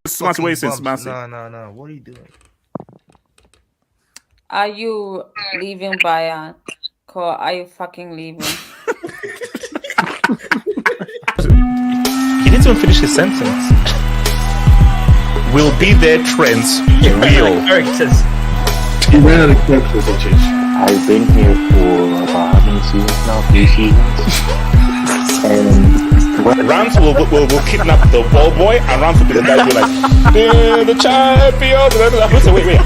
Smarty, what you saying, Smarty? No. What are you doing? Are you leaving Bayern? Or are you fucking leaving? He didn't even finish his sentence. Will be there, Trent. Real. Characters. He ran out of characters, I've been here for about how many seasons now? 3 seasons. And Rams will kidnap the ball boy, and Rams will be the guy who like, the champions.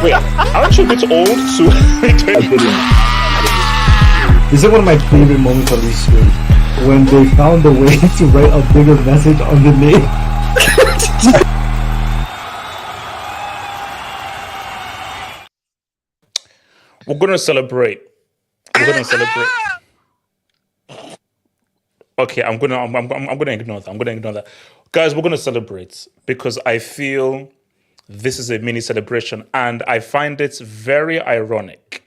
Wait. Aren't you a bit old to? This is one of my favorite moments on this stream. When they found a way to write a bigger message underneath. We're gonna celebrate. Okay, I'm gonna ignore that. Guys, we're gonna celebrate because I feel this is a mini celebration, and I find it very ironic.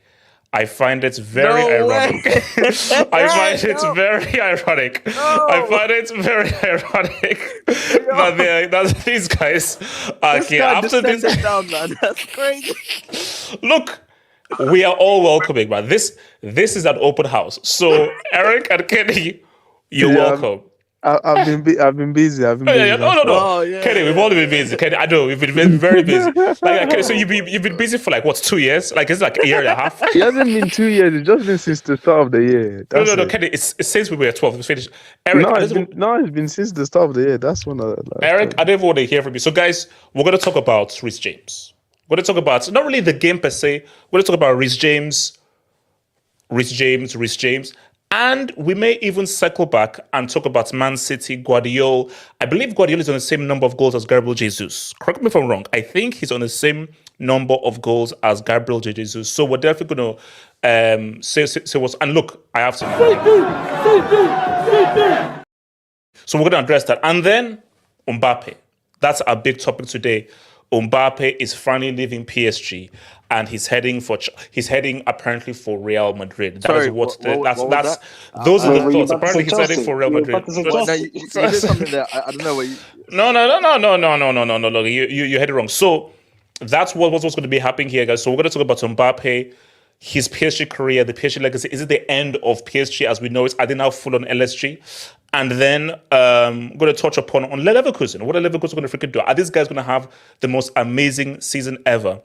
I find it very ironic that these guys are here after this. Down, man. That's crazy. Look, we are all welcoming, man. This is an open house. So Eric and Kenny, you're welcome. I've been busy. No. Oh, yeah, Kenny, we've all been busy. Kenny, I know we've been very busy. Kenny, so you've been busy for like what, 2 years? Like it's like a year and a half. It hasn't been 2 years. It's just been since the start of the year. No, Kenny. It's since we were 12. It's finished. Eric, it's been since the start of the year. That's when Eric, I don't even want to hear from you. So guys, we're gonna talk about Reece James. We're gonna talk about not really the game per se. We're gonna talk about Reece James. And we may even circle back and talk about Man City, Guardiola. I believe Guardiola is on the same number of goals as Gabriel Jesus. Correct me if I'm wrong. I think he's on the same number of goals as Gabriel Jesus. So we're definitely going to say what's... And look, I have to... So we're going to address that. And then Mbappe. That's our big topic today. Mbappe is finally leaving PSG. And he's heading apparently for Real Madrid. Those are the thoughts. Apparently he's heading for Real Madrid. You did something there. I don't know what you. No. Look, you had it wrong. So that's what's going to be happening here, guys. So we're going to talk about Mbappe, his PSG career, the PSG legacy. Is it the end of PSG as we know it? Are they now full on LSG? And then I'm going to touch upon Leverkusen. What are Leverkusen going to freaking do? Are these guys going to have the most amazing season ever?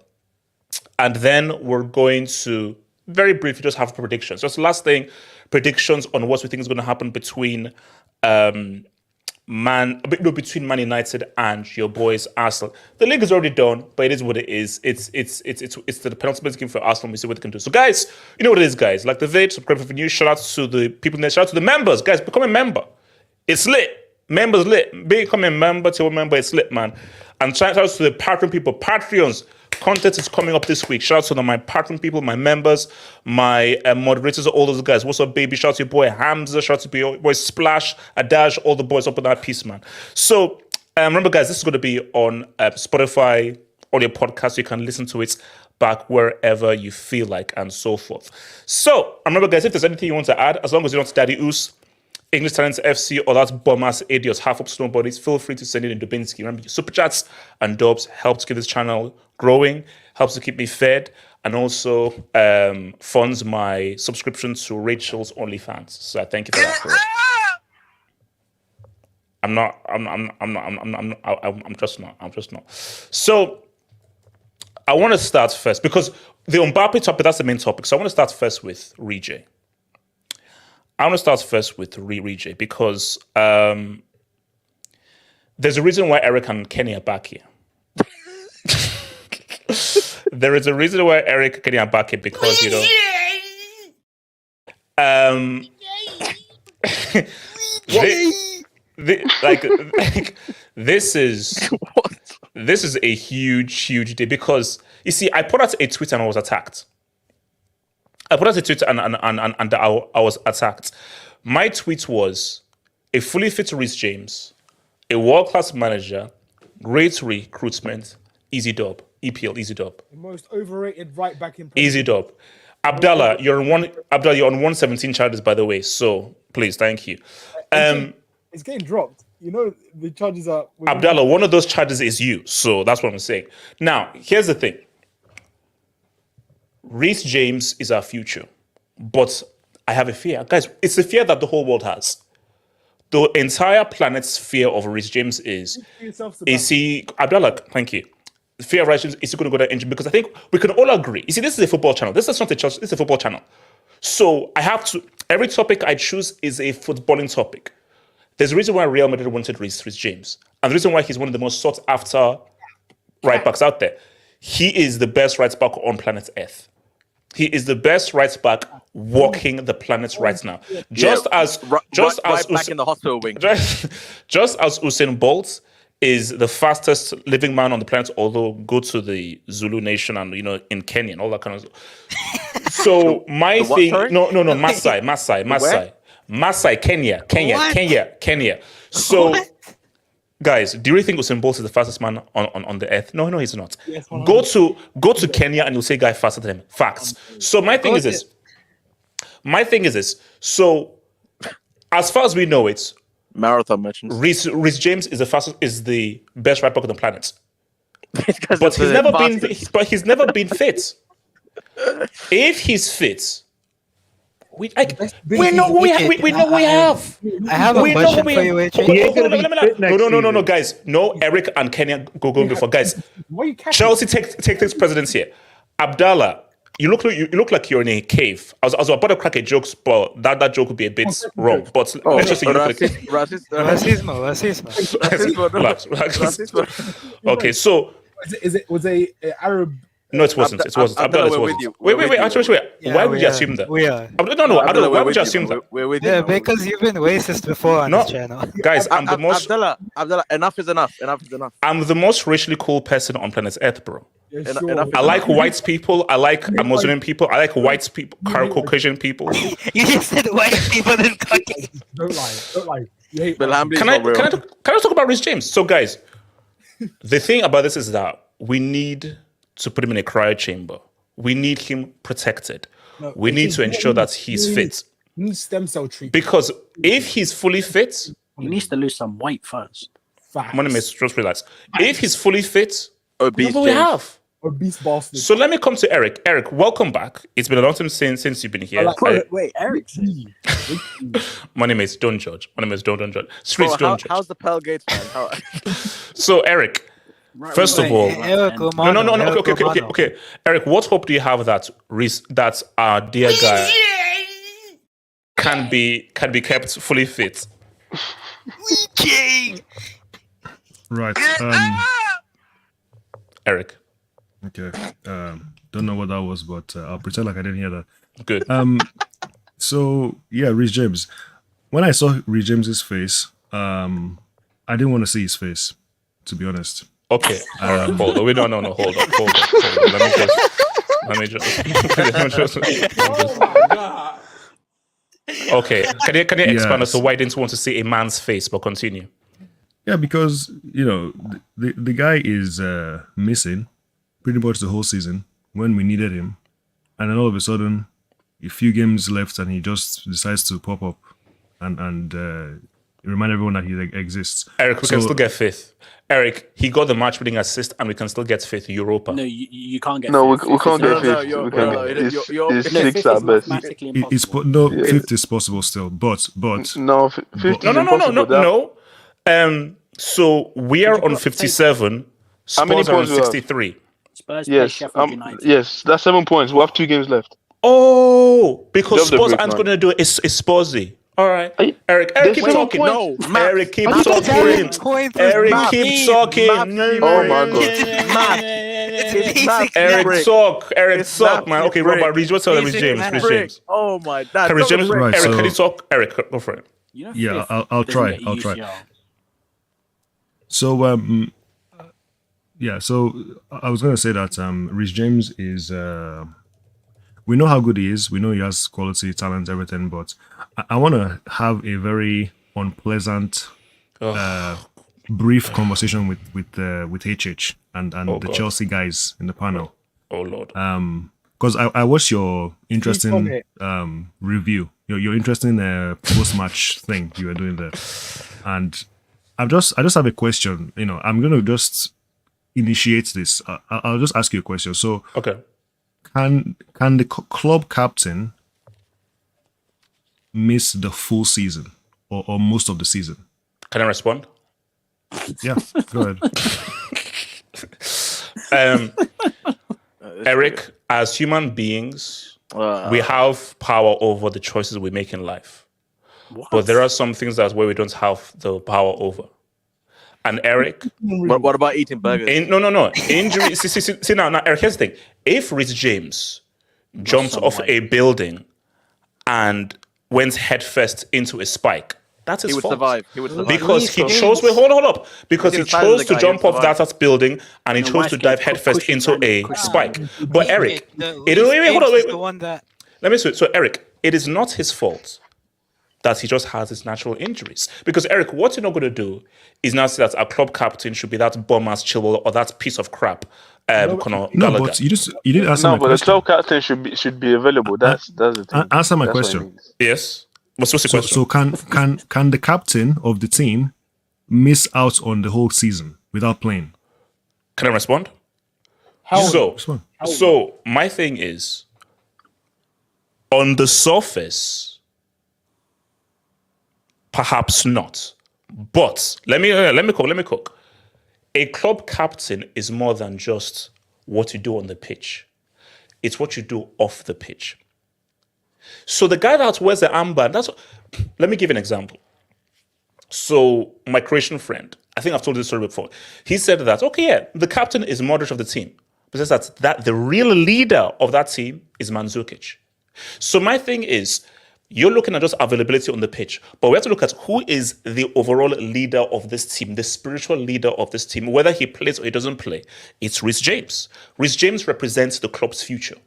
And then we're going to very briefly just have predictions. Just the last thing, predictions on what we think is going to happen between Man United and your boys Arsenal. The league is already done, but it is what it is. It's the penultimate game for Arsenal. We see what they can do. So guys, you know what it is, guys. Like the vid, subscribe for new. Shout out to the people. Shout out to the members, guys. Become a member. It's lit. Members lit. Become a member to a member. It's lit, man. And shout out to the Patreon people, Patreons. Content is coming up this week. Shout out to my Patreon people, my members, my moderators, all those guys. What's up, baby? Shout out to your boy Hamza. Shout out to your boy Splash, Adash, all the boys up in that piece, man. So remember, guys, this is going to be on Spotify, on your podcast. You can listen to it back wherever you feel like and so forth. So remember, guys, if there's anything you want to add, as long as you're not Daddy Oos, English Talents FC, or that bum-ass idiots, half-up snowbodies, feel free to send it in Dubinsky. Remember, your super chats and dubs help to keep this channel growing, helps to keep me fed, and also funds my subscription to Rachel's OnlyFans. So I thank you for that. I'm not. I'm just not. I'm just not. So I want to start first because the Mbappe topic, that's the main topic. So I want to start first with Reece. I want to start first with Reece because there's a reason why Eric and Kenny are back here. There is a reason why Eric and Kenny are back here because, you know, this is a huge day because you see, I put out a tweet and I was attacked. I was attacked. My tweet was a fully fit Reece James, a world-class manager, great recruitment, easy dub, EPL, easy dub. The most overrated right back in Easy dub. Abdallah, you're on 117 charges, by the way. So please, thank you. It's getting dropped. You know the charges are. Abdallah, one of those charges is you. So that's what I'm saying. Now, here's the thing. Reece James is our future, but I have a fear, guys. It's a fear that the whole world has. The entire planet's fear of Reece James is he? Abdallah, thank you. The fear of Reece James is he going to go to injury? Because I think we can all agree. You see, this is a football channel. This is not a church. This is a football channel. So I have to. Every topic I choose is a footballing topic. There's a reason why Real Madrid wanted Reece James, and the reason why he's one of the most sought after right backs out there. He is the best right back on planet Earth. He is the best right back walking the planet right now. Just as back in the hospital wing. Just as Usain Bolt is the fastest living man on the planet, although go to the Zulu nation and in Kenya and all that kind of stuff. So my thing, no, Masai, Kenya. So. Guys, do you really think Usain Bolt is the fastest man on the earth? No, he's not. Yes, go to Kenya and you'll say guy faster than him. Facts. So my thing is this. So as far as we know it, marathon merchants. Reece James is the best right back on the planet. But he's never been fit. If he's fit, we know who we have. I have a question for you, AJ. No, guys. No, Eric and Kenya go before. Guys, Chelsea take this precedence here. Abdallah, you look like you're in a cave. I was about to crack a joke, but that joke would be a bit wrong. But let's just say you look like Racismo. Okay, so was a Arab. No, it wasn't. It wasn't. Abdallah, it wasn't. Wait. Actually, Yeah, why would you assume that? We are. No. Abdallah, why would you assume that? We're with you. Yeah, because you've been racist before on this channel. Guys, I'm the most. Abdallah, enough is enough. I'm the most racially cool person on planet Earth, bro. Yeah, sure. I like white people. I like Muslim people. I like white people, Caucasian people. You just said white people and Caucasian. Don't lie. Can I talk about Reece James? So, guys, the thing about this is that we need to put him in a cryo chamber. We need him protected. We need to ensure that he's fit. Need stem cell treatment. Because if he's fully fit, he needs to lose some weight first. Just relax. If he's fully fit, obese what we have. Obese bastard. So let me come to Eric. Eric, welcome back. It's been a long time since you've been here. Wait, Eric. My name is Don't Judge. Don't Judge. Streets don't judge. How's the Pearl Gates, man? So Eric. First of all, no. Okay. Eric, what hope do you have that our dear guy can be kept fully fit? Right. Eric. Okay. Don't know what that was, but I'll pretend like I didn't hear that. Good. So yeah, Reece James. When I saw Reece James's face, I didn't want to see his face, to be honest. Okay. Hold on. No. Hold on. Let me just. Oh my god. Okay. Can you expand as to why you didn't want to see a man's face? But continue. Yeah, because the guy is missing pretty much the whole season when we needed him, and then all of a sudden, a few games left, and he just decides to pop up and remind everyone that he exists. Eric, we can still get fifth. Eric, he got the match-winning assist, and we can still get fifth Europa. No, you can't get. No, fifth. we can't get fifth. It's sixth at best. Fifth is possible still, but no, 50 no. So we are on 57. How many Spurs are on points do we have? 63. Spurs play Yes, Sheffield United. yes, that's 7 points. We have 2 games left. Oh, because Love the Spurs break, aren't man. going to do it. It's Spursy. All right. Hey, Eric, there's keep 7 talking. points. No, Eric, keep Are you talking. telling points with Eric, math? keep talking. Oh my God. Eric, talk. Eric, It's talk, math, man. you Okay, prick. Robert, Reece, what's up, Reece Basic James? math. Reece James. Oh my God. Can Reece James? Right, Eric, so- can you talk? Eric, go for it. You know, Yeah, fifth I'll doesn't try. get I'll try. UCL. So yeah. So I was gonna say that Reece James is. We know how good he is. We know he has quality, talent, everything. But I want to have a very unpleasant, brief conversation with HH and the God. Chelsea guys in the panel. Oh Lord. Because I watched your interesting it. review, your interesting post-match thing you were doing there, and I just have a question. I'm gonna just initiate this. I'll just ask you a question. So, Okay. can the club captain miss the full season or most of the season? Can I respond? Yeah, go ahead. Eric, as human beings, we have power over the choices we make in life. What? But there are some things that's where we don't have the power over. And Eric, But what about eating burgers? no. Injury. see now, Eric, here's the thing. If Reece James jumps some off way. a building and went headfirst into a spike, that's his He would fault. survive. He would survive. Because he Reece chose. Wait, hold up. Because he Look at the size of chose the to guy, jump he'll off survive. that building and he No, chose why to is dive he headfirst pushing into a down? spike. But Eric, wait. The one that Let me say. So Eric, it is not his fault that he just has his natural injuries. Because Eric, what you're not going to do is now say that our club captain should be that bum-ass Chilwell or that piece of crap. Conor No, Gallagher. but you didn't answer No, my but the question. club captain should be available. That's the thing. Answer my That's what it question. means. Yes. What's the So, question? so can the captain of the team miss out on the whole season without playing? Can I respond? How? So my thing is, on the surface, perhaps not. But let me cook. A club captain is more than just what you do on the pitch. It's what you do off the pitch. So the guy that wears the armband, let me give you an example. So my Croatian friend, I think I've told this story before. He said that, okay, yeah, the captain is Modric of the team. But says that the real leader of that team is Mandzukic. So my thing is, you're looking at just availability on the pitch, but we have to look at who is the overall leader of this team, the spiritual leader of this team, whether he plays or he doesn't play. It's Reece James. Reece James represents the club's future.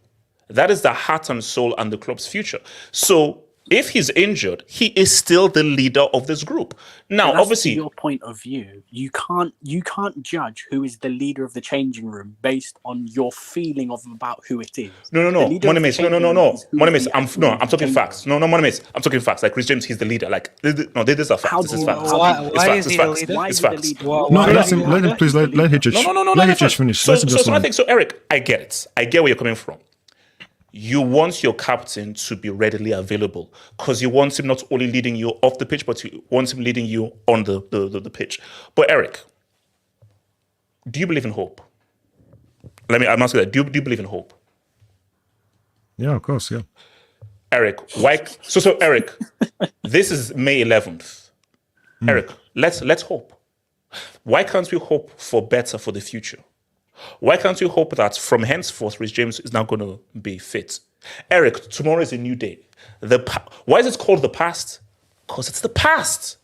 That is the heart and soul and the club's future. So if he's injured, he is still the leader of this group. Now, That's obviously, your point of view. You can't judge who is the leader of the changing room based on your feeling about who it is. No. The leader of the Moneymates, changing no. room is who is Moneymates, the I'm actual talking changing facts. room. No, Moneymates, I'm talking facts. Like Reece James, he's the leader. Like, these are facts. How This do is you facts. know? Why It's facts. is he It's the facts. leader? Why It's is he the facts. leader? No, Why- let him please let HH. No, Let that's HH fine. finish. So Let him just I land. think so, Eric, I get it. I get where you're coming from. You want your captain to be readily available because you want him not only leading you off the pitch, but you want him leading you on the pitch. But Eric, do you believe in hope? I'm asking that. Do you believe in hope? Yeah, of course. Yeah. Eric, why? So Eric, this is May 11th. Eric, let's hope. Why can't we hope for better for the future? Why can't we hope that from henceforth, Reece James is now going to be fit? Eric, tomorrow is a new day. Why is it called the past? Because it's the past.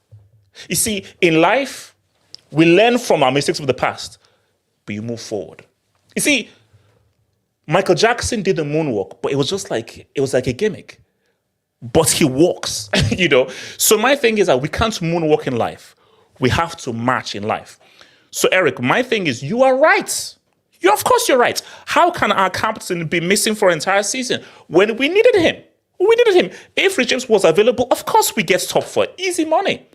You see, in life, we learn from our mistakes of the past, but you move forward. You see, Michael Jackson did the moonwalk, but it was like a gimmick. But he walks, So my thing is that we can't moonwalk in life. We have to march in life. So Eric, my thing is, you are right. Of course you're right. How can our captain be missing for an entire season when we needed him? If Reece James was available, of course we get top 4. Easy money.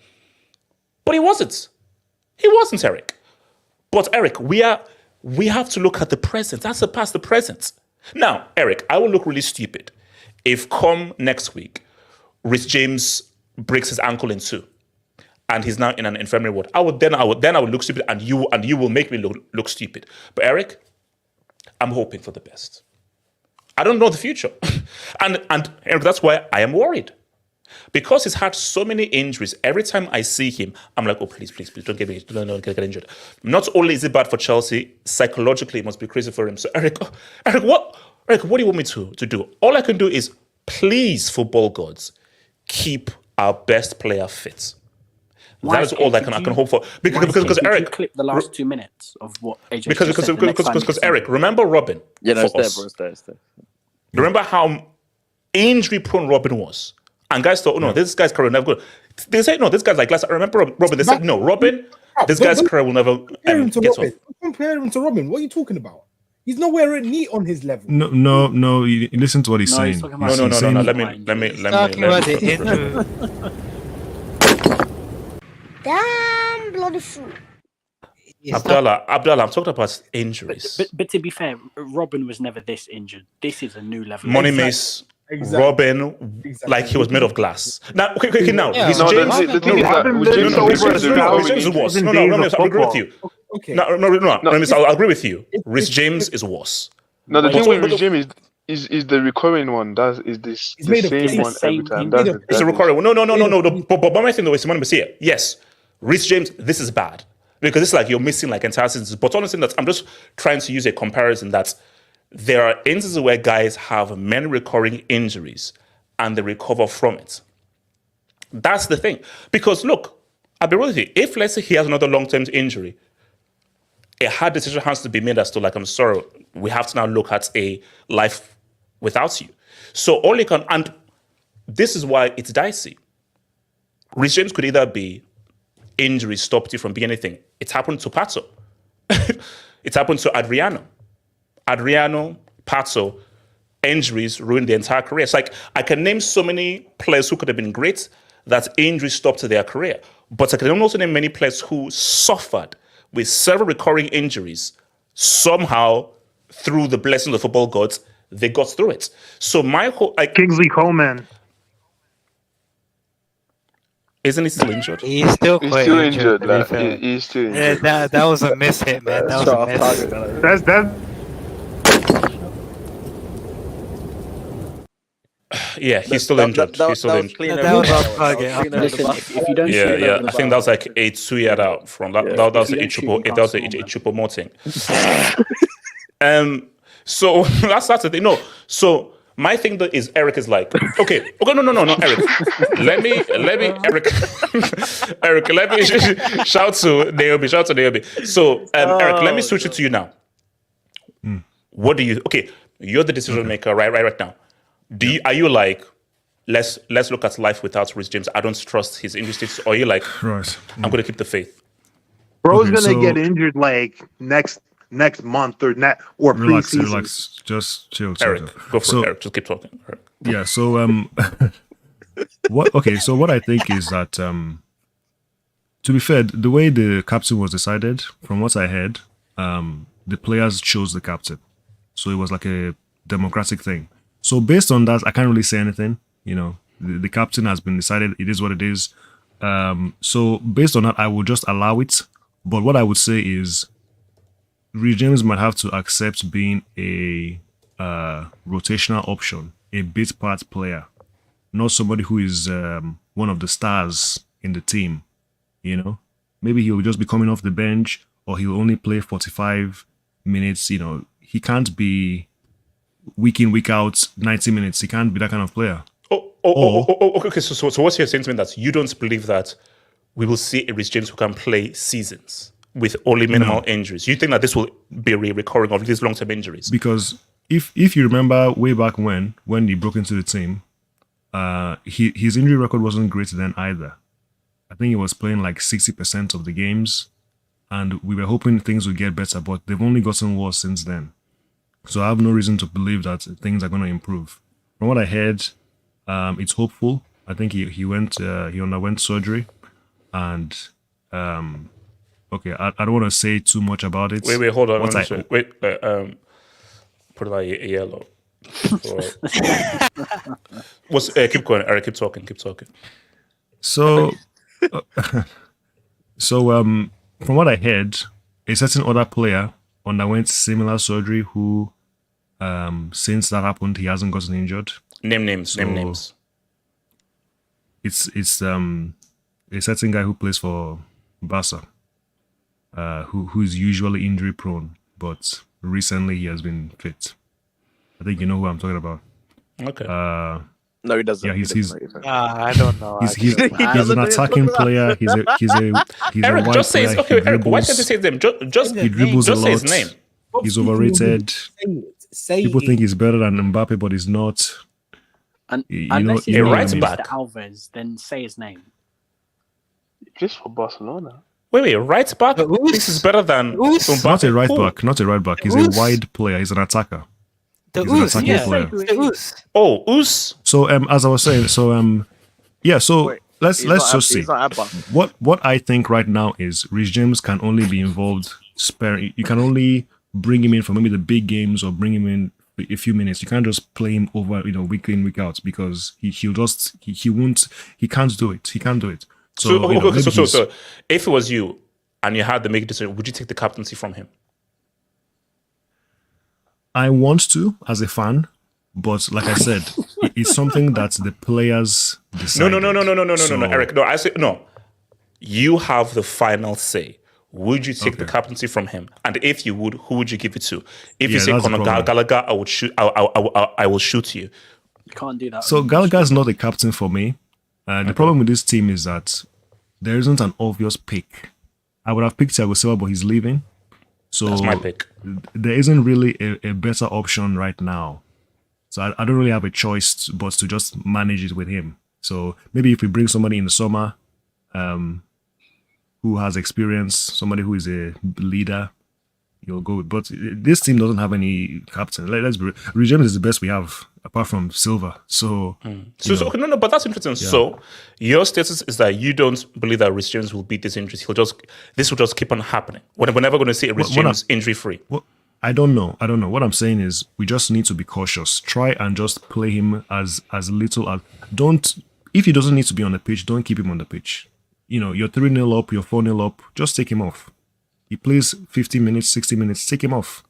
But he wasn't. Eric. But Eric, we have to look at the present. That's the past, the present. Now, Eric, I will look really stupid if come next week, Reece James breaks his ankle in 2. and he's now in an infirmary ward, I would look stupid, and you will make me look stupid. But Eric, I'm hoping for the best. I don't know the future, and Eric, that's why I am worried. Because he's had so many injuries, every time I see him, I'm like, oh, please, don't get injured. Not only is it bad for Chelsea, psychologically, it must be crazy for him. So, Eric, what do you want me to do? All I can do is, please, football gods, keep our best player fit. That is all I can hope for. Because Eric, you clip the last 2 minutes of what AJ because Eric, remember Robin? Yeah, no, it's there. Remember how injury-prone Robin was? And guys thought, oh no, this guy's career never good. They say, no, this guy's like last. I remember Robin. They said, no, Robin, this guy's career will never get off. Compare him to Robin. What are you talking about? He's nowhere near on his level. No. You listen to what he's saying. No. Let me. Damn bloody fool. Abdallah, I'm talking about injuries. But to be fair, Robin was never this injured. This is a new level. Money Mace. Exactly. Robin, like he was made of glass. Now, okay, now, Reece James. Reece James is worse. No, I'll agree with you. Okay. No, I'll agree with you. Reece James is worse. No, the thing with Reece James is the recurring one. It's the same one every time. It's a recurring one. No. But my thing though is Money Mace here. Yes, Reece James, this is bad. Because it's like you're missing like entire seasons. But honestly, I'm just trying to use a comparison that there are instances where guys have many recurring injuries and they recover from it. That's the thing. Because look, I'll be real with you. If let's say he has another long-term injury, a hard decision has to be made as to like, I'm sorry, we have to now look at a life without you. So all you can, and this is why it's dicey. Reece James could either be injury stopped you from being anything. It's happened to Pato. It's happened to Adriano, Pato, injuries ruined their entire career. It's like I can name so many players who could have been great that injuries stopped their career. But I can also name many players who suffered with several recurring injuries. Somehow, through the blessing of the football gods, they got through it. So my whole Kingsley Coleman. Isn't he still injured? He's still injured. He's still injured. Yeah, that was a miss hit, man. That was a miss. That's Yeah, he's still injured. He's still injured. That was off target. If you don't Yeah. I think that was like a 2-yard out from that. That was a triple more thing. So that's the thing. No, so my thing though is Eric is like, okay, no, Eric. Let me, Eric, let me shout to Naomi. So, Eric, let me switch it to you now. What do you? Okay, you're the decision maker, right now. Are you like, let's look at life without Reece James? I don't trust his injury status. Or are you like, right? I'm going to keep the faith. Bro's gonna get injured like next month or preseason. Relax, just chill. Eric, go for it. Eric, just keep talking. Eric. Yeah. So what? Okay. So what I think is that to be fair, the way the captain was decided, from what I heard, the players chose the captain, so it was like a democratic thing. So based on that, I can't really say anything. You know, the captain has been decided. It is what it is. So based on that, I will just allow it. But what I would say is, Reece James might have to accept being a rotational option, a bit part player, not somebody who is one of the stars in the team. You know, maybe he'll just be coming off the bench, or he'll only play 45 minutes. You know, he can't be week in, week out, 90 minutes. He can't be that kind of player. Okay. So what's your sentiment that you don't believe that we will see a Reece James who can play seasons with only minimal injuries? You think that this will be a recurring of these long-term injuries? Because if you remember way back when he broke into the team, his injury record wasn't great then either. I think he was playing like 60% of the games, and we were hoping things would get better, but they've only gotten worse since then. So I have no reason to believe that things are going to improve. From what I heard, it's hopeful. I think he underwent surgery, and okay, I don't want to say too much about it. Wait, hold on. Put it like a yellow. Keep going, Eric. Keep talking. So So, from what I heard, a certain other player underwent similar surgery who, since that happened, he hasn't gotten injured. Name names. It's a certain guy who plays for Barca, who's usually injury prone, but recently he has been fit. I think you know who I'm talking about. Okay. No, he doesn't. Yeah, he's I don't know. he's an attacking player. He's a Eric, wide just say player. his, okay. Eric, why can't you say his name? He dribbles a just say his lot. name. He's overrated. Say People it. think he's better than Mbappe, but he's not. And You unless know he's what I right mean? back. Mr. Alves, then say his name. Just for Barcelona. Wait, right back? This is better than Mbappe. Not a right Who? back. Not a right back. He's a wide player. He's an attacker. The He's an Oos, attacking yeah. player. The Oos. Oh, Us. So as I was saying, yeah. So Wait, let's just see. He's not Abba. What I think right now is Reece James can only be involved sparing. You can only bring him in for maybe the big games or bring him in for a few minutes. You can't just play him over, week in, week out, because he can't do it. He can't do it. So So if it was you and you had to make a decision, would you take the captaincy from him? I want to as a fan, but like I said, it's something that the players decide. No, Eric. No, I say no. You have the final say. Would you take the captaincy from him? And if you would, who would you give it to? If you say Conor Gallagher, I would shoot. I will shoot you. You can't do that. So Gallagher's not a captain for me. The problem with this team is that there isn't an obvious pick. I would have picked Thiago Silva, but he's leaving. So That's my pick. There isn't really a better option right now. So I don't really have a choice but to just manage it with him. So maybe if we bring somebody in the summer who has experience, somebody who is a leader, you'll go with. But this team doesn't have any captain. Let's be Reece James is the best we have apart from Silva. So but that's interesting. Yeah. So your status is that you don't believe that Reece James will beat this injury. This will just keep on happening. We're never going to see a Reece James injury free. Well, I don't know. What I'm saying is we just need to be cautious. Try and just play him as little as if he doesn't need to be on the pitch, don't keep him on the pitch. You're 3-0 up, you're 4-0 up, just take him off. He plays 50 minutes, 60 minutes, take him off.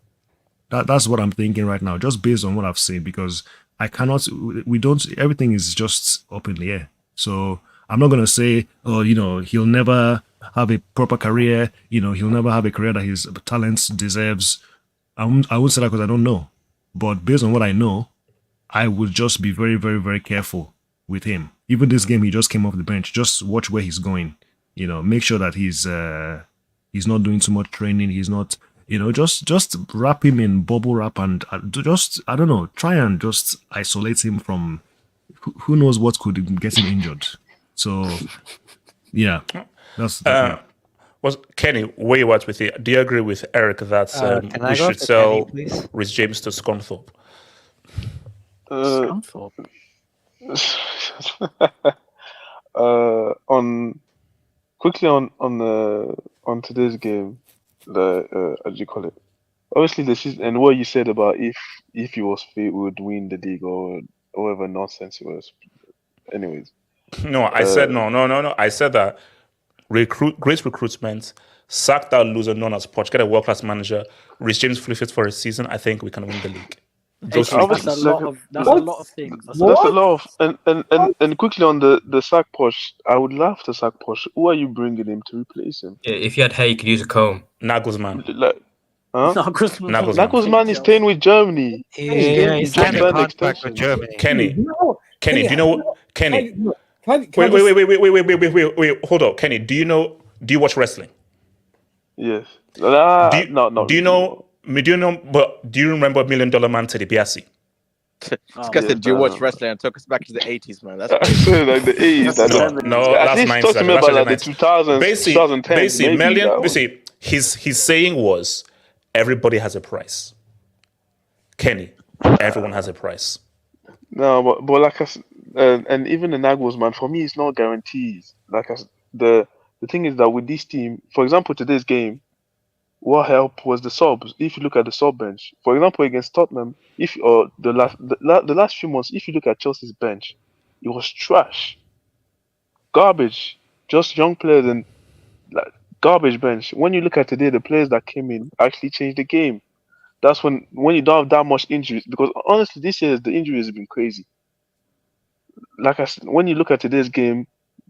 That's what I'm thinking right now, just based on what I've seen, because everything is just up in the air. So I'm not going to say, he'll never have a proper career, he'll never have a career that his talents deserves. I won't say that because I don't know. But based on what I know, I would just be very, very, very careful with him. Even this game, he just came off the bench. Just watch where he's going. Make sure that he's not doing too much training. He's not, just wrap him in bubble wrap and just, I don't know, try and just isolate him from who knows what could get him injured. So, yeah, that's. Kenny, where you at with it? Do you agree with Eric that we should sell Reece James to Scunthorpe? Scunthorpe. On today's game, how do you call it? Obviously, the season and what you said about if he was fit, we would win the league or whatever nonsense it was. Anyways, no, I said no. I said that great recruitment, sack that loser known as Poch, get a world class manager. Reece James fully fit for a season. I think we can win the league. That's a lot of things. That's a lot of and quickly on the sack Poch, I would love to sack Poch. Who are you bringing him to replace him? Yeah, if you had hair, you could use a comb. Nagelsmann. Nagelsmann is staying with Germany. He's signing a contract with Germany. Kenny, do you know? Kenny, wait, hold on, Kenny. Do you watch wrestling? Yes. Do you know? But do you remember $1 Million Man Teddy DiBiase? This guy said, "Do you watch wrestling?" And took us back to the 80s, man. That's like the 80s. No, that's 90s. Talk to me about like the 2000s, 2010. Basically, his saying was, "Everybody has a price." Kenny, everyone has a price. No, but like I said, and even the Nagelsmann, for me, it's not guarantees. Like the thing is that with this team, for example, today's game, what helped was the subs. If you look at the sub bench, for example, against Tottenham, the last few months, if you look at Chelsea's bench, it was trash, garbage. just young players and like garbage bench. When you look at today, the players that came in actually changed the game. That's when you don't have that much injuries, because honestly, this year the injuries have been crazy. Like I said, when you look at today's game,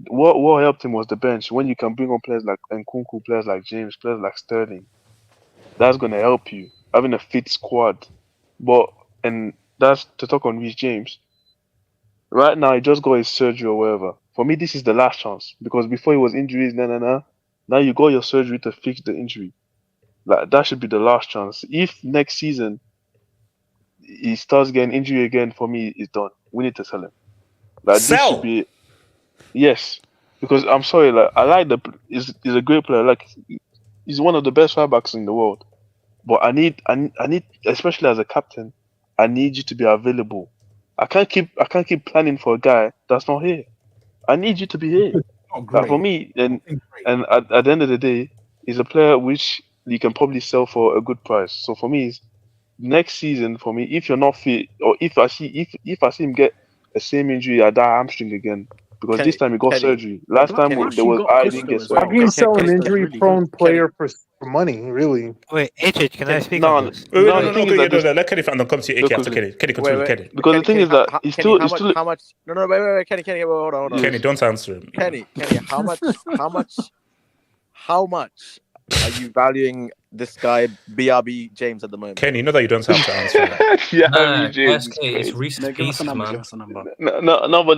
what helped him was the bench. When you can bring on players like Nkunku, players like James, players like Sterling, that's gonna help you having a fit squad. And that's to talk on Reece James. Right now, he just got his surgery or whatever. For me, this is the last chance, because before it was injuries, nah. Now you got your surgery to fix the injury. Like, that should be the last chance. If next season he starts getting injury again, for me, it's done. We need to sell him. Like, this should be, yes, because I'm sorry, like I like he's a great player. Like, he's one of the best right backs in the world. But I need, especially as a captain, I need you to be available. I can't keep planning for a guy that's not here. I need you to be here. Like, for me, and at the end of the day, he's a player which you can probably sell for a good price. So for me, next season, for me, if you're not fit, or if I see him get the same injury at that hamstring again, because this time he got surgery. Last time I didn't get surgery. How can you sell an injury-prone player for money? Really? Wait, HH, can I speak no, on this? No, let Kenny and then come to you, AK after Kenny. Kenny, continue with Kenny. Because the thing is that he's still how much? No, wait, Kenny, hold on. Kenny, don't answer him. Kenny, how much are you valuing this guy BRB James at the moment? Kenny, you know that you don't have to answer that. Yeah, James. It's Reese's Pieces, man. No, but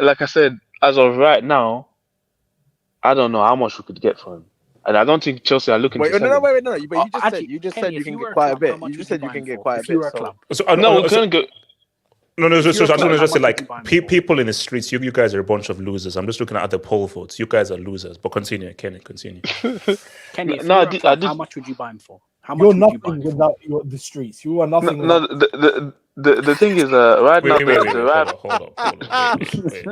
like I said, as of right now, I don't know how much we could get for him, and I don't think Chelsea are looking. Wait, to sell him. no. But you just said you can get quite a bit. You just said you can get quite a bit. No, we can't go. No, I just want to say, like, people in the streets, you guys are a bunch of losers. I'm just looking at the poll votes. You guys are losers. But continue, Kenny, continue. Kenny, if how much would you buy him for? How much You're would you buy nothing him without the streets. You are nothing. No, the thing is, right now, hold on. Wait.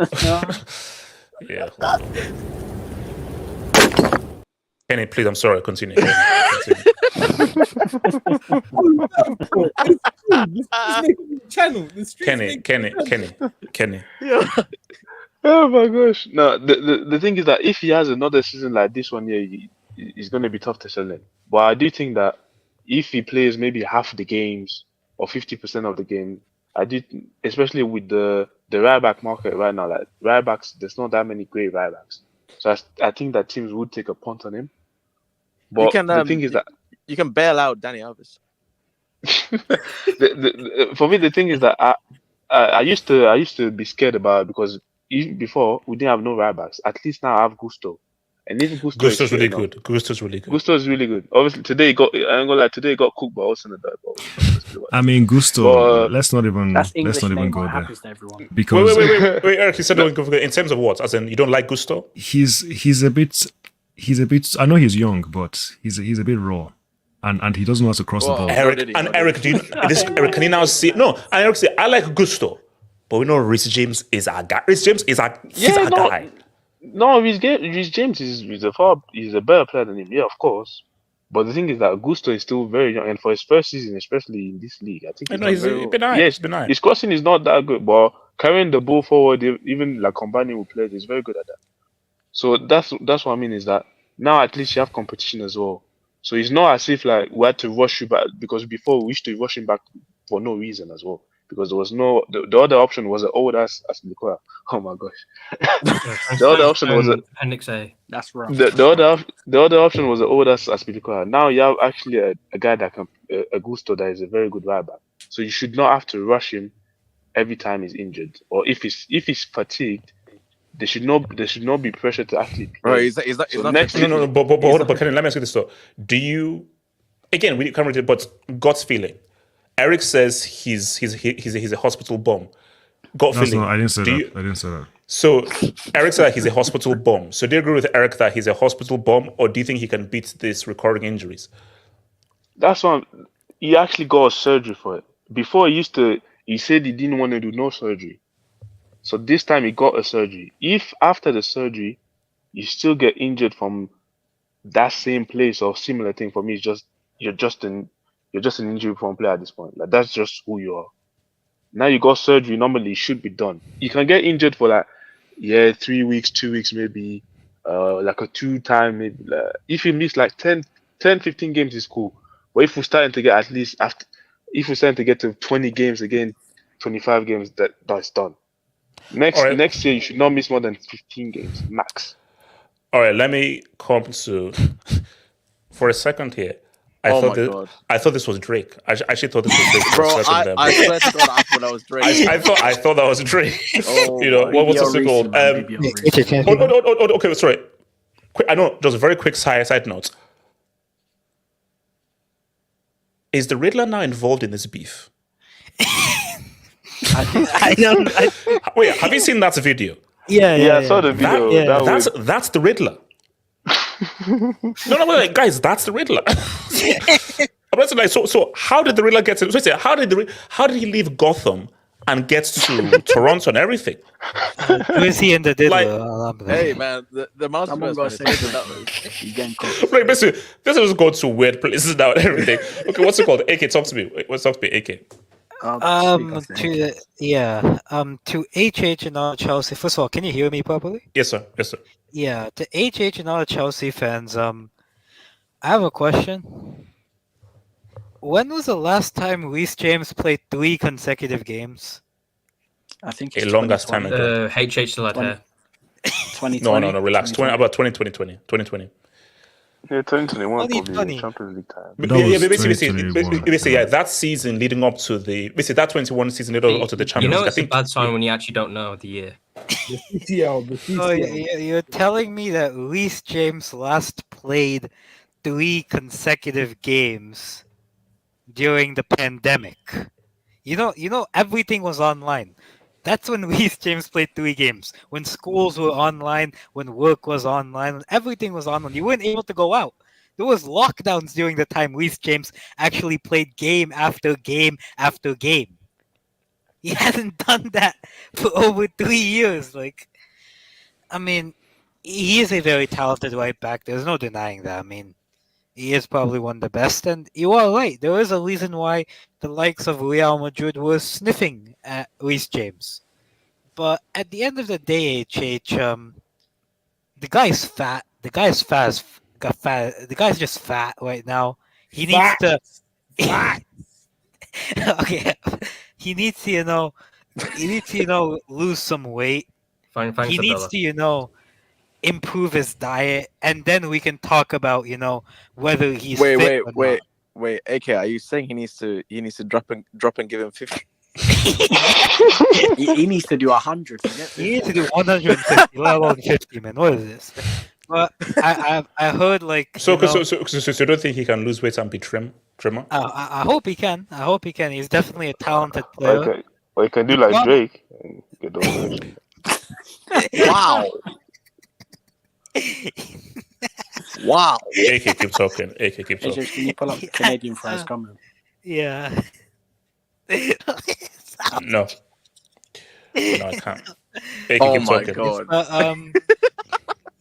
Yeah. Hold on. Kenny, please, I'm sorry. Continue. Kenny. Yeah. Oh my gosh! No, the thing is that if he has another season like this one year, it's going to be tough to sell him. But I do think that if he plays maybe half the games or 50% of the game, I do, especially with the right back market right now, like right backs, there's not that many great right backs. So I think that teams would take a punt on him. But the thing is that you can bail out Danny Alves. For me, the thing is that I used to be scared about it, because even before we didn't have no right backs. At least now I have Gusto, and even Gusto's really good. Gusto's really good. Obviously today he got cooked by us in the dirt. I mean, Gusto. Let's not even go there. Because wait, Eric, you said in terms of what? As in, you don't like Gusto? He's a bit. I know he's young, but he's a bit raw, and he doesn't know how to cross the ball. Eric, can you now see? No, and Eric say I like Gusto, but we know Reece James is our guy. Reece James is our guy. No, Reece James is a better player than him. Yeah, of course. But the thing is that Gusto is still very young, and for his first season, especially in this league, I think he's been nice. Yes, been nice. His crossing is not that good, but carrying the ball forward, even like combining with players, he's very good at that. So that's what I mean, is that now at least you have competition as well. So it's not as if like we had to rush you back, because before we used to rush him back for no reason as well. Because there was the other option was an old ass Aspilicueta. Oh my gosh. The other option was Appendix A. That's right. The other option was an old ass Aspilicueta. Now you have actually a guy that can a Gusto that is a very good right back. So you should not have to rush him every time he's injured, or if he's fatigued. They should not be pressured to actually play. But hold on, but Kenny, let me ask you this though. Do you, again, we can't read it, but God's feeling. Eric says he's a hospital bum. Feeling. I didn't say that. So Eric said he's a hospital bum. So do you agree with Eric that he's a hospital bum, or do you think he can beat this recurring injuries? That's why he actually got a surgery for it. Before he said he didn't want to do no surgery. So this time he got a surgery. If after the surgery you still get injured from that same place or similar thing, for me, it's just you're just an injury-prone player at this point. Like, that's just who you are. Now you got surgery. Normally it should be done. You can get injured for 3 weeks, 2 weeks maybe, like a 2-time, maybe. If you miss like 10, 15 games is cool. But if we're starting to get at least if we're starting to get to 20 games again, 25 games, that's done. Next year, you should not miss more than 15 games max. All right, let me come to for a second here. I thought this was Drake. I actually thought this was Drake. Bro, I swear to God, I thought that was Drake. I thought that was Drake. Oh, what's the called? Okay, sorry. I know. Just a very quick side note. Is the Riddler now involved in this beef? I don't. Wait, have you seen that video? Yeah, I saw the video. That's the Riddler. No, wait, guys, that's the Riddler. I'm not like, so how did the Riddler get to? So how did he leave Gotham and get to Toronto and everything? Who is he in the Riddler? Hey man, the multiverse. Like basically, this is going to weird places now and everything. Okay, what's it called? AK, talk to me. Talk to me, AK. To HH and all Chelsea. First of all, can you hear me properly? Yes, sir. Yeah, to HH and all Chelsea fans, I have a question. When was the last time Reece James played 3 consecutive games? I think it's a longest time ago. HH still had hair. 2020. No, relax. About 2020. Yeah, 2021 probably Champions League time. Basically, that season leading up to that 21 season leading up to the Champions League. You know it's a bad sign when you actually don't know the year. The CTL. So you're telling me that Reece James last played 3 consecutive games during the pandemic? You know, everything was online. That's when Reece James played 3 games. When schools were online, when work was online, when everything was online. You weren't able to go out. There was lockdowns during the time Reece James actually played game after game after game. He hasn't done that for over 3 years. He is a very talented right back. There's no denying that. He is probably one of the best. And you are right. There is a reason why the likes of Real Madrid were sniffing at Reece James. But at the end of the day, the guy's fat. The guy's fat. The guy's just fat right now. He needs to. Okay. He needs to, lose some weight. He needs to, improve his diet, and then we can talk about, whether he's fit or not. Wait, AK, are you saying he needs to drop and give him 50? he needs to do 100. He needs to do 150, let alone 50, man. What is this? But I heard So you don't think he can lose weight and be trimmer? I hope he can. He's definitely a talented player. Okay. Or you can do like Drake and get over Wow. Wow. AK, keep talking. Can you pull up Canadian fries comment? Yeah. No, I can't. AK, Oh keep my talking. God.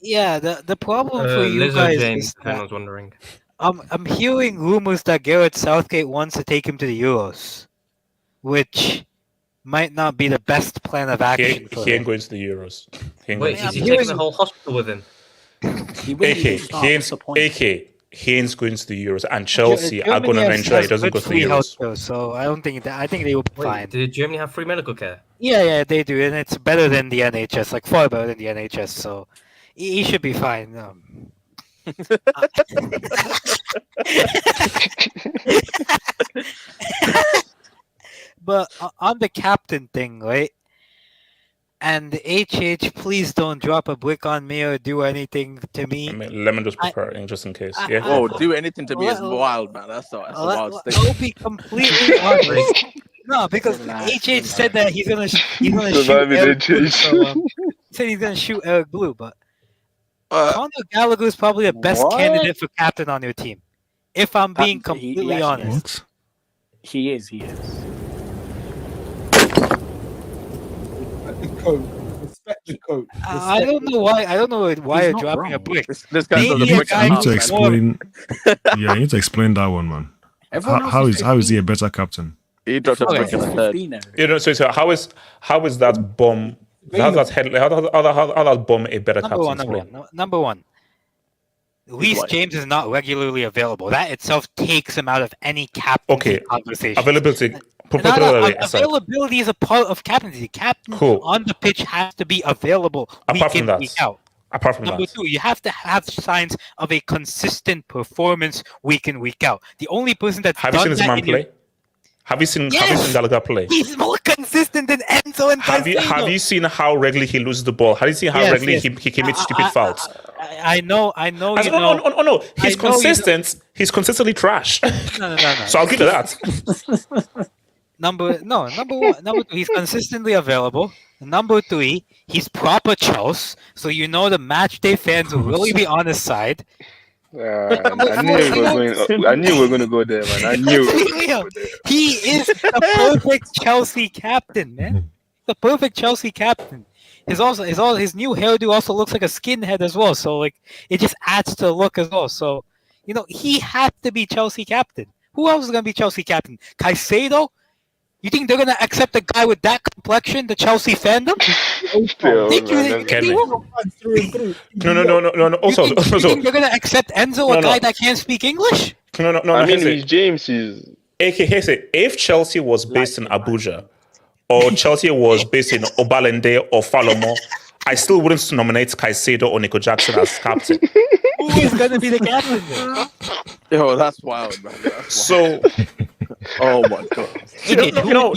Yeah, the problem for you Lizzo guys James, is I that was wondering. I'm hearing rumors that Gareth Southgate wants to take him to the Euros, which might not be the best plan of action. He ain't going to the Euros. Wait, is he taking the whole hospital with him? AK, he ain't going to the Euros, and Chelsea are going to ensure he doesn't go to the Euros. So I don't think I think they will be fine. Did Germany have free medical care? Yeah, they do, and it's better than the NHS, like far better than the NHS. So he should be fine. But on the captain thing, right? And HH, please don't drop a brick on me or do anything to me. Let me just prepare just in case. Whoa, do anything to me is wild, man. That's a wild statement. I'll be completely honest. No, because HH said that he's gonna shoot Eric Blue. So, he said he's gonna shoot Eric Blue, but Conor Gallagher is probably the best candidate for captain on your team. If I'm being completely honest. He is. Respect the coach. I don't know why you're dropping a brick. This guy's not a brick. You need to explain. Yeah, you need to explain that one, man. How is he a better captain? He dropped a brick in the third. So how is that bomb How that bomb a better captain's play? Number one. Reece James is not regularly available. That itself takes him out of any captaincy conversation. Availability. Availability is a part of captaincy. Captain on the pitch has to be available week in, week out. Apart from Number two, you have to have signs of a consistent performance week in, week out. The only person that's have you seen this man play? Have you seen Gallagher play? He's more consistent than Enzo and Caicedo. Have you seen how regularly he loses the ball? Have you seen how regularly he commits stupid fouls? I know. No. He's consistent. He's consistently trash. No. So I'll give you that. Number one. Number two, he's consistently available. Number three, he's proper Chelsea, so you know the match day fans will really be on his side. I knew we were going to go there, man. I knew. He is the perfect Chelsea captain, man. The perfect Chelsea captain. His new hairdo also looks like a skinhead as well. So like it just adds to the look as well. So he had to be Chelsea captain. Who else is going to be Chelsea captain? Caicedo? You think they're going to accept a guy with that complexion, the Chelsea fandom? No. Also, you think they're going to accept Enzo, a guy that can't speak English? No. I mean, Reece James is. If Chelsea was based in Abuja, or Chelsea was based in Obalende or Falomo, I still wouldn't nominate Caicedo or Nico Jackson as captain. Who is going to be the captain then? Yo, that's wild, man. So. Oh my god! No.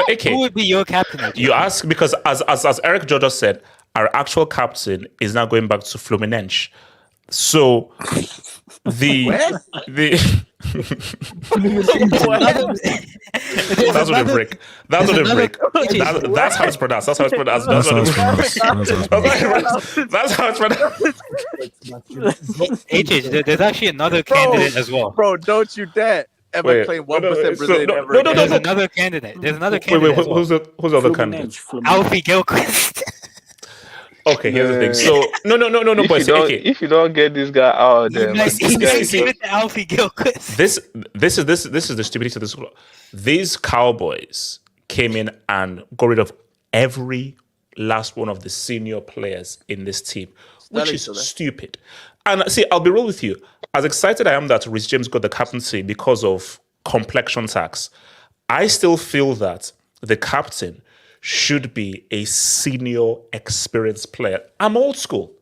AK. Who would be your captain? You ask because as Eric Georgia said, our actual captain is now going back to Fluminense. So that's what a brick. That's what a brick. That's how it's pronounced. That's how it's pronounced. That's how it's pronounced. HH, there's actually another candidate as well. Bro, don't you dare ever claim 1% Brazilian ever again. There's another candidate. Wait, who's the other candidate? Alfie Gilchrist. Okay, here's the thing. So no, boys. If you don't get this guy out there, Alfie Gilchrist. This is the stupidity of this. These Cowboys came in and got rid of every last one of the senior players in this team, which is stupid. And see, I'll be real with you. As excited I am that Reece James got the captaincy because of complexion tax, I still feel that the captain should be a senior, experienced player. I'm old school.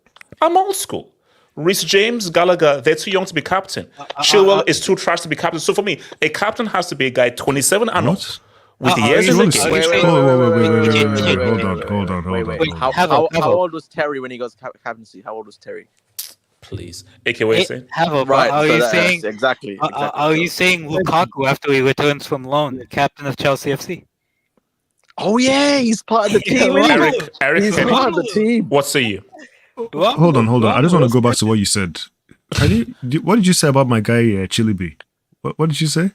Reece James, Gallagher, they're too young to be captain. Chilwell is too trash to be captain. So for me, a captain has to be a guy 27 and up. With the years in the game. How old was Terry when he got captaincy? How old was Terry? Please. AK, what are you saying? Are you saying exactly? Are you saying Lukaku after he returns from loan, captain of Chelsea FC? Oh yeah, he's part of the team. Eric, he's part of the team. What say you? Hold on. I just want to go back to what you said. What did you say about my guy Chili B? What did you say?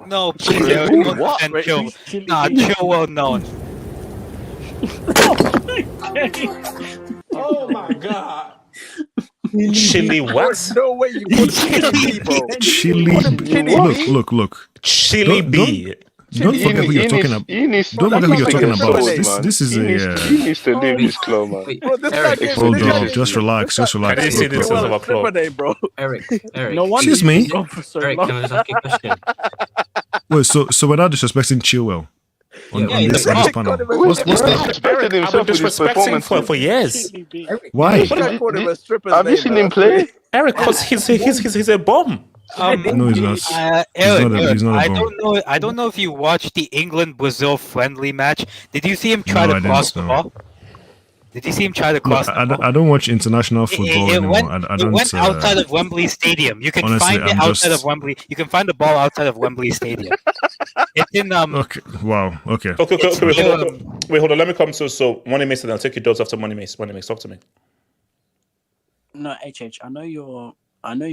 No, please, Chilwell, no. Oh my god. Chili what? No way you put Chili, bro. Chili. Look. Chili B. Don't forget who you're talking about. Don't forget who you're talking about. This is a. He needs to leave this club, man. Hold on, just relax. I didn't see this as a club. Eric. No wonder. Excuse me. Eric, can I just ask you a question? Wait, so we're not disrespecting Chilwell on this panel. What's that? Eric, I've been disrespecting for years. Why? Have you seen him play? Eric, because he's a bomb. No, he's not. Eric, he's not a bomb. I don't know if you watched the England-Brazil friendly match. Did you see him try to cross the ball? Did you see him try to cross the ball? I don't watch international football anymore. It went outside of Wembley Stadium. You can find it outside of Wembley. You can find the ball outside of Wembley Stadium. It's in Okay. Wow. Okay. Wait, hold on. Let me come to Money Mace, and I'll take your dots after Money Mace. Money Mace, talk to me. No, HH. I know you're I know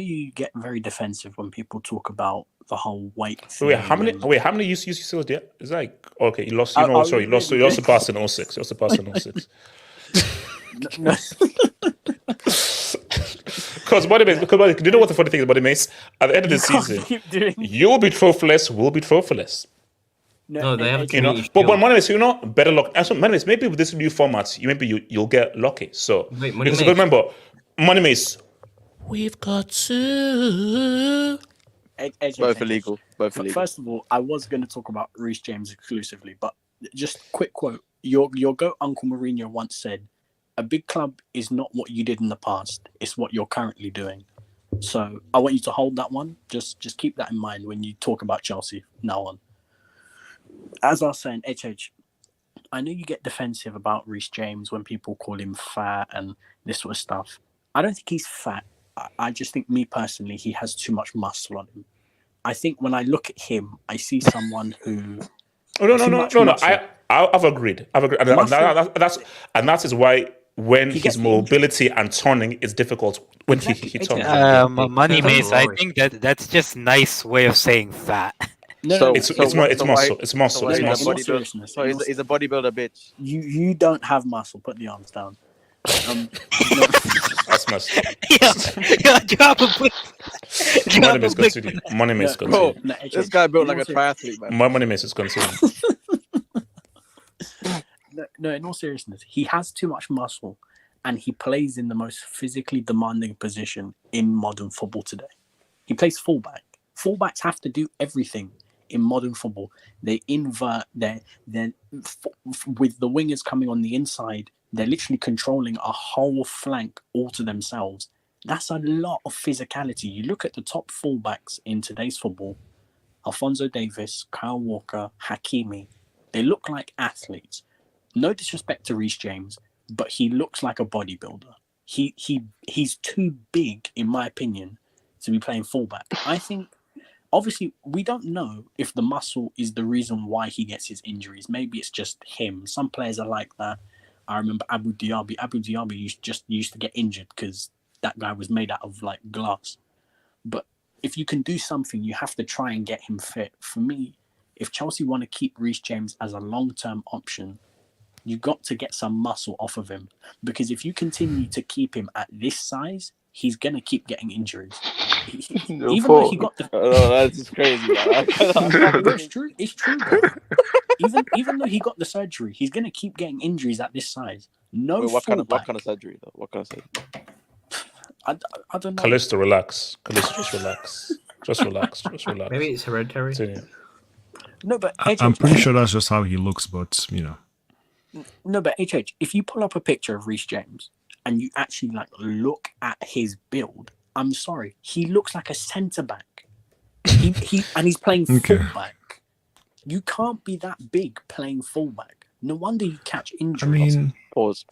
you get very defensive when people talk about the whole weight thing. How many UCLs do you have? It's like, okay, you lost, you lost to pass in 06. You lost to pass in 06. Because do you know what the funny thing is, Money Mace? At the end of the season, you'll be trophyless, we'll be trophyless. No, they have a AJ. You know, community but shield. anyways, you know, better luck. And so, anyways, maybe with this new format, you'll get lucky. So Wait, Money because Mace. remember, Money Mace, we've got to. Both illegal. Both illegal. First of all, I was going to talk about Reece James exclusively, but just quick quote: your goat Uncle Mourinho once said, "A big club is not what you did in the past; it's what you're currently doing." So I want you to hold that one. Just keep that in mind when you talk about Chelsea now on. As I was saying, HH, I know you get defensive about Reece James when people call him fat and this sort of stuff. I don't think he's fat. I just think, me personally, he has too much muscle on him. I think when I look at him, I see someone who. Oh, no. I've agreed. And that is why when his mobility and turning is difficult when he turns. Money Mace, I think that's just nice way of saying fat. No, it's muscle. It's muscle. It's muscle. So he's a bodybuilder, bitch. You don't have muscle. Put the arms down. That's muscle. Money Mace continue. Money Mace continue. Bro, this guy built like a triathlete, man. My Money Mace is continue. No, in all seriousness, he has too much muscle, and he plays in the most physically demanding position in modern football today. He plays fullback. Fullbacks have to do everything in modern football. They invert. They're with the wingers coming on the inside. They're literally controlling a whole flank all to themselves. That's a lot of physicality. You look at the top fullbacks in today's football: Alphonso Davies, Kyle Walker, Hakimi. They look like athletes. No disrespect to Reece James, but he looks like a bodybuilder. He's too big, in my opinion, to be playing fullback. I think, obviously, we don't know if the muscle is the reason why he gets his injuries. Maybe it's just him. Some players are like that. I remember Abu Diaby used to get injured because that guy was made out of like glass. But if you can do something, you have to try and get him fit. For me, if Chelsea want to keep Reece James as a long-term option, you got to get some muscle off of him, because if you continue to keep him at this size, he's gonna keep getting injuries. Even though he got the that's just crazy. it's true. It's true. Bro. Even though he got the surgery, he's gonna keep getting injuries at this size. No. Wait, what kind of surgery though? What kind of surgery? I don't know. Callisto, relax. Just relax. Just relax. Maybe it's hereditary. No, but I'm pretty sure that's just how he looks, but you know. No, but HH, if you pull up a picture of Reece James and you actually like look at his build, I'm sorry, he looks like a centre back. He's playing fullback. You can't be that big playing fullback. No wonder you catch injuries. I mean,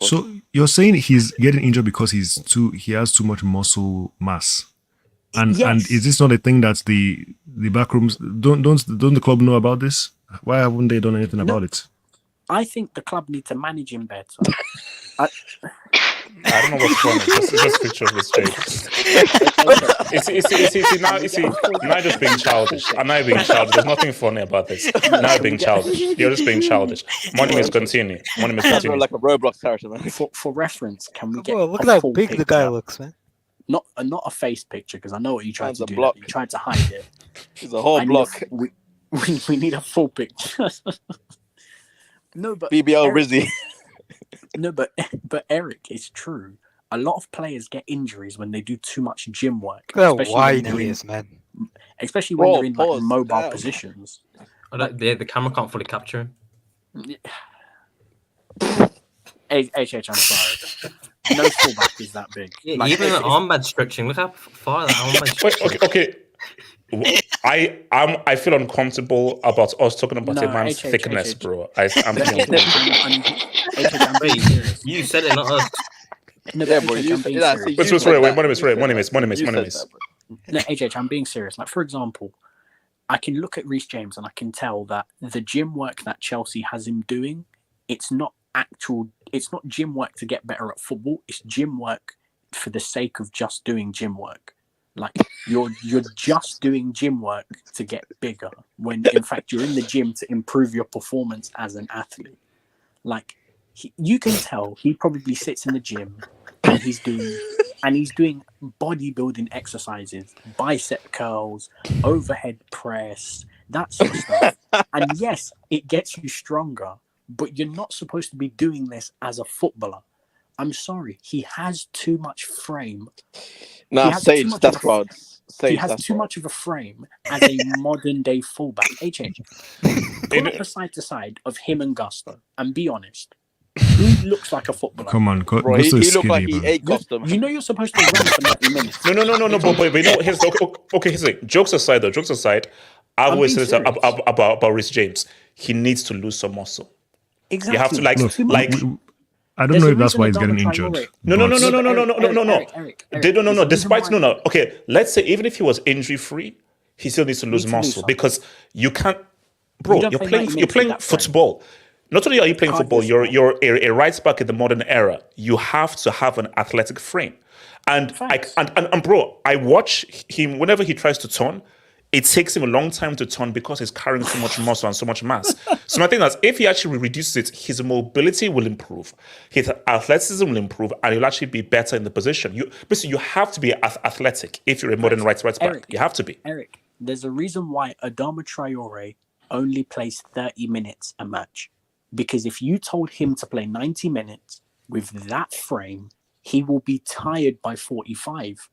so you're saying he's getting injured because he has too much muscle mass, and is this not a thing that the backrooms don't the club know about this? Why haven't they done anything about it? I think the club need to manage him better. I don't know what's wrong. It's just a picture of his face. Now just being childish. I'm not being childish. There's nothing funny about this. Now being childish. You're just being childish. Money Mace continue. Like a Roblox character, man. For reference, can we get? Look at how big the guy looks, man. Not a face picture, because I know what you tried to do. You tried to hide it. It's a whole block. We need a full picture. No, but BBL Rizzy. No, but Eric, it's true. A lot of players get injuries when they do too much gym work. Look how wide he is, man. Especially when they're in like mobile positions. The camera can't fully capture him. HH, I'm sorry. No fullback is that big. Yeah, like, even the armband stretching. Look how far that armband stretching. Okay. I feel uncomfortable about us talking about a man's thickness, bro. I'm feeling You said it, not us. No, yeah, bro. Money Mace. No, HH, I'm being serious. Like, for example, I can look at Reece James and I can tell that the gym work that Chelsea has him doing, it's not gym work to get better at football. It's gym work for the sake of just doing gym work. Like, you're just doing gym work to get bigger, when in fact you're in the gym to improve your performance as an athlete. Like, you can tell he probably sits in the gym and he's doing bodybuilding exercises, bicep curls, overhead press, that sort of stuff. And yes, it gets you stronger, but you're not supposed to be doing this as a footballer. I'm sorry, he has too much frame. Nah, Sage, that's wild. He has too much of a frame as a modern day fullback. HH, pull up a side to side of him and Gusto and be honest. Who looks like a footballer? Come on, Bro, he looked like he ate Gusto. You know you're supposed to run for 90 minutes. No. But you know, here's the thing. Jokes aside, I've always said this about Reece James. He needs to lose some muscle. Exactly. You have to I don't know if that's why he's getting injured. No. Okay, let's say even if he was injury free, he still needs to lose muscle because you can't, bro. You're playing football. Not only are you playing football, you're a right back in the modern era. You have to have an athletic frame, and bro, I watch him whenever he tries to turn. It takes him a long time to turn because he's carrying so much muscle and so much mass. So my thing is, if he actually reduces it, his mobility will improve, his athleticism will improve, and he'll actually be better in the position. You have to be athletic if you're a modern right back. You have to be. Eric, there's a reason why Adama Traore only plays 30 minutes a match. Because if you told him to play 90 minutes with that frame, he will be tired by 45.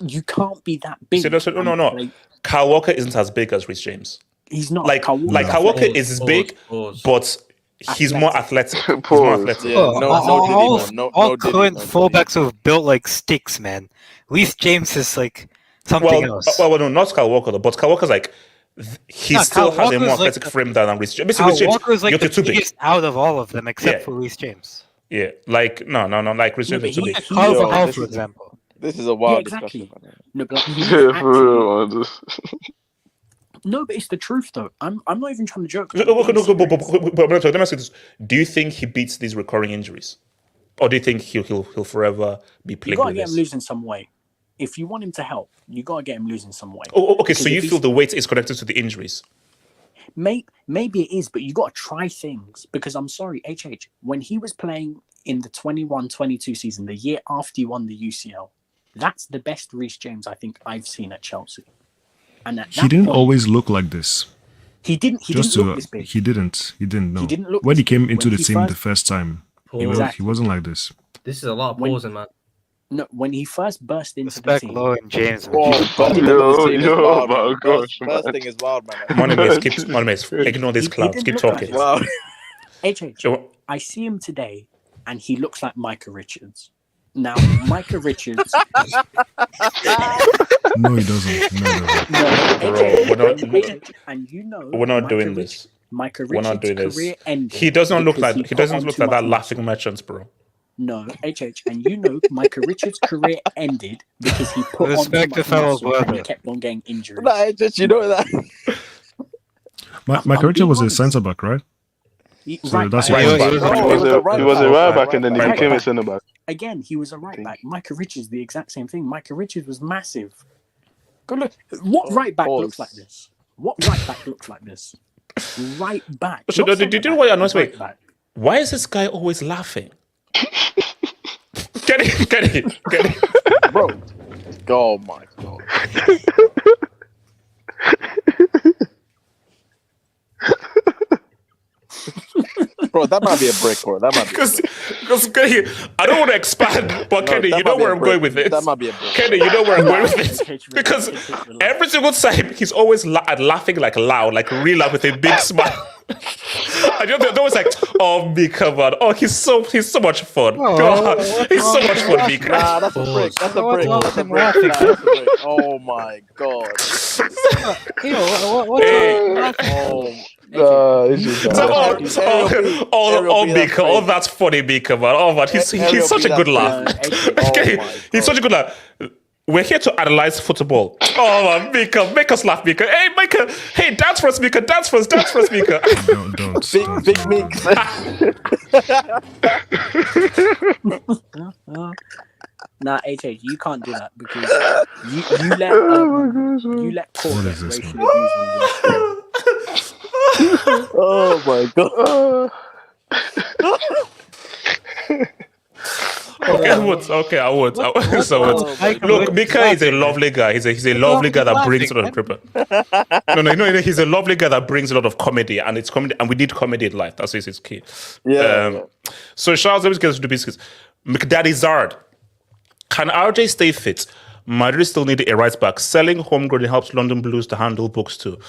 You can't be that big. No. Kyle Walker isn't as big as Reece James. He's not. Kyle Walker is big, but he's more athletic. He's more athletic. Yeah, all current fullbacks are built like sticks, man. Reece James is like something else. Well, no, not Kyle Walker though. But Kyle Walker's like he still has a more athletic frame than Reece James. Kyle Walker is like the biggest out of all of them, except for Reece James. Yeah, like no, like Reece James is too big. Carl, for example. This is a wild discussion. No, but no, but it's the truth though. I'm not even trying to joke. But let me ask you this: do you think he beats these recurring injuries, or do you think he'll forever be plagued with this? You gotta get him losing some weight. If you want him to help, you gotta get him losing some weight. Oh, okay. So you feel the weight is connected to the injuries? Maybe it is, but you gotta try things. Because I'm sorry, HH, when he was playing in the 21-22 season, the year after he won the UCL. That's the best Reece James I think I've seen at Chelsea. And he didn't always look like this. He didn't look this big. He didn't. No. He didn't look when he came into the team the first time, he wasn't like this. This is a lot of pausing, man. No, when he first burst into the team. Low and James. Oh my gosh. Bursting is wild, man. Moneymates, ignore these clouds. Keep talking. Wow. HH, I see him today, and he looks like Micah Richards. Now, Micah Richards. No, he doesn't. We're not doing this. Micah Richards' career ended. He doesn't look like that laughing merchants, bro. No, HH, and Micah Richards' career ended because he put Respect on too much muscle and he kept on getting injured. You know that. Micah Richards was a centre back, right? He was a right back and then he became a centre back. Again, he was a right back. Micah Richards, the exact same thing. Micah Richards was massive. Go look. What right back looks like this? What right back looks like this? Right back. So, did you know what annoys me? Why is this guy always laughing? Get it. Bro. Oh my god. Bro, that might be a brick, bro. That might be because I don't want to expand, but Kenny, you know where I'm going with it. That might be a brick. Kenny, you know where I'm going with it. Because every single time he's always laughing like loud, like real loud with a big smile. And they're always like, oh, Mika, man. Oh, he's so much fun. He's so much fun, Mika. Nah, that's a brick. That's a brick. Oh my god. Mika, oh, that's funny, Mika, man. Oh, man, he's such a good laugh. He's such a good laugh. We're here to analyze football. Oh, man, Mika, make us laugh, Mika. Hey, Mika, hey, dance for us, Mika. Dance for us, Mika. Don't. Big mix. Nah, HH, you can't do that because you let Paul get racial abuse on the screen. Oh my god. Okay, I would. Okay, I would. Look, Mika is a lovely guy. He's a lovely guy that brings a lot of cricket. No, he's a lovely guy that brings a lot of comedy, and it's comedy, and we need comedy in life. That's his key. Yeah. So Charles, let me get to the biscuits. McDaddy Zard. Can RJ stay fit? Madrid still need a right back. Selling homegrown helps London Blues to handle books too.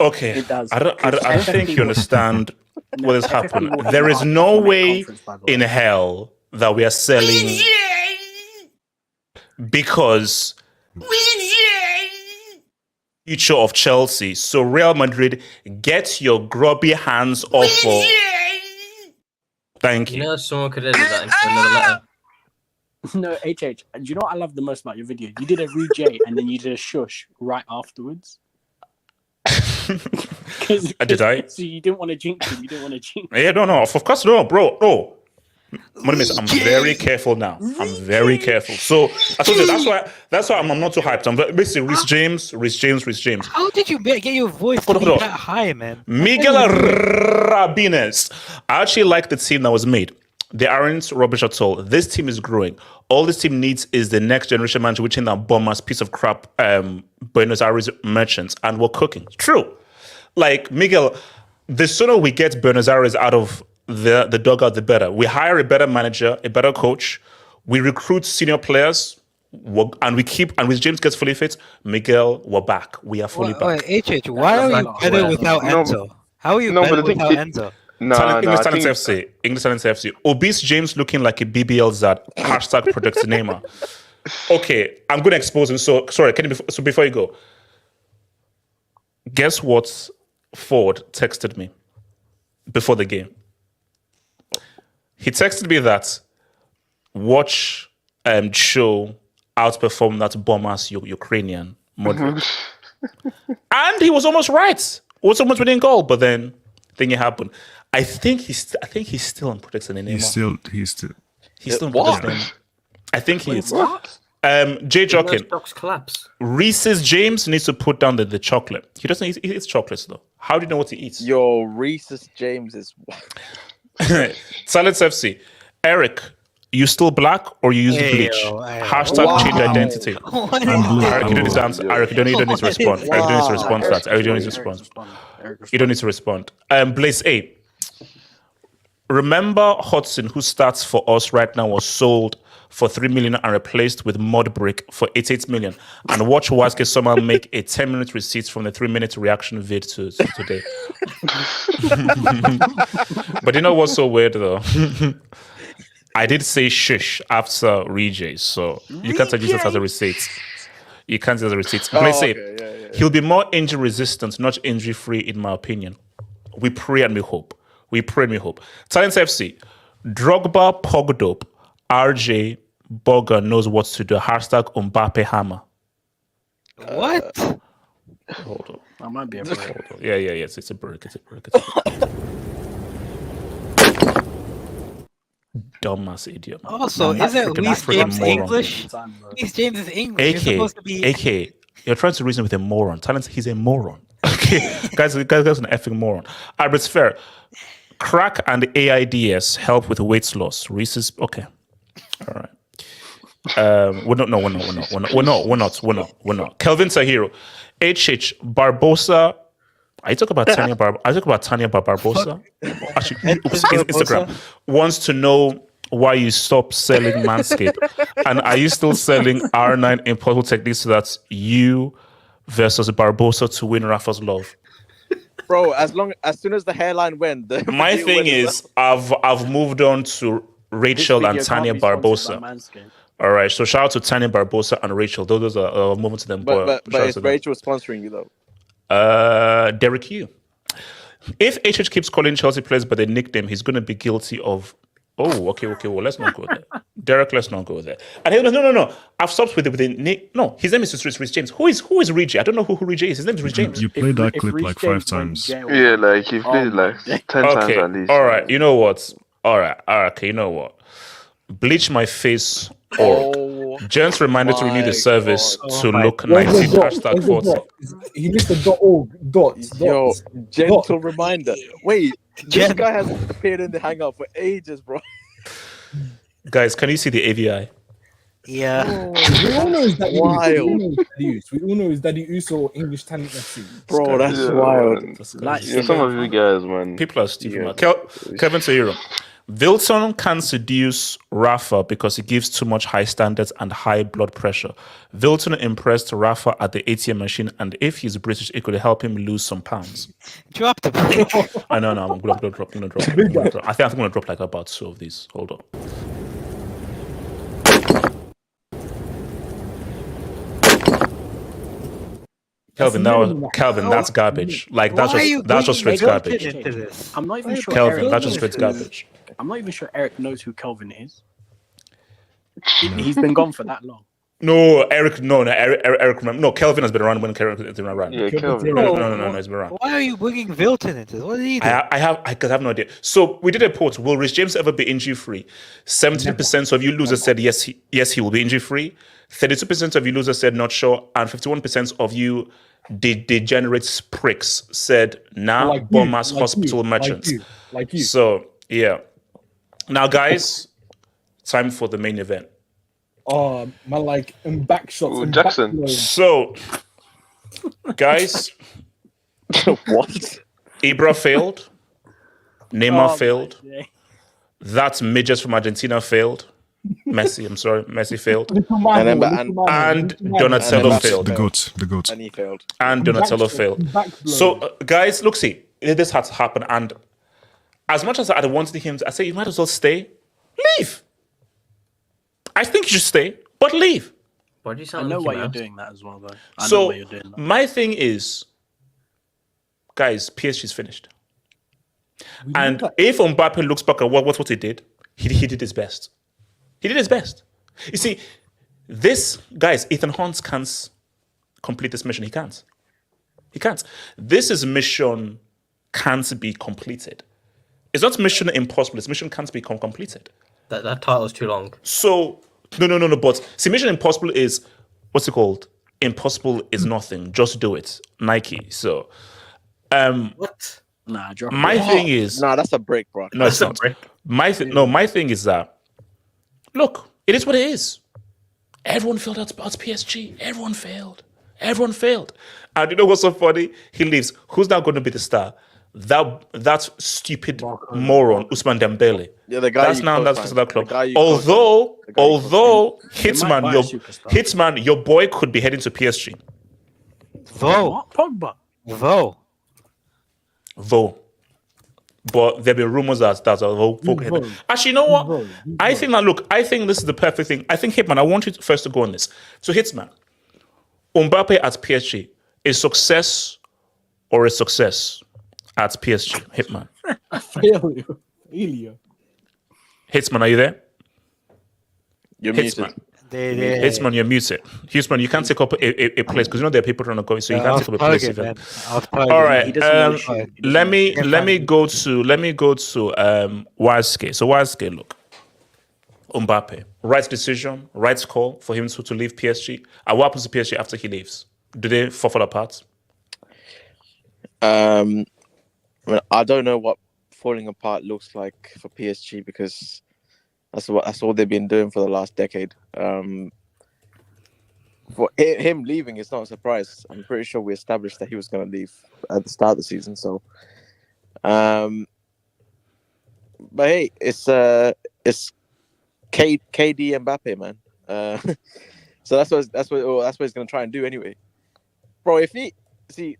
Okay, It does. I don't think you understand what has happened. will There is have no economic way conference, by the way. in hell that we are selling because future of Chelsea. So Real Madrid, get your grubby hands off of. Thank you. You know, someone could edit that into another letter. No, HH. Do you know what I love the most about your video? You did a J and then you did a shush right afterwards. Did I? So you didn't want to jinx him. You didn't want to jinx him. Yeah, no. Of course, no, bro. No. I'm very careful now. I'm very careful. So I told you that's why I'm not too hyped. I'm basically Reece James. How did you get your voice to be that high, man? Miguel Rabines. I actually like the team that was made. They aren't rubbish at all. This team is growing. All this team needs is the next generation manager, which in that bum ass piece of crap Buenos Aires merchants, and we're cooking. True. Like Miguel, the sooner we get Buenos Aires out of the dugout, the better. We hire a better manager, a better coach. We recruit senior players, and with James gets fully fit, Miguel, we're back. We are fully back. Wait, HH, why are you better without Enzo? How are you better without Enzo? English Talent FC. Obese James looking like a BBL Zad. Hashtag protect Neymar. Okay, I'm going to expose him. So, sorry, before you go, guess what Ford texted me before the game? He texted me that watch Cho outperform that bomb-ass Ukrainian Modric. And he was almost right. Was almost within goal, but then thing happened. I think he's still on protection in Neymar. He's still on protection. I think he is. What? Jay Jokin. Stocks collapse. Reese's James needs to put down the chocolate. He doesn't eat, he eats chocolates though. How do you know what he eats? Yo, Reese's James is Silence FC. Eric, you still black or you use bleach? Hashtag change identity. Eric, you don't need to answer. Eric, you don't need to respond. Eric, you don't need to respond to that. Eric, you don't need to respond. You don't need to respond. Blaze A. Remember Hudson, who starts for us right now, was sold for 3 million and replaced with Mudbrick for 88 million. And watch Waske somehow make a 10-minute receipt from the 3-minute reaction vid to today. But you know what's so weird though? I did say shush after Reece, so you can't use that as a receipt. You can't use a receipt. Let's say he'll be more injury resistant, not injury free, in my opinion. We pray and we hope. We pray and we hope. Talents FC, Drogba, Pogdope, RJ, Boga knows what to do. Hashtag Mbappe Hammer. What? Hold on. That might be a break. Yeah. It's a break. Dumbass idiot. Also, isn't Reece James English? Reece James is English. You're supposed to be. AK, you're trying to reason with a moron. Talent, he's a moron. Okay, guys, an effing moron. Albert's fair. Crack and AIDS help with weight loss. Reese's okay. All right. We're not. Kelvin Tahiro. HH Barbosa. I talk about Tanya Barbosa. Actually, Instagram wants to know why you stopped selling Manscaped, and are you still selling R9 Impossible Techniques so that's you versus Barbosa to win Rafa's love? Bro, as soon as the hairline went, my thing is I've moved on to Rachel and Tanya Barbosa. All right, so shout out to Tanya Barbosa and Rachel. Those are moving to them. But is Rachel sponsoring you though? Derek Hugh. If HH keeps calling Chelsea players by their nickname, he's going to be guilty of. Oh, okay. Well, let's not go there. Derek, let's not go there. And he goes, no. I've stopped with the nick. No, his name is Reece James. Who is Reece? I don't know who Reece is. His name is Reece James. You played that clip like 5 times. Yeah, like you've played it like 10 times at least. All right. You know what? All right. Okay. You know what? Bleach my face. Or Gents reminded to renew the service to look 19 hashtag 40. He missed the dot. Yo, gentle reminder. Wait, this guy hasn't appeared in the Hangout for ages, bro. Guys, can you see the AVI? Yeah. We all know it's Daddy Wild. Use. We all know it's Daddy Use or English talent Messi. Bro, that's Yeah, wild. man. Like, Yeah, some of you guys, man. People are stupid, Yeah. man. Kevin Sayuro. Wilson can seduce Rafa because he gives too much high standards and high blood pressure. Wilson impressed Rafa at the ATM machine, and if he's British, it could help him lose some pounds. Drop the mic. I know, I'm gonna drop. I think I'm gonna drop like about 2 of these. Hold on. Kelvin, that's garbage. Like that's just straight garbage. I'm not even sure. Kelvin, that's just straight garbage. I'm not even sure Eric knows who Kelvin is. He's been gone for that long. No, Eric. No, Kelvin has been around when Kelvin has been around. Yeah, Kelvin. No, he's been around. Why are you bringing Wilton into this? What did he do? I have no idea. So we did a poll. Will Reece James ever be injury free? 70% of you losers said yes, he will be injury free. 32% of you losers said not sure, and 51% of you degenerate pricks said nah. Like Bombers, you, hospital merchants. Like you. So yeah. Now, guys, time for the main event. Oh, man, like and back shots. Ooh, and Jackson. back blows. So, guys, What? Ibra failed. Neymar Oh, failed. my day. That midgets from Argentina failed. Messi failed. And Donatello Mbappe failed. The goat. And he failed. And Donatello failed. So, guys, look, see, this had to happen. And as much as I wanted him, I say you might as well stay. Leave. I think you should stay, but leave. Why do you I sound know like why you, you're man? doing that as well, though. I know So, why you're doing that. my thing is, guys, PSG's finished. And if Mbappe looks back at what he did, he did his best. He did his best. You see, this, guys, Ethan Hunt can't complete this mission. He can't. This is mission can't be completed. It's not mission impossible. It's mission can't be completed. That title's too long. So, no. But see, mission impossible is, what's it called? Impossible is nothing. Just do it. Nike. So, What? Nah, drop my it. thing is, Nah, that's a break, bro. no, it's not. My thing is that, look, it is what it is. Everyone failed at PSG. Everyone failed. And you know what's so funny? He leaves. Who's now going to be the star? That stupid moron, Ousmane Dembele. Yeah, the guy That's you now that's co-signed. that club. The guy you Although They might buy a superstar. Hitman, your boy could be heading to PSG. Vo. Pogba. Vo. But there be rumors that Vo heading. Actually, you know what? I think this is the perfect thing. I think Hitman, I want you first to go on this. So Hitman, Mbappe at PSG, a success or a success at PSG? Hitman. Failure. Hitman, are you there? You're Hitman. muted. Hitman, you're muted. Hitman, you can't take up a place because you know there are people trying to go, so you can't take up a place. All right. Let me go to Waske. So Waske, look, Mbappe, right decision, right call for him to leave PSG. And what happens to PSG after he leaves? Do they fall apart? I mean, I don't know what falling apart looks like for PSG because that's all they've been doing for the last decade. For him leaving, it's not a surprise. I'm pretty sure we established that he was going to leave at the start of the season. So, but hey, it's KD Mbappe, man. So that's what he's going to try and do anyway, bro. If he see,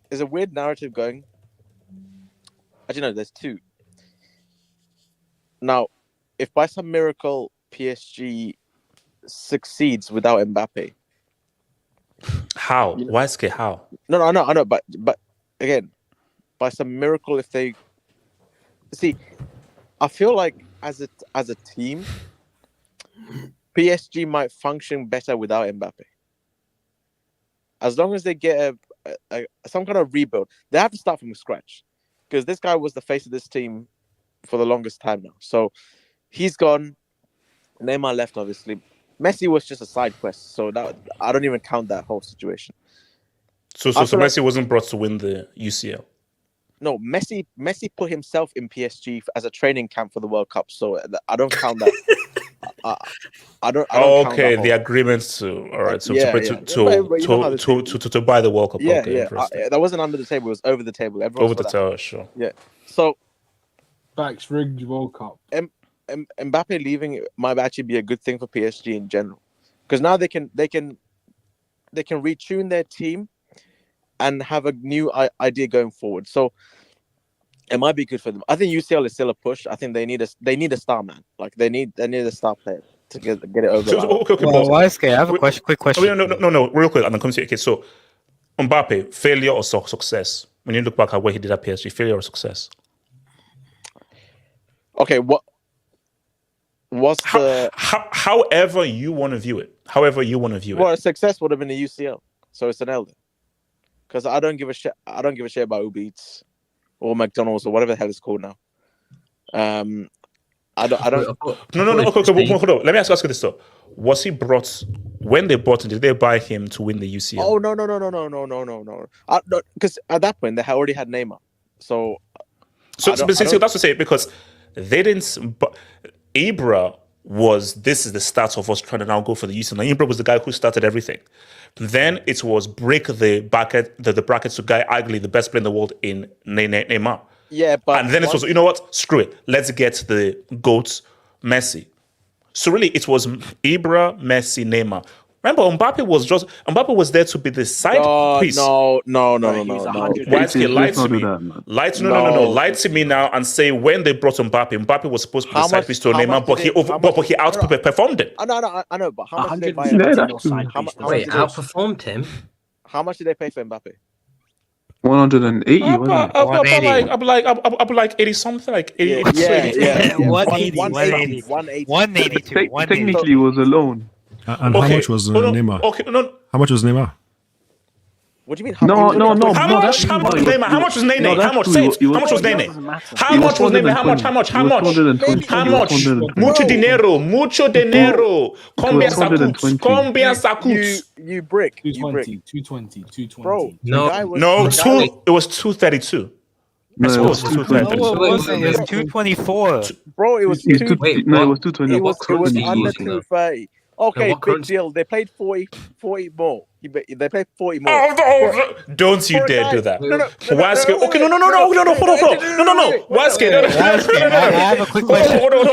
there's a weird narrative going. Actually, no, there's two. Now, if by some miracle PSG succeeds without Mbappe, how? Waske, how? No, I know, but again, by some miracle, if they see, I feel like as a team, PSG might function better without Mbappe. As long as they get some kind of rebuild, they have to start from scratch because this guy was the face of this team for the longest time now. So he's gone. Neymar left, obviously. Messi was just a side quest, so that I don't even count that whole situation. So Messi wasn't brought to win the UCL. No, Messi put himself in PSG as a training camp for the World Cup, so I don't count that. I don't count Okay, that the whole. agreements to all right. So Yeah, to, yeah. to, But you know how to, this to buy the World Cup. Yeah, Okay, yeah. interesting. That wasn't under the table; it was over the table. Everyone Over saw the that. tower, sure. Yeah. So Facts, rigged World Cup. Mbappe leaving might actually be a good thing for PSG in general, because now they can retune their team and have a new idea going forward. So it might be good for them. I think UCL is still a push. I think they need a star man. Like they need a star player to get it over. So, okay, Well, pause. YSK, I have a quick question. No, real quick, and then come to okay. So, Mbappe, failure or success? When you look back at what he did at PSG, failure or success? Okay, however you want to view it. Well, a success would have been a UCL, so it's an L. Because I don't give a shit. I don't give a shit about Uber Eats or McDonald's or whatever the hell it's called now. I don't. No. Okay, hold on. Let me ask you this though. Was he brought when they bought him? Did they buy him to win the UCL? Oh no. Because at that point they already had Neymar, so. Basically, that's to say because they didn't. But Ibra this is the start of us trying to now go for the UCL. Now, Ibra was the guy who started everything. Then it was break the brackets to guy arguably the best player in the world in Neymar. Yeah, but and then it was, you know what? Screw it. Let's get the GOAT, Messi. So really, it was Ibra, Messi, Neymar. Remember, Mbappe was there to be the side piece. No. YSK, lie to me. Lie to me now and say when they brought Mbappe was supposed to be the side piece to Neymar, but he outperformed it. I know, but how much did they buy Wait, outperformed him? How much did they pay for Mbappe? 180, wasn't it? I'll be like 80 something, like 80. Yeah. 182. Technically, it was a loan. And how much was Neymar? Okay, no. How much was Neymar? What do you mean? How much was Neymar? How much was Nene? How much? Say it. How much was Nene? How much was Nene? How much? How much? Mucho dinero. Combien ça coûte? You brick. 220. Bro, no, it was 232. No, it was 230. It was 224. Bro, it was it was 220. It was under 230. Okay, big deal. They played 40 more. They played 40 more. Don't you dare do that. No. Okay, no. Hold on. No. YSK, I have a quick question. Hold on.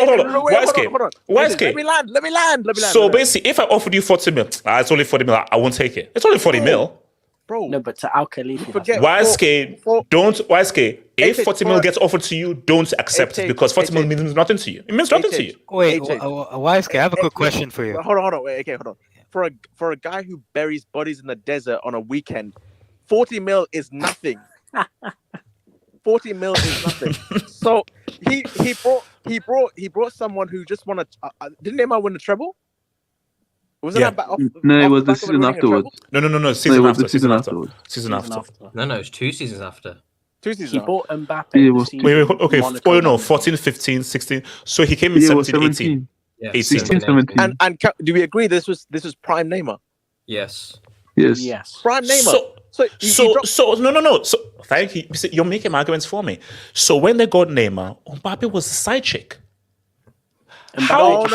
YSK. Let me land. So basically, if I offered you 40 mil, it's only 40 mil. I won't take it. It's only 40 mil. Bro. No, but to Al Khalifa. YSK, if 40 mil gets offered to you, don't accept it because 40 mil means nothing to you. It means nothing to you. Wait, YSK, I have a quick question for you. Hold on. Wait, okay, hold on. For a guy who buries bodies in the desert on a weekend, 40 mil is nothing. 40 mil is nothing. So he brought someone who just won didn't Neymar win the treble? Was it it was the season afterwards. No. Season after. No, it's 2 seasons after. 2 seasons. He bought Mbappe. Wait. Okay. 14, 15, 16. So he came in 17, 18. Yeah, 18. 17. And do we agree this was prime Neymar? Yes. Prime Neymar. So no. So thank you. You're making arguments for me. So when they got Neymar, Mbappe was the side chick. How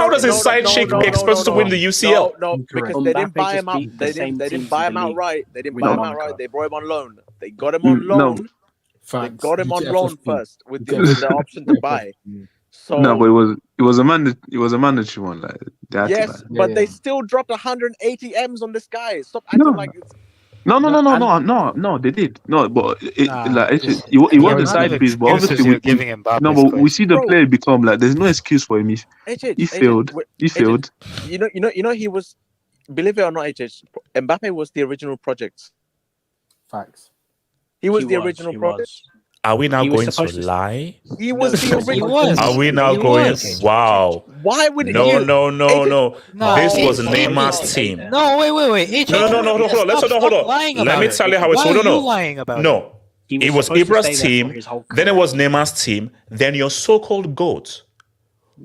does his side chick expect to win the UCL? No, because they didn't buy him out. They didn't buy him outright. They brought him on loan. They got him on loan. They got him on loan first with the option to buy. So no, but it was a mandatory one. Like yes, but they still dropped 180 M's on this guy. Stop acting like it's. No, they did. No, but it was the side piece, but obviously but we see the player become like there's no excuse for him. He failed. You know he was, believe it or not, Mbappe was the original project. Facts. He was the original project. Are we now going to lie? He was the original. Are we now going? Wow. Why would No. This was Neymar's team. No, wait. No. Hold on. Let me tell you how it's. Why are you lying about it? No. It was Ibra's team. Then it was Neymar's team. Then your so-called GOAT,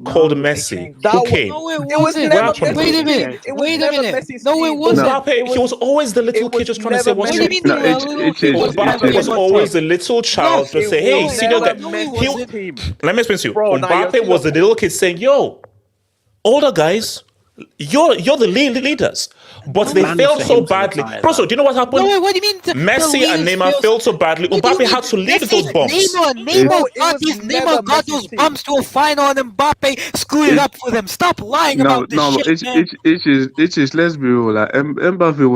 called Messi. Who came? No, it It was wasn't. never Messi's Wait a team. minute. It was Wait a never minute. Messi's No, it team. wasn't. Mbappe, he was always the little it kid was just trying to say never what's What do you mean? wrong. You were a little kid? it's- Mbappe was always the little child to Yes, say, It hey, was see, never look, Messi's team. let me explain to you. Bro, now Mbappe you're was the little kid saying, yo, older guys, you're the leaders. But they Man failed for so him to badly. retire, Bro, so do you know what happened? No, wait, what do you mean? Messi and Neymar failed so badly. What do you Mbappe mean? had to lead Messi, those bumps. Neymar Bro, it got was these, never Neymar got Messi's those team. bumps to a final, and Mbappe screwed it up for them. Stop lying about this shit, man. it's just let's be real. Like Mbappe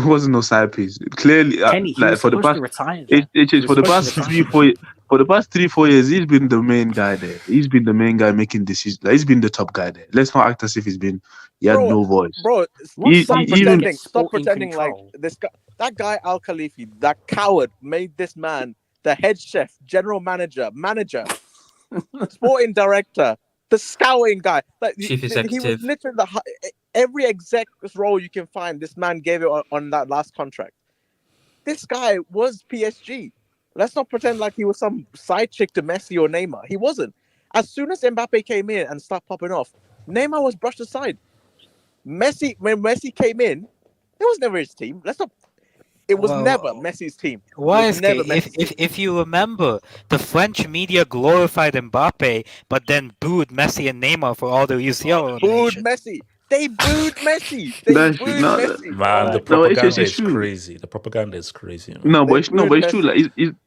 wasn't no side piece. Clearly, Kenny, he like was for the supposed to past, retire there. it's He was for the supposed past to retire. for the past 3-4 years, he's been the main guy there. He's been the main guy making decisions. Like, he's been the top guy there. Let's not act as if he had no voice. Bro, He- stop he- pretending. even- Stop pretending like this guy. That guy Al Khalifi, that coward, made this man the head chef, general manager, sporting director, the scouting guy. Like Chief he was executive. literally every exec's role you can find. This man gave it on that last contract. This guy was PSG. Let's not pretend like he was some side chick to Messi or Neymar. He wasn't. As soon as Mbappe came in and started popping off, Neymar was brushed aside. When Messi came in, it was never his team. It was never Messi's team. Why It is was never Messi's team. if you remember, the French media glorified Mbappe, but then booed Messi and Neymar for all their UCL. Booed Messi. They booed Messi. They That's- booed no, Messi. Man, the No, propaganda it's is true. crazy. The propaganda is crazy. Man. No, but it's true. Like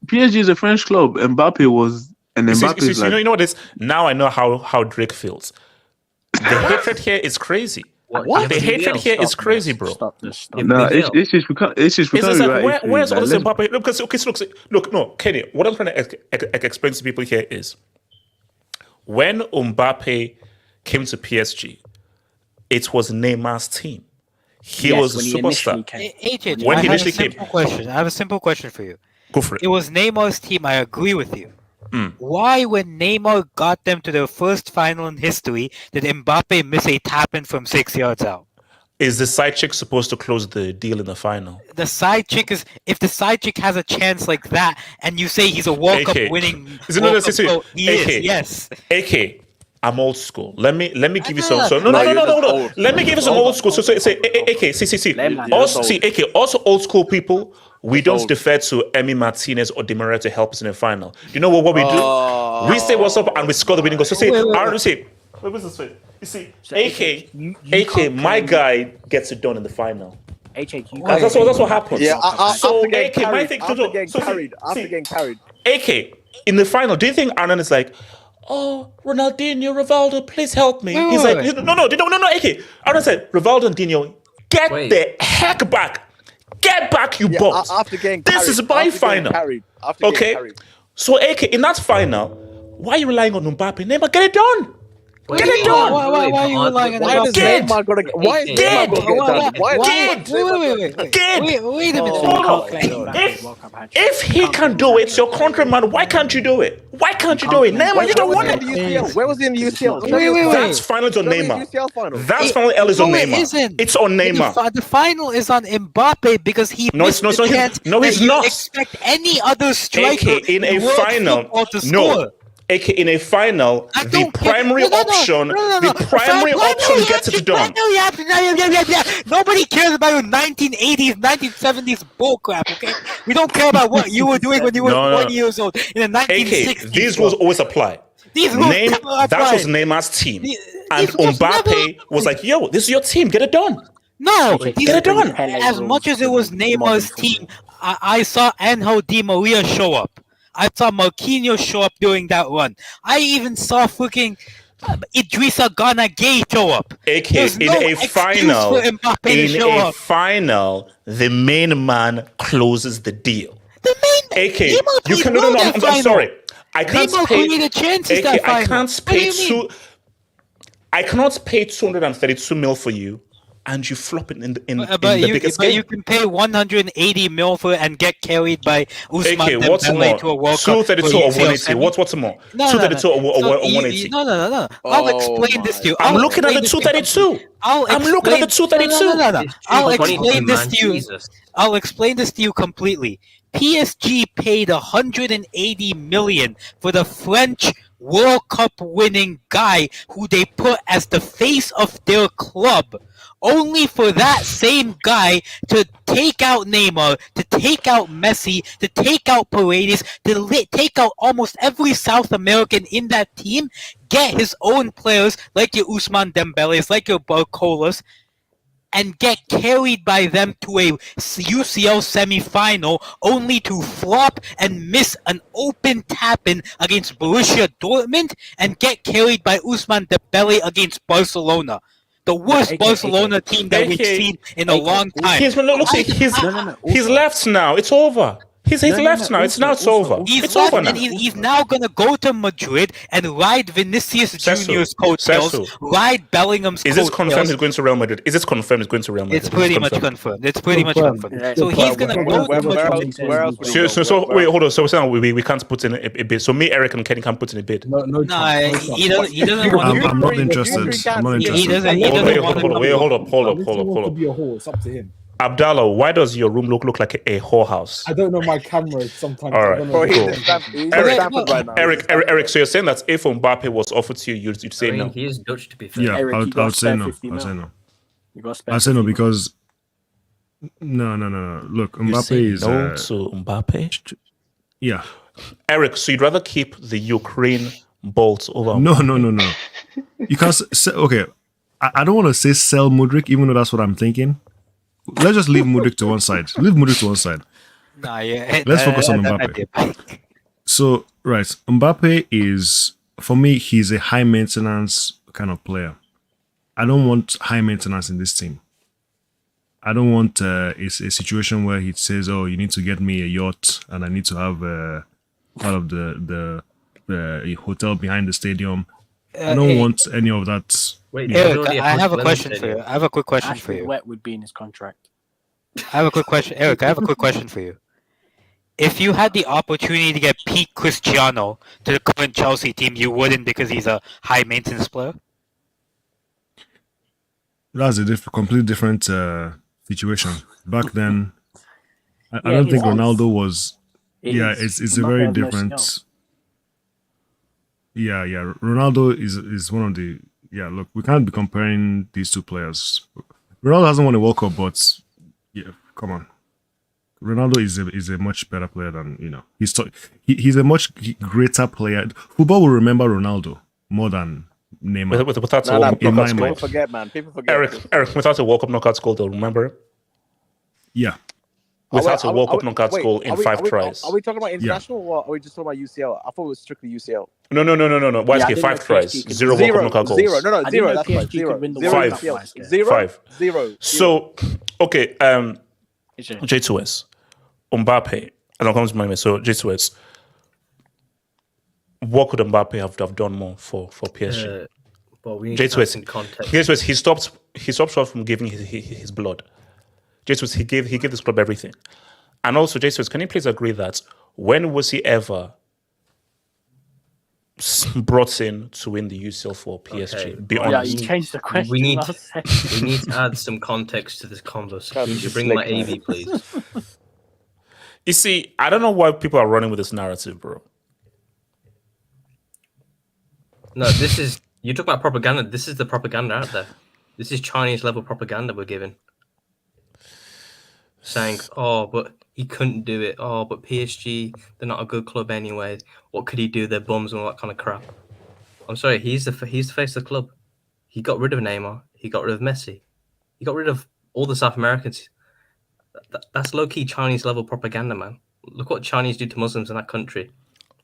PSG is a French club. Mbappe was, and You see- Mbappe you is see, like. you know what it is? Now I know how Drake feels. The hatred here is crazy. What? The hatred here is crazy, bro. Stop this. No, it's just we can't. It's just we It's can't just be like, right. where's all this let's- Mbappe? Look, no, Kenny, what I'm trying to explain to people here is when Mbappe came to PSG, it was Neymar's team. He Yes, was a when he superstar. initially came. AJ, When I he have initially a simple question. I have a simple question for you. Go for it. It was Neymar's team. I agree with you. Mm. Why, when Neymar got them to their first final in history, did Mbappe miss a tap-in from 6 yards out? Is the side chick supposed to close the deal in the final? The side chick is, if the side chick has a chance like that, and you say he's a World Cup AK. winning, Is it not World a Cup goal, he AK. is, yes. AK, I'm old school. Let me give you some. know. So no. you're just old. Let me give you some old school. So say AK. See. Also, see AK. Also, old school people. We don't defer to Emi Martinez or Di Maria to help us in the final. You know what we do? We say what's up and we score the winning goal. So say, what's this way? You see, AK, my guy gets it done in the final. HH, you That's what happens. Yeah, So after getting AK, my carried, thing. after getting carried. AK in the final. Do you think Arnon is like, oh, Ronaldinho, Rivaldo, please help me? He's like, no, AK. Arnon said, Rivaldo and Dino, get the heck back. Get back, you bums. After getting This carried, is my after getting final. carried, after getting Okay? carried. So, AK, in that final, why are you relying on Mbappe? Neymar, get it done. Get it done. Why are you relying on Why does Get. Neymar gotta get? Why is Neymar gonna get done? Why? Wait a minute. Hold on. If he can do it, your countryman, why can't you do it? Why can't you do it? Neymar, you don't want it. Where was he in the UCL? That's final on Neymar. UCL final. That's final L is on No, it Neymar. isn't. It's on Neymar. The final is on Mbappe because he No, missed it's the not. chance No, he's that you not. expect any other striker AK in a world final. football to No. score. AK in a final, the primary option, the primary option gets it done. Nobody cares about your 1980s, 1970s bullcrap, okay? We don't care about what you were doing when you were 1 year old in the 1960s. AK, these rules always apply. These rules never apply. That was Neymar's team. And these rules Mbappe was like, yo, this is your team, get it done. No, Get it done. as much as it was Neymar's team, I saw Angel Di Maria show up. I saw Marquinhos show up during that run. I even saw freaking Idrissa Gana Gay show up. AK, There's in no a excuse final, for Mbappe to show up. the main man closes the deal. The main AK, Neymar you can no, I'm sorry. I can't Neymar pay. created chances AK, that final. I can't What do pay you mean? I cannot pay 232 mil for you, and you flop it in the But biggest game. you can pay 180 mil for it and get carried by Ousmane Okay, what's Dembele more? to a World Cup. 232 or 180? What's more? 232 or 180? No. I'll explain this to you. I'm looking at the 232. I'm looking at the 232. No. I'll It's explain 22, this man. to you. Jesus. I'll explain this to you completely. PSG paid 180 million for the French World Cup winning guy who they put as the face of their club, only for that same guy to take out Neymar, to take out Messi, to take out Paredes, to take out almost every South American in that team, get his own players like your Ousmane Dembélés, like your Barcolas, and get carried by them to a UCL semi-final, only to flop and miss an open tap-in against Borussia Dortmund, and get carried by Ousmane Dembele against Barcelona. The worst Barcelona team that we've seen in a long time. He's left now. It's over. He's left now. It's over. He's it's left, over now. and he's now gonna go to Madrid and ride Vinicius Jr.'s coattails, ride Bellingham's Is coattails. it confirmed he's going to Real Madrid? Is it confirmed he's going to Real Madrid? It's pretty much confirmed. It's pretty much confirmed. So he's gonna go to Madrid. So wait, hold on. So we're saying we can't put in a bid. So me, Eric, and Kenny can't put in a bid. No, he doesn't want to. I'm not interested. I'm not interested. He doesn't want to. Wait, hold up. To be a whore, it's up to him. Abdallah, why does your room look like a whorehouse? I don't know my camera sometimes. All right. Cool. Eric, so you're saying that if Mbappe was offered to you, you'd say no? He is Dutch, to be fair. Yeah, Eric, I would say no. I'll say no because no. Look, Mbappe is no to Mbappe. Yeah. Eric, so you'd rather keep the Ukraine Bolt over? No. You can't say, okay. I don't want to say sell Mudryk, even though that's what I'm thinking. Let's just leave Mudryk to one side. Nah, yeah. Let's focus on Mbappe. So, right, Mbappe is, for me, he's a high maintenance kind of player. I don't want high maintenance in this team. I don't want a situation where he says, "Oh, you need to get me a yacht, and I need to have part of the hotel behind the stadium." I don't want any of that. Wait, Eric, I have a question for you. I have a quick question for you. Wet would be in his contract. I have a quick question, Eric. I have a quick question for you. If you had the opportunity to get Pete Cristiano to the current Chelsea team, you wouldn't because he's a high maintenance player. That's a completely different situation. Back then, I don't think Ronaldo was. It's a very different. Yeah. Ronaldo is one of the. Yeah, look, we can't be comparing these two players. Ronaldo hasn't won a World Cup, but yeah, come on. Ronaldo is a much better player than, he's a much greater player. Football will remember Ronaldo more than Neymar. Without people forget, man. People forget. Eric, without a World Cup knockout goal, they'll remember it. Yeah. Without a World Cup knockout goal in 5 tries. Are we talking about international or are we just talking about UCL? I thought it was strictly UCL. No. Why is it 5 tries? 0 World Cup knockout goals. Zero. That's right. Zero. 5. So, okay. J2S, Mbappe, and I'll come to my name. So J2S, what could Mbappe have done more for PSG? Well, we need to have some context. J2S, he stopped short from giving his blood. J2S, he gave this club everything. And also, J2S, can you please agree that when was he ever brought in to win the UCL for PSG? Okay. Be honest. You changed the question. We need to add some context to this conversation. Can you bring my AV, please? You see, I don't know why people are running with this narrative, bro. No, you talk about propaganda. This is the propaganda out there. This is Chinese level propaganda we're giving. Saying, oh, but he couldn't do it. Oh, but PSG, they're not a good club anyway. What could he do? They're bums and all that kind of crap. I'm sorry, he's the face of the club. He got rid of Neymar. He got rid of Messi. He got rid of all the South Americans. That's low-key Chinese level propaganda, man. Look what Chinese do to Muslims in that country.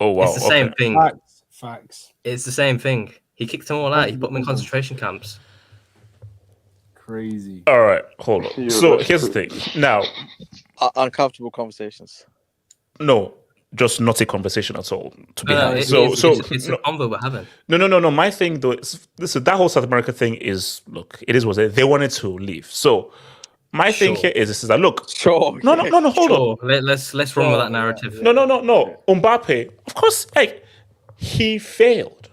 Oh, wow. It's the same thing. Facts. It's the same thing. He kicked them all out. He put them in concentration camps. Crazy. All right, hold on. So here's the thing. Now, uncomfortable conversations. No, just not a conversation at all. To be honest, it's a convo we're having. No. My thing though, that whole South America thing is, look, it is what they wanted to leave. So my thing here is that look, no, hold on. Let's run with that narrative. No. Mbappe, of course, he failed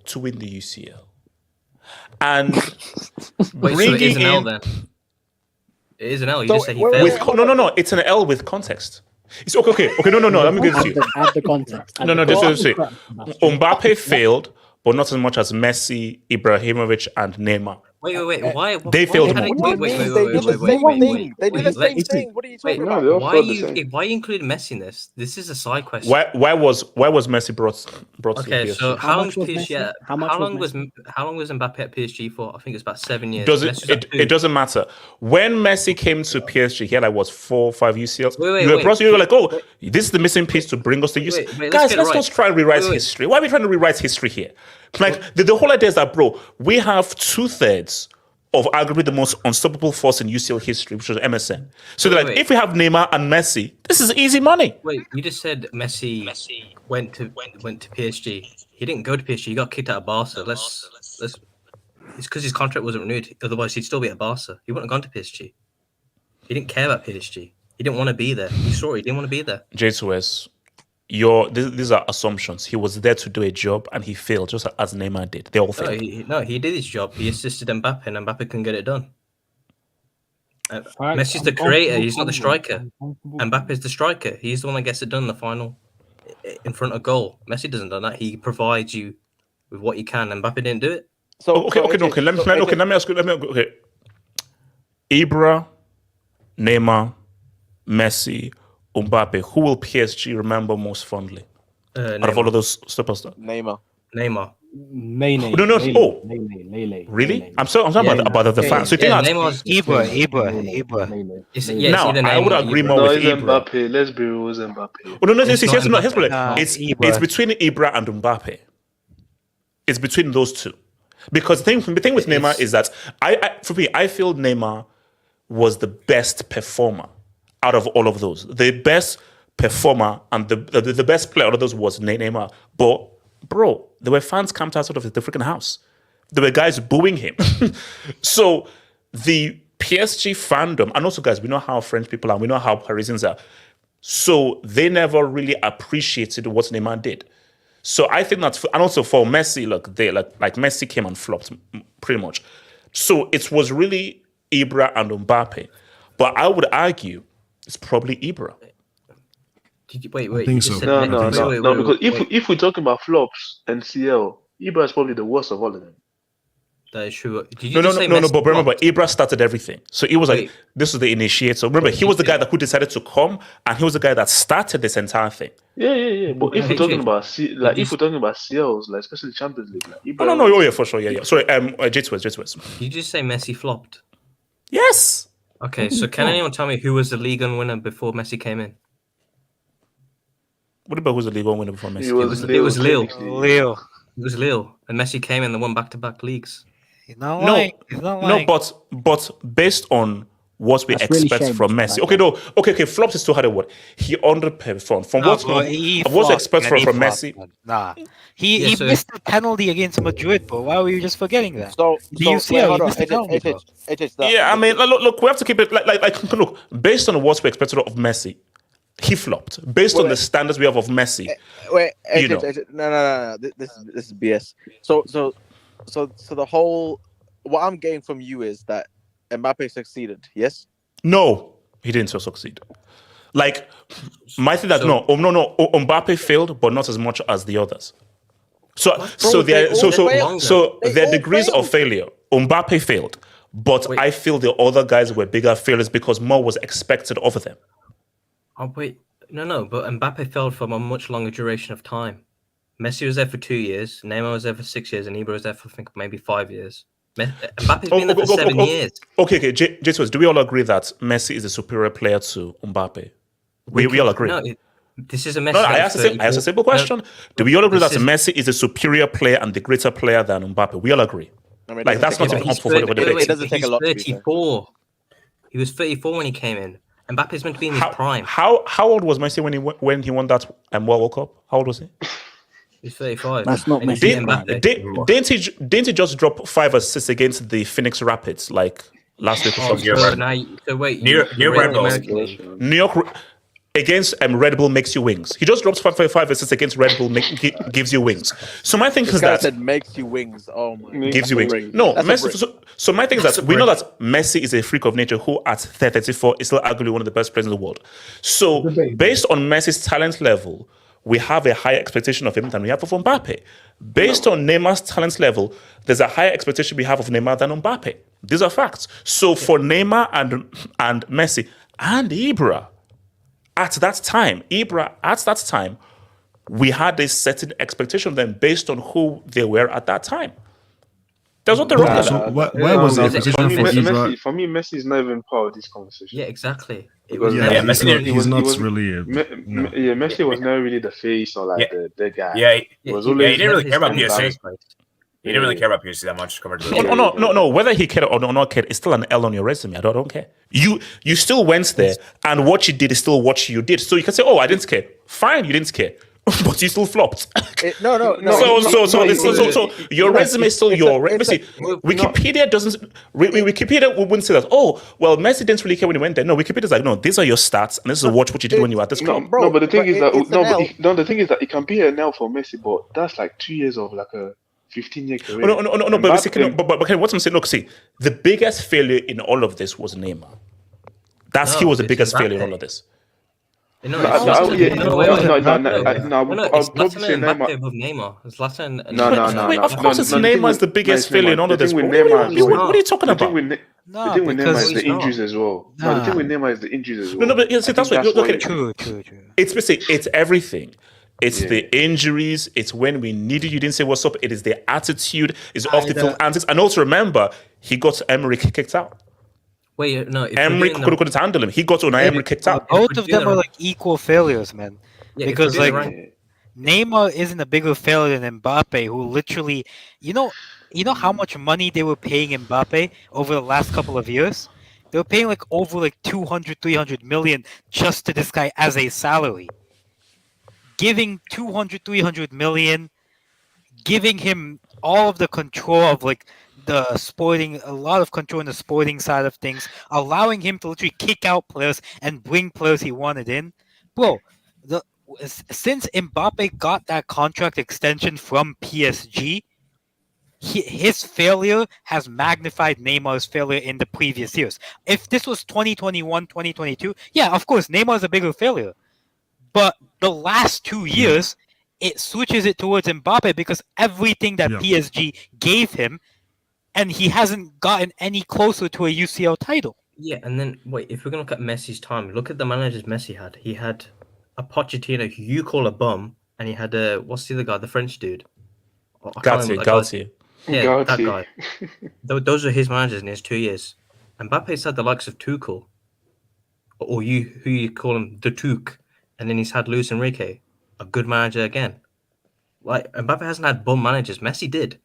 to win the UCL. And wait, so it is an L then? It is an L. You just said he failed. No. It's an L with context. It's okay. No. Let me give it to you. Add the context. No. Just say Mbappe failed, but not as much as Messi, Ibrahimovic, and Neymar. Wait. Why? They failed more. They did the same thing. They did the same thing. What are you talking about? they all Why felt are the you same. why are you including Messi in this? This is a side question. Why was Messi brought Okay, to so PSG? how long much was was PSG? Messi? How much was How long was Mbappe at PSG for? I think it's about 7 years. Does Messi was at it doesn't matter. When Messi came to PSG, he had like 4 or 5 UCLs. Wait, you were like, oh, this is the missing piece to bring us to UCL. Wait, Guys, let's right. not try and rewrite history. Why are we trying to rewrite history here? Like the whole idea is that, bro, we have 2/3 of arguably the most unstoppable force in UCL history, which was MSN. So they're like, if we have Neymar and Messi, this is easy money. Wait, you just said Messi went to PSG. He didn't go to PSG. He got kicked out of Barca. Let's. It's because his contract wasn't renewed. Otherwise, he'd still be at Barca. He wouldn't have gone to PSG. He didn't care about PSG. He didn't want to be there. He saw it. He didn't want to be there. J2S, these are assumptions. He was there to do a job and he failed, just as Neymar did. They all failed. He did his job. He assisted Mbappe, and Mbappe couldn't get it done. Messi's the creator. He's not the striker. Mbappe's the striker. He's the one that gets it done in the final, in front of goal. Messi doesn't do that. He provides you with what you can. Mbappe didn't do it. Let me ask you. Okay, Ibra, Neymar, Messi, Mbappe. Who will PSG remember most fondly out of all of those superstars? Neymar. Neymar. No. Oh, really? I'm talking about the fans. So you think Neymar's Ibra. Now I would agree more with Ibra. Mbappe. Let's be real, it's Mbappe. Oh, no. It's between Ibra and Mbappe. It's between those two, because the thing with Neymar is that I feel Neymar was the best performer out of all of those. The best performer and the best player out of those was Neymar. But bro, there were fans camped outside of the freaking house. There were guys booing him. So the PSG fandom, and also guys, we know how French people are, we know how Parisians are. So they never really appreciated what Neymar did. So I think that's, and also for Messi, look, they like Messi came and flopped pretty much. So it was really Ibra and Mbappe. But I would argue it's probably Ibra. Wait. I think so. No, because if we're talking about flops and CL, Ibra is probably the worst of all of them. That is true. No. But remember, Ibra started everything. So it was like, this was the initiator. Remember, he was the guy who decided to come, and he was the guy that started this entire thing. Yeah. But if we're talking about CLs, like especially Champions League, like Ibra. No, for sure, yeah. Sorry, J2S. Did you just say Messi flopped? Yes. Okay, so can anyone tell me who was the Liga winner before Messi came in? What about who's the Liga winner before Messi? It was Lille. Lille. It was Lille, and Messi came in and won back-to-back leagues. He's not lying. But based on what we expect from Messi. Okay, flops is too hard a word. He underperformed. From what we expect from Messi. Nah. He missed the penalty against Madrid, but why were you just forgetting that? I mean, look, we have to keep it like look, based on what we expected of Messi, he flopped. Based on the standards we have of Messi. No. This is BS. So the whole, what I'm getting from you is that Mbappe succeeded, yes? No, he didn't succeed. Like, my thing that Mbappe failed, but not as much as the others. So there are degrees of failure. Mbappe failed, but I feel the other guys were bigger failures because more was expected of them. Oh wait, no, but Mbappe failed from a much longer duration of time. Messi was there for 2 years, Neymar was there for 6 years, and Ibra was there for I think maybe 5 years. Mbappe's been there for 7 years. Okay. Jesus, do we all agree that Messi is a superior player to Mbappe? We all agree. No, this is a Messi. No, I asked a simple question. Do we all agree that Messi is a superior player and the greater player than Mbappe? We all agree. I mean, like that's not even helpful for the debate. It doesn't take a lot. 34. He was 34 when he came in. Mbappe's meant to be in his prime. How old was Messi when he won that World Cup? How old was he? He's 35. That's not Messi. Didn't he just drop 5 assists against the Phoenix Rapids like last week or something? So wait, New York. against Red Bull makes you wings. He just drops 5 assists against Red Bull, gives you wings. So my thing is that said makes you wings. Oh my! Gives you wings. No, Messi. So my thing is that we know that Messi is a freak of nature who at 34 is still arguably one of the best players in the world. So based on Messi's talent level, we have a higher expectation of him than we have of Mbappe. Based on Neymar's talent level, there's a higher expectation we have of Neymar than Mbappe. These are facts. So for Neymar and Messi and Ibra, at that time, we had a certain expectation of them based on who they were at that time. There's nothing wrong with that. Why was the expectation for Ibra? For me, Messi is not even part of this conversation. Yeah, exactly. He's not really. Messi was never really the face or like the guy. Yeah, he didn't really care about PSG. He didn't really care about PSG that much compared to No. Whether he cared or not cared, it's still an L on your resume. I don't care. You still went there, and what you did is still what you did. So you can say, "Oh, I didn't care." Fine, you didn't care. But you still flopped. No. So your resume is still your resume. Wikipedia doesn't. Wikipedia wouldn't say that. Oh, well, Messi didn't really care when he went there. No, Wikipedia's like, no, these are your stats, and this is what you did when you were at this club. No, but the thing is that the thing is that it can be an L for Messi, but that's like 2 years of like a 15-year career. No. But what I'm saying, look, see, the biggest failure in all of this was Neymar. He was the biggest failure in all of this. No, I'll probably say Neymar above Neymar. No. Of course, it's Neymar is the biggest failure in all of this. What are you talking about? The thing with Neymar is the injuries as well. No, the thing with Neymar is the injuries as well. No, but see, that's what. True. It's everything. It's the injuries. It's when we needed you didn't say what's up. It is the attitude. It's off the field antics. And also remember, he got Emery kicked out. Wait, no. Emery couldn't handle him. He got Unai Emery kicked out. Both of them are like equal failures, man. Yeah, because like Neymar isn't a bigger failure than Mbappe, who literally, you know how much money they were paying Mbappe over the last couple of years? They were paying like over like 200, 300 million just to this guy as a salary. Giving 200, 300 million, giving him all of the control of like the sporting, a lot of control in the sporting side of things, allowing him to literally kick out players and bring players he wanted in. Bro, since Mbappe got that contract extension from PSG, his failure has magnified Neymar's failure in the previous years. If this was 2021, 2022, yeah, of course, Neymar is a bigger failure. But the last 2 years, it switches it towards Mbappe because everything that PSG gave him, and he hasn't gotten any closer to a UCL title. Yeah, and then, wait, if we're going to look at Messi's time, look at the managers Messi had. He had a Pochettino who you call a bum, and he had what's the other guy, the French dude? Galtier. Yeah, that guy. Those are his managers in his 2 years. Mbappe's had the likes of Tuchel, or who you call him, the Tuch, and then he's had Luis Enrique, a good manager again. Like, Mbappe hasn't had bum managers. Messi did.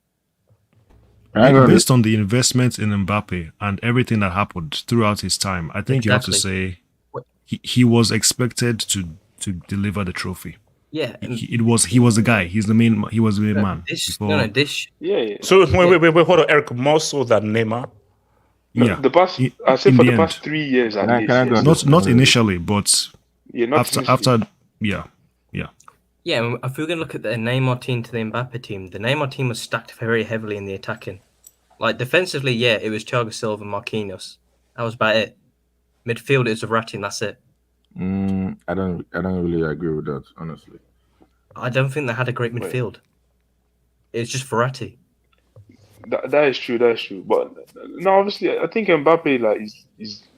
Based on the investment in Mbappe and everything that happened throughout his time, I think you have to say he was expected to deliver the trophy. Yeah, he was the guy. He was the main man. So wait, hold on, Eric. More so than Neymar. Yeah, the past 3 years at least. Not initially, but after. Yeah, if we're going to look at the Neymar team to the Mbappe team, the Neymar team was stacked very heavily in the attacking. Like, defensively, yeah, it was Thiago Silva and Marquinhos. That was about it. Midfield, it was Verratti, and that's it. I don't really agree with that, honestly. I don't think they had a great midfield. It's just Verratti. That is true. But no, obviously, I think Mbappe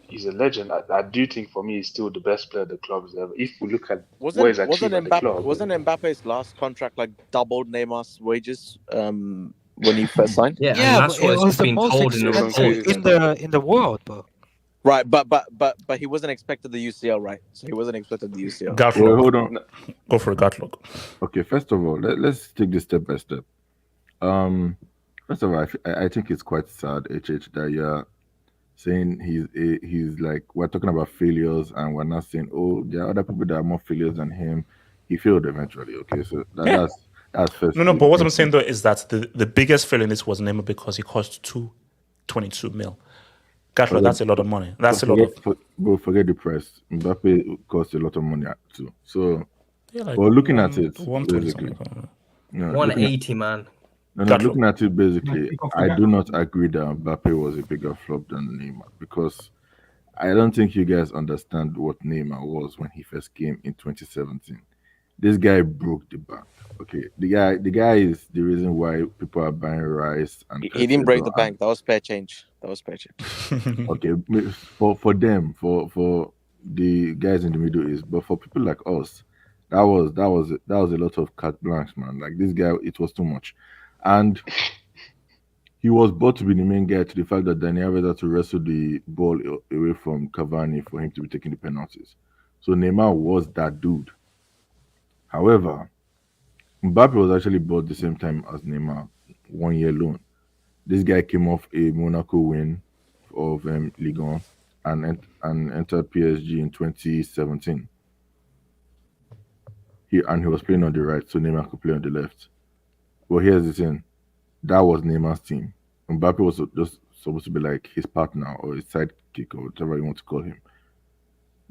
he's a legend. I do think for me he's still the best player the club has ever. If we look at what he's achieved at the club, wasn't Mbappe's last contract like doubled Neymar's wages when he first signed? Yeah, that's what it's been told in the world, bro. Right, but he wasn't expected the UCL, right? So he wasn't expected the UCL. Well, hold on. Go for a Gatlog. Okay, first of all, let's take this step by step. First of all, I think it's quite sad, that you're saying he's like, we're talking about failures and we're not saying, oh, there are other people that are more failures than him. He failed eventually. Okay, so that's first. No, but what I'm saying though is that the biggest failure in this was Neymar because he cost 22 mil. Gatlo, that's a lot of money. That's a lot of. Forget the price. Mbappe costs a lot of money too. So, Yeah, like well, looking at it, 120 basically, something. no, 180, man. looking at it, basically, I do not agree that Mbappe was a bigger flop than Neymar because I don't think you guys understand what Neymar was when he first came in 2017. This guy broke the bank. Okay, the guy is the reason why people are buying rice and He didn't break the Pesedo bank. That was spare change. okay, for them, for the guys in the Middle East, but for people like us, that was a lot of carte blanche, man. Like this guy, it was too much, and he was brought to be the main guy to the fact that Dani Alves had to wrestle the ball away from Cavani for him to be taking the penalties. So Neymar was that dude. However, Mbappe was actually bought the same time as Neymar, 1 year loan. This guy came off a Monaco win of Liga and entered PSG in 2017. He was playing on the right, so Neymar could play on the left. But here's the thing: that was Neymar's team. Mbappe was just supposed to be like his partner or his sidekick or whatever you want to call him.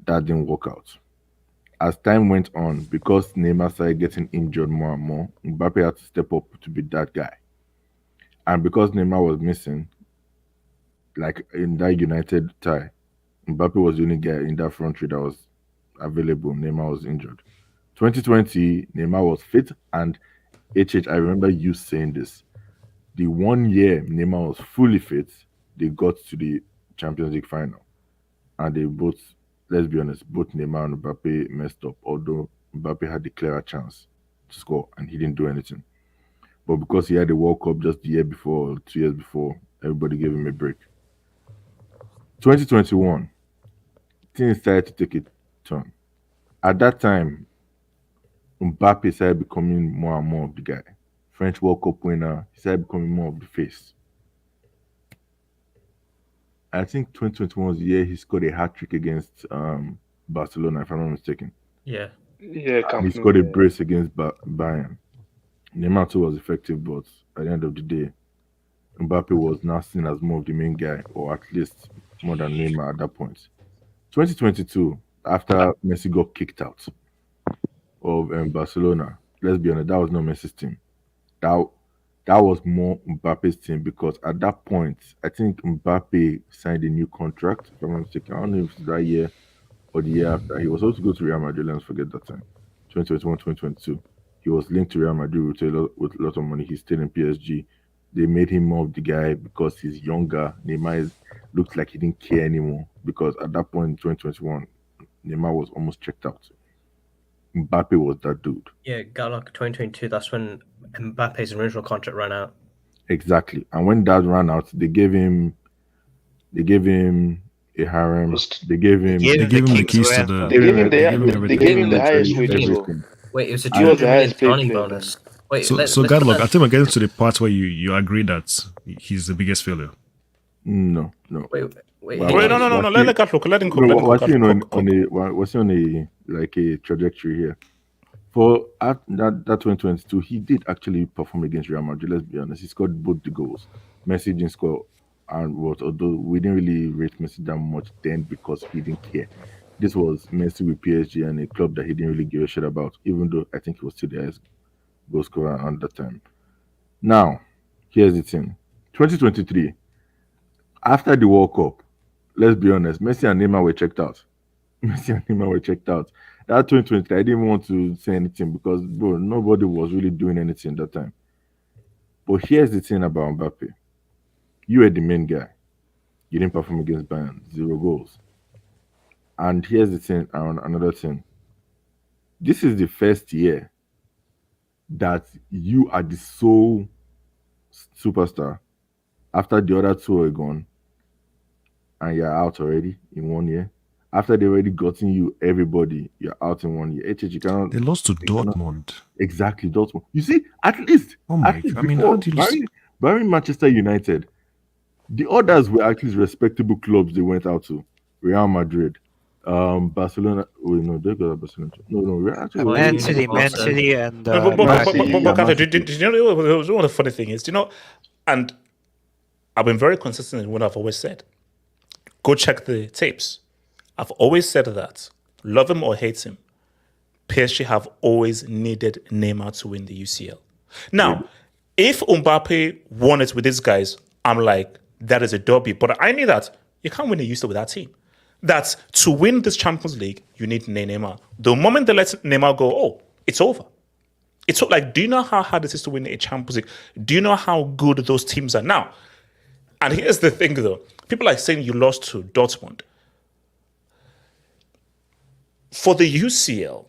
That didn't work out. As time went on, because Neymar started getting injured more and more, Mbappe had to step up to be that guy. And because Neymar was missing, like in that United tie, Mbappe was the only guy in that front three that was available. Neymar was injured. 2020, Neymar was fit, and HH, I remember you saying this. The 1 year Neymar was fully fit, they got to the Champions League final. And they both, let's be honest, both Neymar and Mbappe messed up, although Mbappe had the clearer chance to score and he didn't do anything. But because he had the World Cup just the year before, or 2 years before, everybody gave him a break. 2021, things started to take a turn. At that time, Mbappe started becoming more and more of the guy. French World Cup winner, he started becoming more of the face. I think 2021 was the year he scored a hat-trick against Barcelona, if I'm not mistaken. Yeah. Yeah, He scored a brace against Bayern. Neymar too was effective, but at the end of the day, Mbappe was now seen as more of the main guy, or at least more than Neymar at that point. 2022, after Messi got kicked out of Barcelona, let's be honest, that was not Messi's team. That was more Mbappe's team because at that point, I think Mbappe signed a new contract. If I'm not mistaken, I don't know if it's that year or the year after. He was supposed to go to Real Madrid. Let's forget that time. 2021, 2022. He was linked to Real Madrid with a lot of money. He stayed in PSG. They made him more of the guy because he's younger. Neymar looked like he didn't care anymore because at that point in 2021, Neymar was almost checked out. Mbappe was that dude. Yeah, Galloc 2022. That's when Mbappe's original contract ran out. Exactly, and when that ran out, they gave him a harem. They gave him the keys to the. They gave him the highest wage. Wait, it was a 200 million signing bonus. Wait, so Gadlock, I think we're getting to the part where you agree that he's the biggest failure. No. Wait, no. Let Gadlock. Let him cook. What's on a trajectory here? For that 2022, he did actually perform against Real Madrid. Let's be honest, he scored both the goals. Messi didn't score, and although we didn't really rate Messi that much then because he didn't care. This was Messi with PSG and a club that he didn't really give a shit about, even though I think he was still the highest goal scorer at that time. Now, here's the thing. 2023, after the World Cup, let's be honest, Messi and Neymar were checked out. That 2023, I didn't want to say anything because, bro, nobody was really doing anything that time. But here's the thing about Mbappe. You were the main guy. You didn't perform against Bayern. 0 goals. And here's the thing, another thing. This is the first year that you are the sole superstar after the other two are gone and you're out already in 1 year. After they already gotten you, everybody, you're out in 1 year. You cannot. They lost to Dortmund. Exactly, Dortmund. You see, at least. Oh my God. I mean, how do you barring Manchester United, the others were actually respectable clubs they went out to. Real Madrid, Barcelona. Wait, no, they got Barcelona. No, we're actually. Man City, and. But did you know what the funny thing is? Do you know? And I've been very consistent in what I've always said. Go check the tapes. I've always said that, love him or hate him, PSG have always needed Neymar to win the UCL. Now, if Mbappe won it with these guys, I'm like, that is a derby. But I knew that you can't win a UCL with that team. That to win this Champions League, you need Neymar. The moment they let Neymar go, oh, it's over. It's like, do you know how hard it is to win a Champions League? Do you know how good those teams are now? And here's the thing, though. People are saying you lost to Dortmund. For the UCL,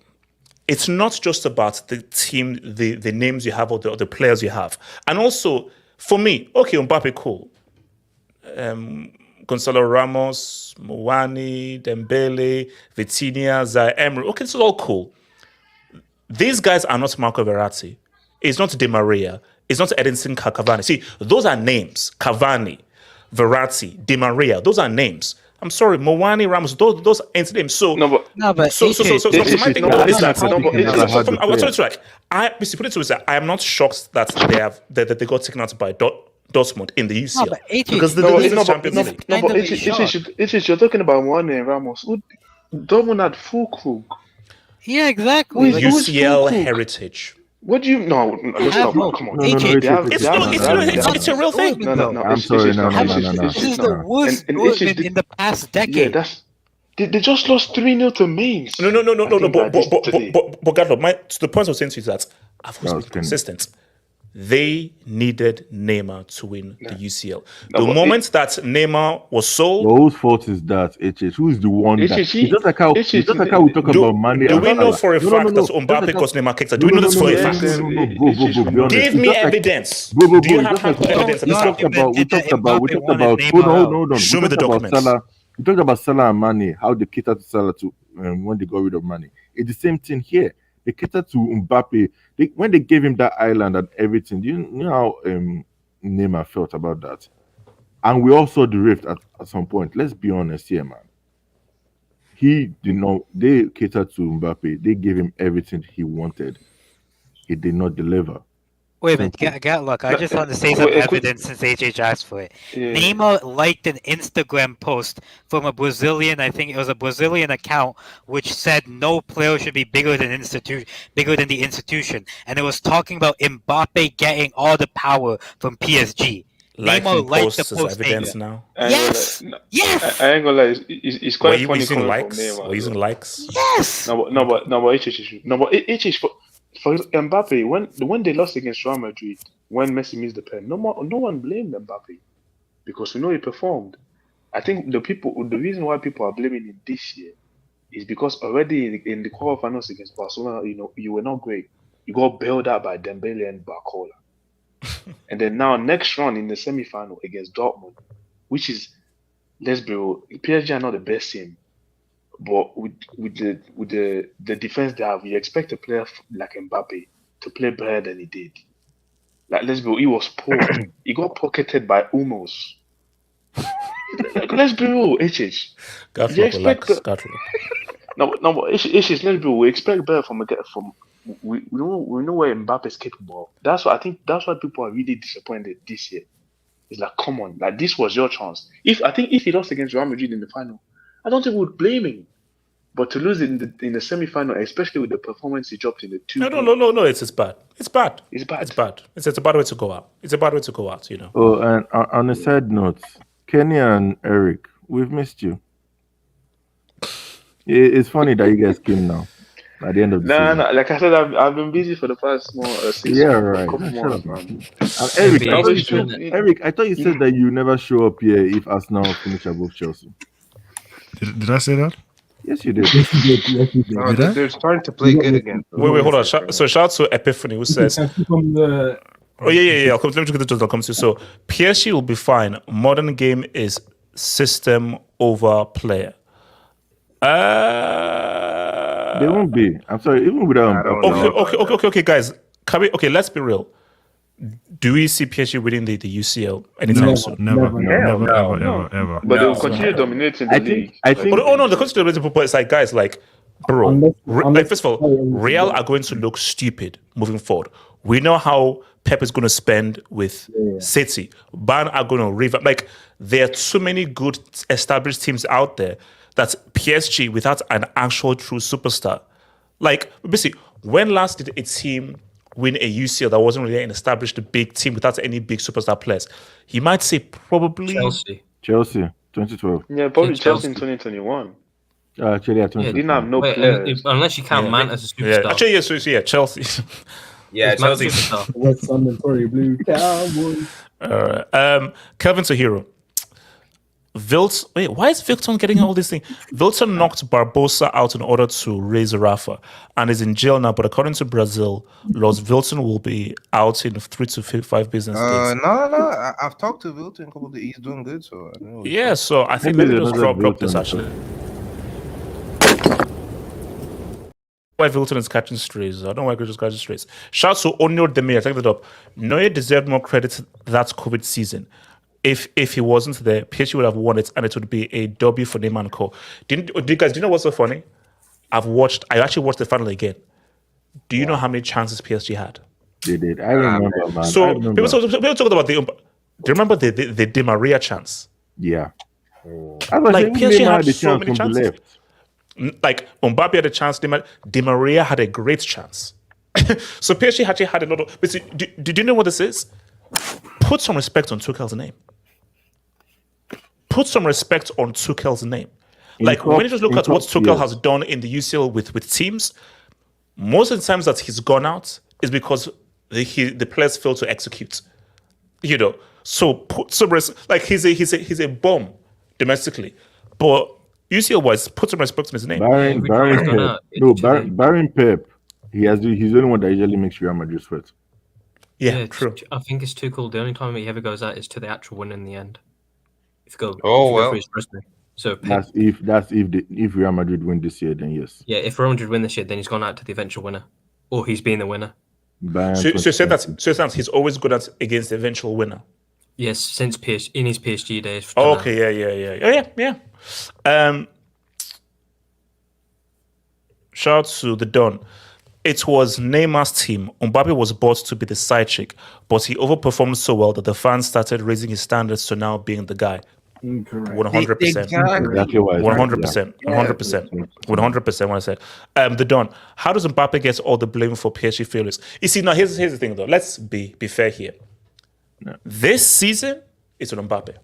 it's not just about the team, the names you have or the players you have. And also, for me, okay, Mbappe, cool. Gonzalo Ramos, Mouani, Dembele, Vitinha, Zaire Emery. Okay, this is all cool. These guys are not Marco Verratti. It's not Di Maria. It's not Edinson Cavani. See, those are names. Cavani, Verratti, Di Maria. Those are names. I'm sorry, Mouani, Ramos. Those ain't names. So my thing is that I am not shocked that they got taken out by Dortmund in the UCL because the Champions League. You're talking about Mouani and Ramos. Dortmund had full crew. Yeah, exactly. UCL heritage. What do you? No, let's not. Come on. It's a real thing. No. I'm sorry. No. This is the worst in the past decade. Yeah, they just lost 3-0 to Mainz. No. But Gadlo, to the point I was saying to you is that I've always been consistent. They needed Neymar to win the UCL. The moment that Neymar was sold... Well, whose fault is that, HH? Who is the one that... It's just like how we talk about Mane. Do we know for a fact that Mbappe got Neymar kicked out? Do we know this for a fact? Give me evidence. Do you have evidence? We talked about... Hold on. Show me the documents. We talked about Salah and Mane, how they catered to Salah to when they got rid of Mane. It's the same thing here. They catered to Mbappe. When they gave him that island and everything, do you know how Neymar felt about that? And we all saw the rift at some point. Let's be honest here, man. He did not. They catered to Mbappe. They gave him everything he wanted. He did not deliver. Wait a minute, look, I just want to say some evidence since HH asked for it. Yeah. Neymar liked an Instagram post from a Brazilian, I think it was a Brazilian account, which said no player should be bigger than the institution. And it was talking about Mbappe getting all the power from PSG. Neymar liked the post evidence now. Yes! Yes! I ain't gonna lie, it's quite funny. Using likes? We're using likes? Yes! No, but HH for Mbappe, when they lost against Real Madrid, when Messi missed the pen, no one blamed Mbappe because we know he performed. I think the reason why people are blaming him this year is because already in the quarterfinals against Barcelona, you were not great. You got bailed out by Dembele and Barcola, and then now next round in the semi-final against Dortmund, which is, let's be real, PSG are not the best team. But with the defense they have, you expect a player like Mbappe to play better than he did. Like, let's be real, he was poor. He got pocketed by Umos. Like, let's be real, HH. No, but HH, let's be real. We expect better from we know where Mbappe is capable of. That's why people are really disappointed this year. It's like, come on, like this was your chance. If he lost against Real Madrid in the final, I don't think we would blame him. But to lose in the semi-final, especially with the performance he dropped in the two... No, it's bad. It's bad. It's a bad way to go out. It's a bad way to go out, Oh, and on a side note, Kenny and Eric, we've missed you. It's funny that you guys came now, at the end of the season. No, like I said, I've been busy for the past 6 months, man. Eric, I thought you said that you never show up here if Arsenal finish above Chelsea. Did I say that? Yes, you did. They're starting to play good again. Wait, hold on. So shout out to Epiphany who says... Oh, yeah. Let me get to the comments. So PSG will be fine. Modern game is system over player. They won't be. I'm sorry, even without... Okay, guys. Let's be real. Do we see PSG winning the UCL anytime soon? Never, ever. But they'll continue dominating the league. I think. They continue dominating. But it's like, guys, like, bro. First of all, Real are going to look stupid moving forward. We know how Pep is going to spend with City. Bayern are going to revamp. Like, there are too many good established teams out there that PSG without an actual true superstar. Like, basically, when last did a team win a UCL that wasn't really an established big team without any big superstar players? You might say probably Chelsea, 2012. Yeah, probably Chelsea in 2021. Actually, yeah, They didn't have no players. Unless you count Mount as a superstar. Yeah. Actually, yes, yeah, Chelsea. Yeah, Is Mount Chelsea. superstar? West London, Tory Blue Cowboys. Kelvin Tahiro. Wait, why is Vilton getting all these things? Vilton knocked Barbosa out in order to raise Rafa and is in jail now. But according to Brazil laws, Vilton will be out in 3 to 5 business days. No. I've talked to Wilton a couple of days. He's doing good, so I don't know. Yeah, so I think maybe just drop this actually. Why Vilton is catching strays? I don't know why he's just catching strays. Shout to Onyo Demir. Take that up. Neuer deserved more credit that COVID season. If he wasn't there, PSG would have won it, and it would be a W for Neymar and Co. Do you guys know what's so funny? I actually watched the final again. Do you know how many chances PSG had? They did. I remember, man. So people talked about do you remember the Di Maria chance? Yeah. Like PSG had so many chances. Like Mbappe had a chance, Di Maria had a great chance. So PSG actually had a lot of. But did you know what this is? Put some respect on Tuchel's name. Put some respect on Tuchel's name. Like when you just look at what Tuchel has done in the UCL with teams, most of the times that he's gone out is because the players fail to execute. You know, so put some like he's a bomb domestically, but UCL wise, put some respect on his name. Baron Pep. He's the only one that usually makes Real Madrid sweat. Yeah, true. I think it's too cool. The only time he ever goes out is to the actual win in the end. If you go for his resume. So that's if Real Madrid win this year, then yes. Yeah, if Real Madrid win this year, then he's gone out to the eventual winner, or he's been the winner. So say that he's always good against the eventual winner. Yes, since in his PSG days. Oh, okay, yeah. Shout out to the Don. It was Neymar's team. Mbappe was bought to be the side chick, but he overperformed so well that the fans started raising his standards to now being the guy. Incorrect. 100%. Exactly why. 100%. 100%. What I said. The Don. How does Mbappe get all the blame for PSG failures? You see, now here's the thing though. Let's be fair here. This season, it's on Mbappe.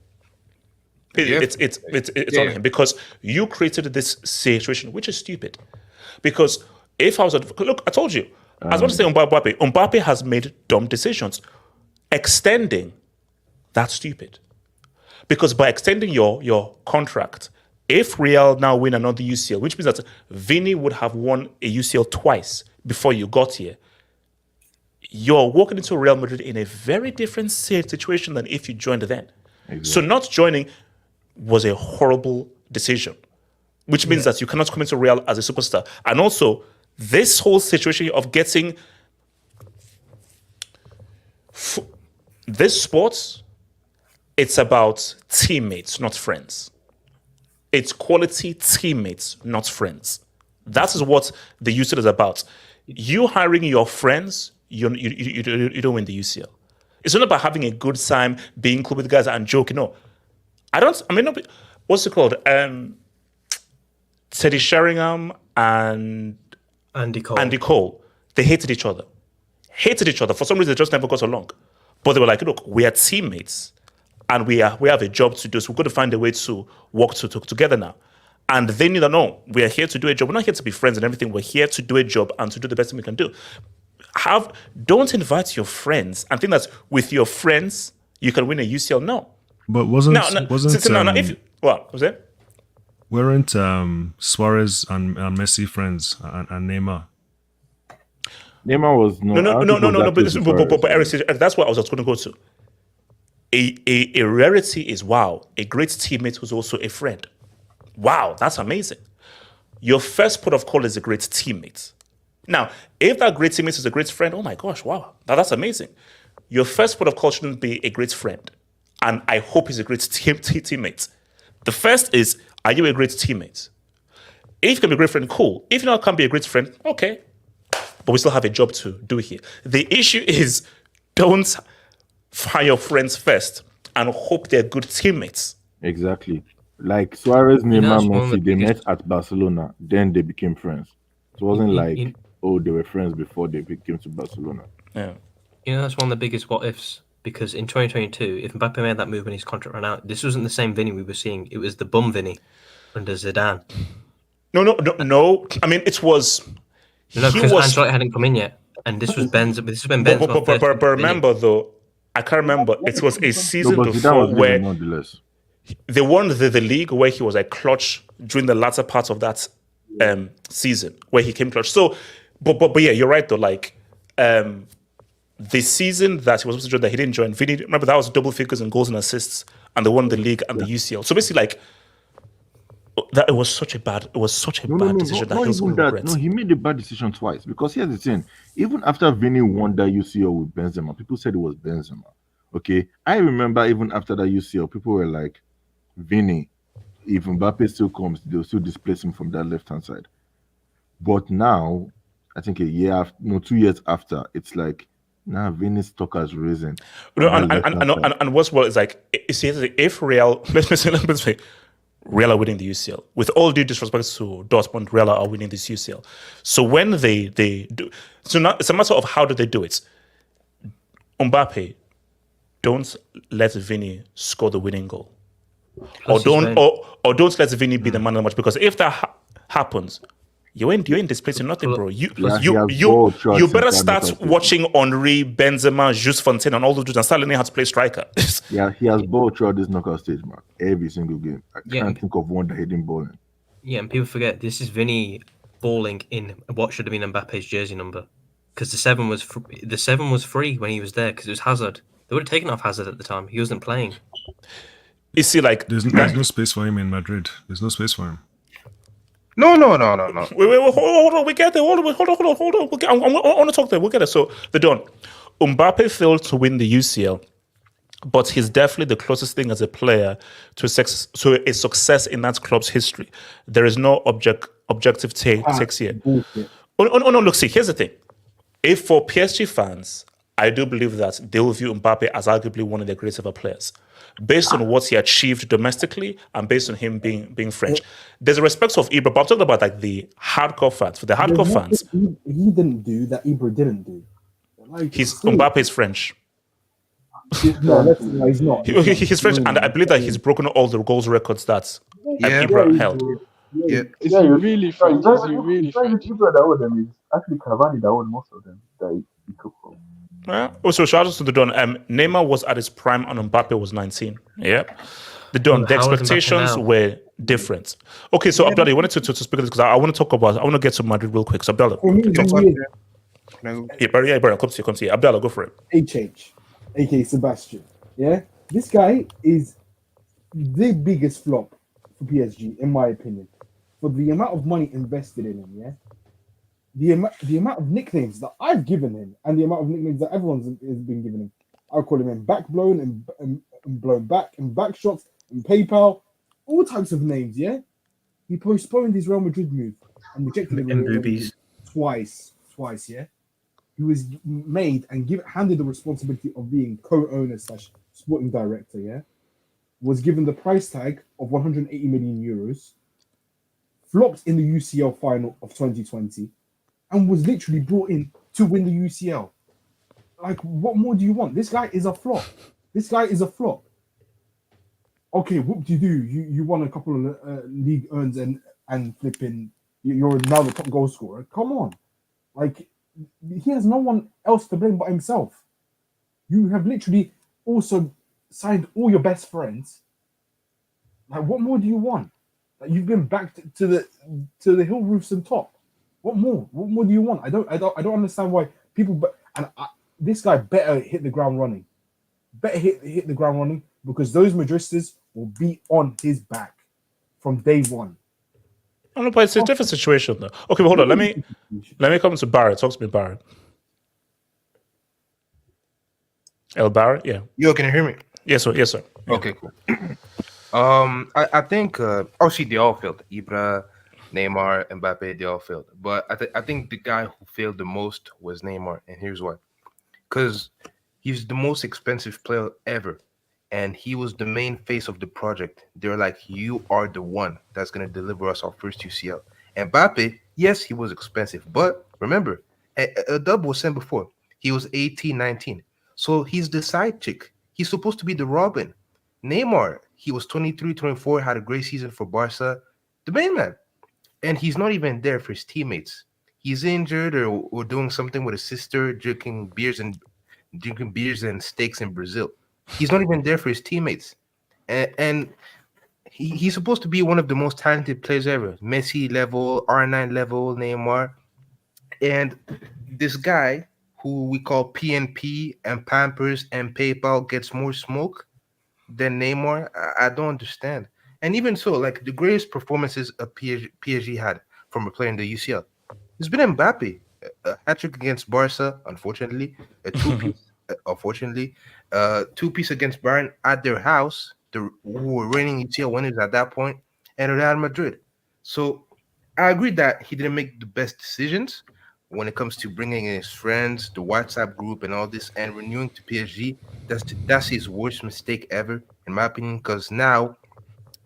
It's on him because you created this situation, which is stupid. Because if I was look, I told you, I was about to say Mbappe. Mbappe has made dumb decisions. Extending, that's stupid. Because by extending your contract, if Real now win another UCL, which means that Vini would have won a UCL twice before you got here, you're walking into Real Madrid in a very different situation than if you joined then. Exactly. So not joining was a horrible decision, which means that you cannot come into Real as a superstar. And also, this whole situation of getting this sport, it's about teammates, not friends. It's quality teammates, not friends. That is what the UCL is about. You hiring your friends, you don't win the UCL. It's not about having a good time, being cool with guys and joking. No, what's it called? Teddy Sheringham and Andy Cole. They hated each other. For some reason, they just never got along. But they were like, look, we are teammates and we have a job to do. So we've got to find a way to work together now. And they knew that, no, we are here to do a job. We're not here to be friends and everything. We're here to do a job and to do the best thing we can do. Don't invite your friends and think that with your friends, you can win a UCL. No. But what was it? Weren't Suarez and Messi friends and Neymar? Neymar was but Eric, that's what I was going to go to. A rarity is a great teammate who's also a friend. Wow, that's amazing. Your first port of call is a great teammate. Now, if that great teammate is a great friend, oh my gosh, wow, that's amazing. Your first port of call shouldn't be a great friend. And I hope he's a great teammate. The first is, are you a great teammate? If you can be a great friend, cool. If you not can be a great friend, okay. But we still have a job to do here. The issue is, don't fire your friends first. and hope they're good teammates. Exactly. Like Suarez, You know, Neymar, that's one of the Messi, they met biggest. at Barcelona. Then they became friends. It wasn't You, like, you, oh, they were friends before they came to Barcelona. Yeah. you know, that's one of the biggest what ifs. Because in 2022, if Mbappe made that move when his contract ran out, this wasn't the same Vinny we were seeing. It was the bum Vinny under Zidane. No. I mean, it was. No, He because was. Ancelotti hadn't come in yet, and this was Benzema. This has been But, Benzema. but remember though, I can't remember. It was a No, season but Zidane was before leaving where nonetheless. they won the league, where he was like clutch during the latter part of that season, where he came clutch. So, but yeah, you're right though. Like the season that he was supposed to join, that he didn't join. Vinny, remember that was double figures in goals and assists, and they won the league and the UCL. So basically, like that, it was such a bad decision that Not he was going even to that. regret. No, he made a bad decision twice. Because here's the thing: even after Vinny won that UCL with Benzema, people said it was Benzema. Okay, I remember even after that UCL, people were like, "Vinny, if Mbappe still comes, they'll still displace him from that left-hand side." But now, I think 2 years after, it's like, nah, Vinny's stock has risen. No, on that left-hand side. and what's well is like, see, if Real, let me say, Real are winning the UCL. With all due disrespect to Dortmund, Real are winning this UCL. So when they do, so now it's a matter of how do they do it. Mbappe, don't let Vinny score the winning goal, or don't let Vinny be the man of the match, because if that happens, you ain't displacing nothing, bro. You better start watching Henry, Benzema, Jules Fontaine, and all those dudes, and start learning how to play striker. Yeah, he has balled throughout this knockout stage, man. Every single game. I can't think of one that he didn't ball in. Yeah, and people forget this is Vinny balling in what should have been Mbappe's jersey number, because the 7 was free when he was there, because it was Hazard. They would have taken off Hazard at the time. He wasn't playing. You see, like there's no space for him in Madrid. There's no space for him. No. Wait, hold on. We get there. Hold on. I want to talk there. We'll get it. So, the Don. Mbappe failed to win the UCL, but he's definitely the closest thing as a player to a success in that club's history. There is no objective takes here. Oh, no, look, see, here's the thing. If for PSG fans, I do believe that they will view Mbappe as arguably one of their greatest ever players, based on what he achieved domestically and based on him being French. There's a respect of Ibra, but I'm talking about like the hardcore fans. For the hardcore fans, he didn't do that Ibra didn't do. Like, Mbappe is French. No, he's not. He's French, and I believe that he's broken all the goals records that Ibra held. Yeah. Is he really French? Is he really French? People that won them is actually Cavani that won most of them that he took from. Also, shout out to the Don. Neymar was at his prime and Mbappe was 19. Yeah. The Don, the expectations were different. Okay, so Abdallah, you wanted to speak of this because I want to get to Madrid real quick. So Abdallah. Brian, come to you. Abdallah, go for it. HH, aka Sebastian. Yeah? This guy is the biggest flop for PSG, in my opinion. For the amount of money invested in him, yeah? The amount of nicknames that I've given him and the amount of nicknames that everyone's has been giving him. I'll call him back blown and blown back and back shots and PayPal, all types of names, yeah? He postponed his Real Madrid move and rejected it twice, yeah? He was made and handed the responsibility of being co-owner / sporting director, yeah? Was given the price tag of 180 million euros, flopped in the UCL final of 2020, and was literally brought in to win the UCL. Like, what more do you want? This guy is a flop. Okay, whoop-de-doo. You won a couple of league earns and flipping, you're now the top goal scorer. Come on. Like, he has no one else to blame but himself. You have literally also signed all your best friends. Like, what more do you want? Like, you've been back to the hill roofs and top. What more? What more do you want? I don't understand why people. This guy better hit the ground running. Better hit the ground running, because those Madristas will be on his back from day one. I don't know, but it's a different situation though. Okay, but hold on. Let me come to Barrett. Talk to me, Barrett. El Barrett, yeah. Yo, can you hear me? Yes, sir. Yeah. Okay, cool. I think obviously they all failed. Ibra, Neymar, Mbappe, they all failed. But I think the guy who failed the most was Neymar, and here's why. Because he's the most expensive player ever. and he was the main face of the project. They're like, you are the one that's going to deliver us our first UCL. Mbappe, yes, he was expensive, but remember, a dub was sent before. He was 18, 19. So he's the side chick. He's supposed to be the Robin. Neymar, he was 23, 24, had a great season for Barca. The main man. And he's not even there for his teammates. He's injured or doing something with his sister, drinking beers and steaks in Brazil. He's not even there for his teammates. And he's supposed to be one of the most talented players ever. Messi level, R9 level, Neymar. And this guy who we call PNP and Pampers and PayPal gets more smoke than Neymar. I don't understand. And even so, like the greatest performances a PSG had from a player in the UCL, it's been Mbappe. A hat-trick against Barca, unfortunately. A two-piece, unfortunately. Two-piece against Bayern at their house, who were reigning UCL winners at that point, and Real Madrid. So I agree that he didn't make the best decisions when it comes to bringing in his friends, the WhatsApp group, and all this, and renewing to PSG. That's his worst mistake ever, in my opinion, because now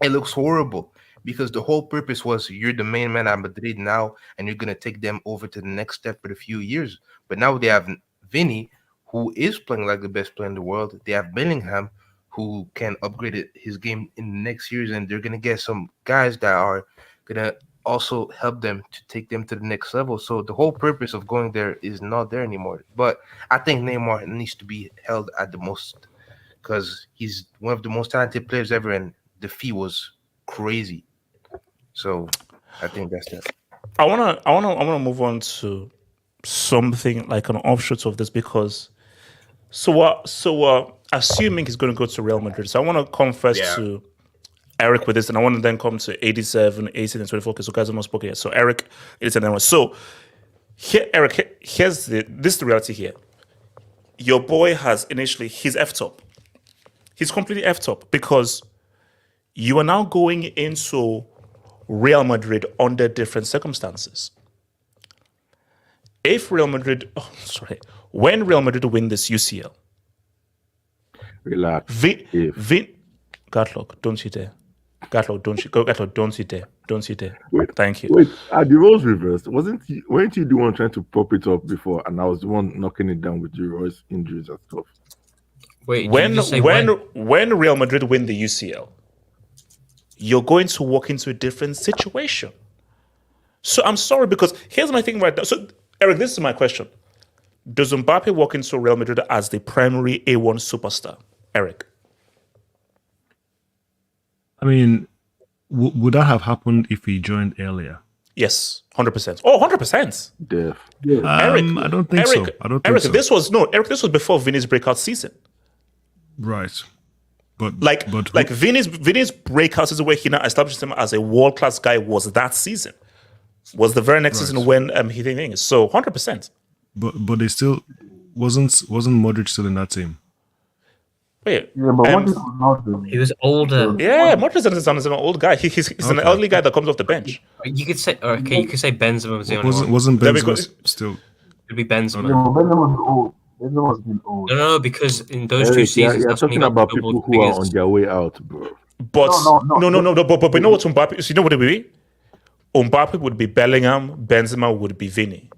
it looks horrible. Because the whole purpose was you're the main man at Madrid now, and you're gonna take them over to the next step for a few years. But now they have Vinny, who is playing like the best player in the world. They have Bellingham, who can upgrade his game in the next years, and they're gonna get some guys that are gonna also help them to take them to the next level. So the whole purpose of going there is not there anymore. But I think Neymar needs to be held at the most because he's one of the most talented players ever, and the fee was crazy. So I think that's that. I wanna move on to something like an offshoot of this because assuming he's going to go to Real Madrid. So I want to come first to Eric with this, and I want to then come to 87, 18, and 24. Okay, so guys have not spoken yet. So Eric, 87, and so here, Eric, this is the reality here. Your boy has he's effed up. He's completely effed up because you are now going into Real Madrid under different circumstances. When Real Madrid win this UCL, relax. Gatlock, don't you dare. Gatlock, don't you go. Gatlock, don't you dare. Don't you dare. Thank you. Wait, the roles reversed. Weren't you the one trying to prop it up before, and I was the one knocking it down with Roy's injuries and stuff? Wait, when Real Madrid win the UCL, you're going to walk into a different situation. So I'm sorry, because here's my thing right now. So Eric, this is my question. Does Mbappe walk into Real Madrid as the primary A1 superstar? Eric? I mean, would that have happened if he joined earlier? Yes, 100%. Oh, 100%. Yeah. Eric, I don't think so. Eric, this was before Vinny's breakout season. Right. But Vinny's breakout season where he now established him as a world-class guy was that season. Was the very next season when he did things. So 100%. But they still wasn't Modric still in that team? Wait, yeah, but Modric was not doing. He was older. Yeah, Modric is an old guy. He's an elderly guy that comes off the bench. You could say Benzema was the only one. Wasn't Benzema still? It'd be Benzema. Yeah, but Benzema's old. Benzema's been old. No, because in those two seasons, you're that's when he talking got about double people who are figures. on their way out, bro. But No. But you know what Mbappe? So you know what it would be? Mbappe would be Bellingham. Benzema would be Vinny.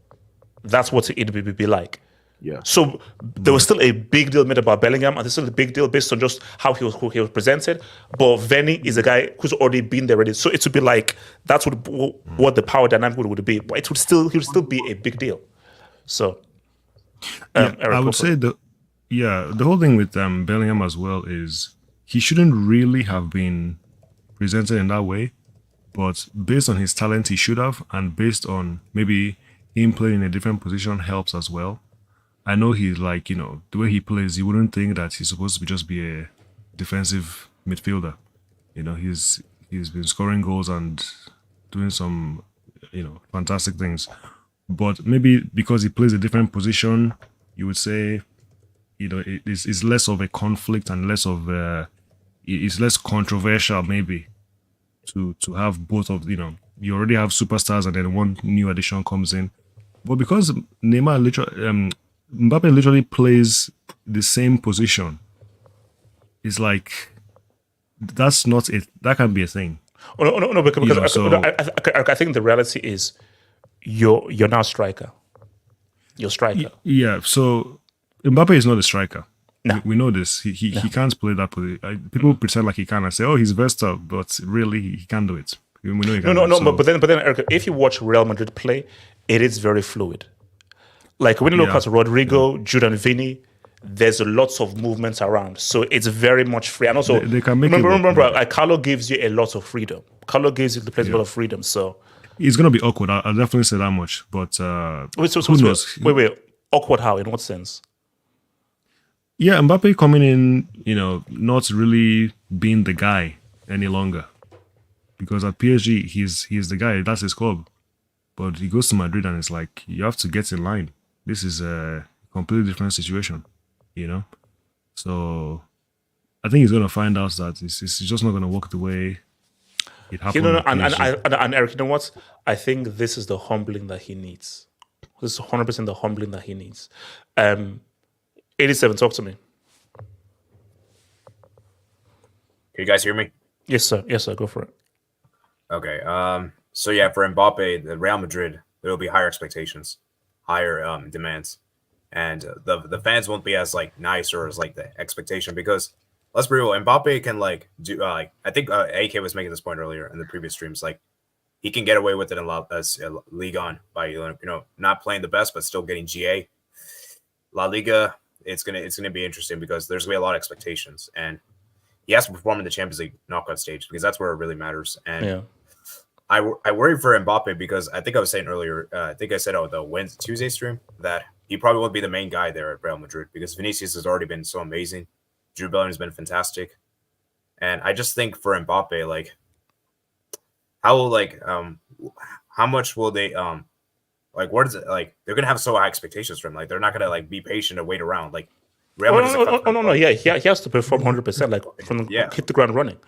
That's what it would be like. Yeah. So there was still a big deal made about Bellingham, and there's still a big deal based on just how he was presented. But Vinny is a guy who's already been there already. So it would be like that's what the power dynamic would be. But he would still be a big deal. So Eric, I would say the whole thing with Bellingham as well is he shouldn't really have been presented in that way. But based on his talent, he should have, and based on maybe him playing in a different position helps as well. I know he's like, the way he plays, you wouldn't think that he's supposed to just be a defensive midfielder. He's been scoring goals and doing some, fantastic things. But maybe because he plays a different position, you would say, it's less of a conflict and less of it's less controversial maybe to have both of, you already have superstars and then one new addition comes in. But because Mbappe literally plays the same position it's like that's not it. That can be a thing. Oh, no, because You know, so- I think the reality is you're now a striker. You're a striker. Yeah, so Mbappe is not a striker. No. We know this. He can't play that position. People pretend like he can and say, "Oh, he's versatile," but really he can't do it. We know he can't. No. But then, Eric, if you watch Real Madrid play, it is very fluid. Like when you look at Rodrigo, Jude, and Vini, there's lots of movements around, so it's very much free. And also, They can make remember, Carlo gives you a lot of freedom. Carlo gives you the players a lot of freedom. So it's gonna be awkward. I'll definitely say that much. But who knows? Wait. Awkward how? In what sense? Yeah, Mbappe coming in, not really being the guy any longer. Because at PSG, he's the guy. That's his club. But he goes to Madrid and it's like, you have to get in line. This is a completely different situation, So I think he's going to find out that it's just not going to work the way it happened. And Eric, you know what? I think this is the humbling that he needs. This is 100% the humbling that he needs. 87, talk to me. Can you guys hear me? Yes, sir. Go for it. Okay. So yeah, for Mbappe, the Real Madrid, there will be higher expectations, higher demands, and the fans won't be as nice or as the expectation, because let's be real, Mbappe can do I think AK was making this point earlier in the previous streams, he can get away with it in Liga by not playing the best but still getting GA. La Liga, it's gonna be interesting because there's gonna be a lot of expectations, and he has to perform in the Champions League knockout stage because that's where it really matters. And I worry for Mbappe because I think I was saying earlier, I think I said the Tuesday stream that he probably won't be the main guy there at Real Madrid because Vinicius has already been so amazing. Jude Bellingham has been fantastic. And I just think for Mbappe, how much will they what is it they're gonna have so high expectations from him. They're not gonna be patient and wait around. Real no. Yeah, he has to perform 100%, from hit the ground running.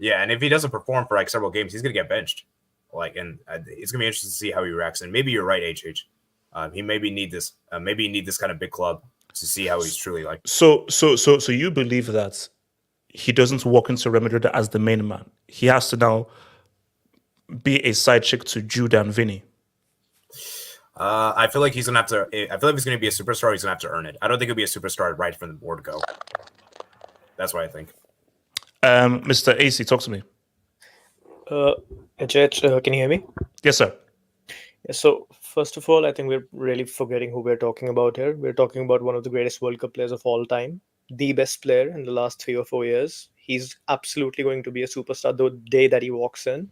Yeah, and if he doesn't perform for several games, he's gonna get benched. And it's gonna be interesting to see how he reacts. And maybe you're right, HH. He maybe need this. Maybe you need this kind of big club to see how he's truly like. So you believe that he doesn't walk into Real Madrid as the main man? He has to now be a side chick to Jude and Vinny. I feel like he's gonna have to. I feel like if he's gonna be a superstar, he's gonna have to earn it. I don't think he'll be a superstar right from the board go. That's what I think. Mr. AC, talk to me. HH, can you hear me? Yes, sir. Yeah, so first of all, I think we're really forgetting who we're talking about here. We're talking about one of the greatest World Cup players of all time, the best player in the last 3 or 4 years. He's absolutely going to be a superstar the day that he walks in.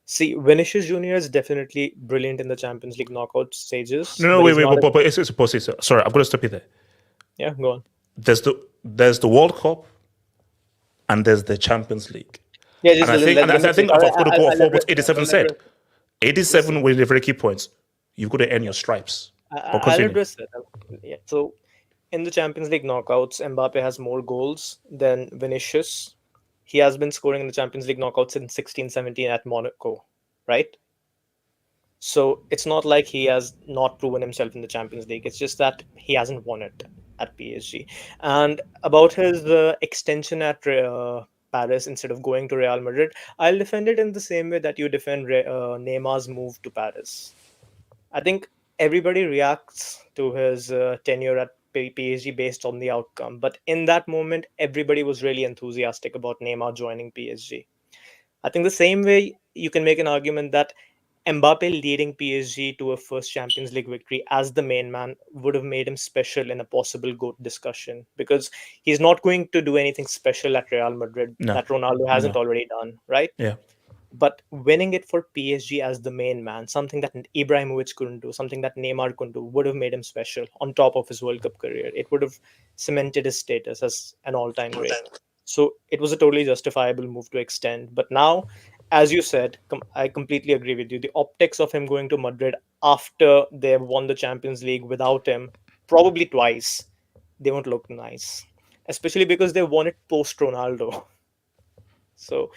See, Vinicius Jr. is definitely brilliant in the Champions League knockout stages. No, wait, but it's supposed to. Sorry, I'm going to stop you there. Yeah, go on. There's the World Cup, and there's the Champions League. Yeah, I think I've got to go off what 87 said. 87 with the very key points. You've got to earn your stripes. I'll address that. Yeah. So, in the Champions League knockouts, Mbappe has more goals than Vinicius. He has been scoring in the Champions League knockouts since 16-17 at Monaco, right? So it's not like he has not proven himself in the Champions League. It's just that he hasn't won it at PSG. And about his extension at Paris instead of going to Real Madrid, I'll defend it in the same way that you defend Neymar's move to Paris. I think everybody reacts to his tenure at PSG based on the outcome, but in that moment everybody was really enthusiastic about Neymar joining PSG. I think the same way you can make an argument that Mbappe leading PSG to a first Champions League victory as the main man would have made him special in a possible GOAT discussion, because he's not going to do anything special at Real Madrid that Ronaldo hasn't already done, right? Yeah. But winning it for PSG as the main man, something that Ibrahimovic couldn't do, something that Neymar couldn't do, would have made him special on top of his World Cup career. It would have cemented his status as an all-time great. So it was a totally justifiable move to extend. But now, as you said, I completely agree with you. The optics of him going to Madrid after they have won the Champions League without him, probably twice, they won't look nice. Especially because they won it post-Ronaldo. So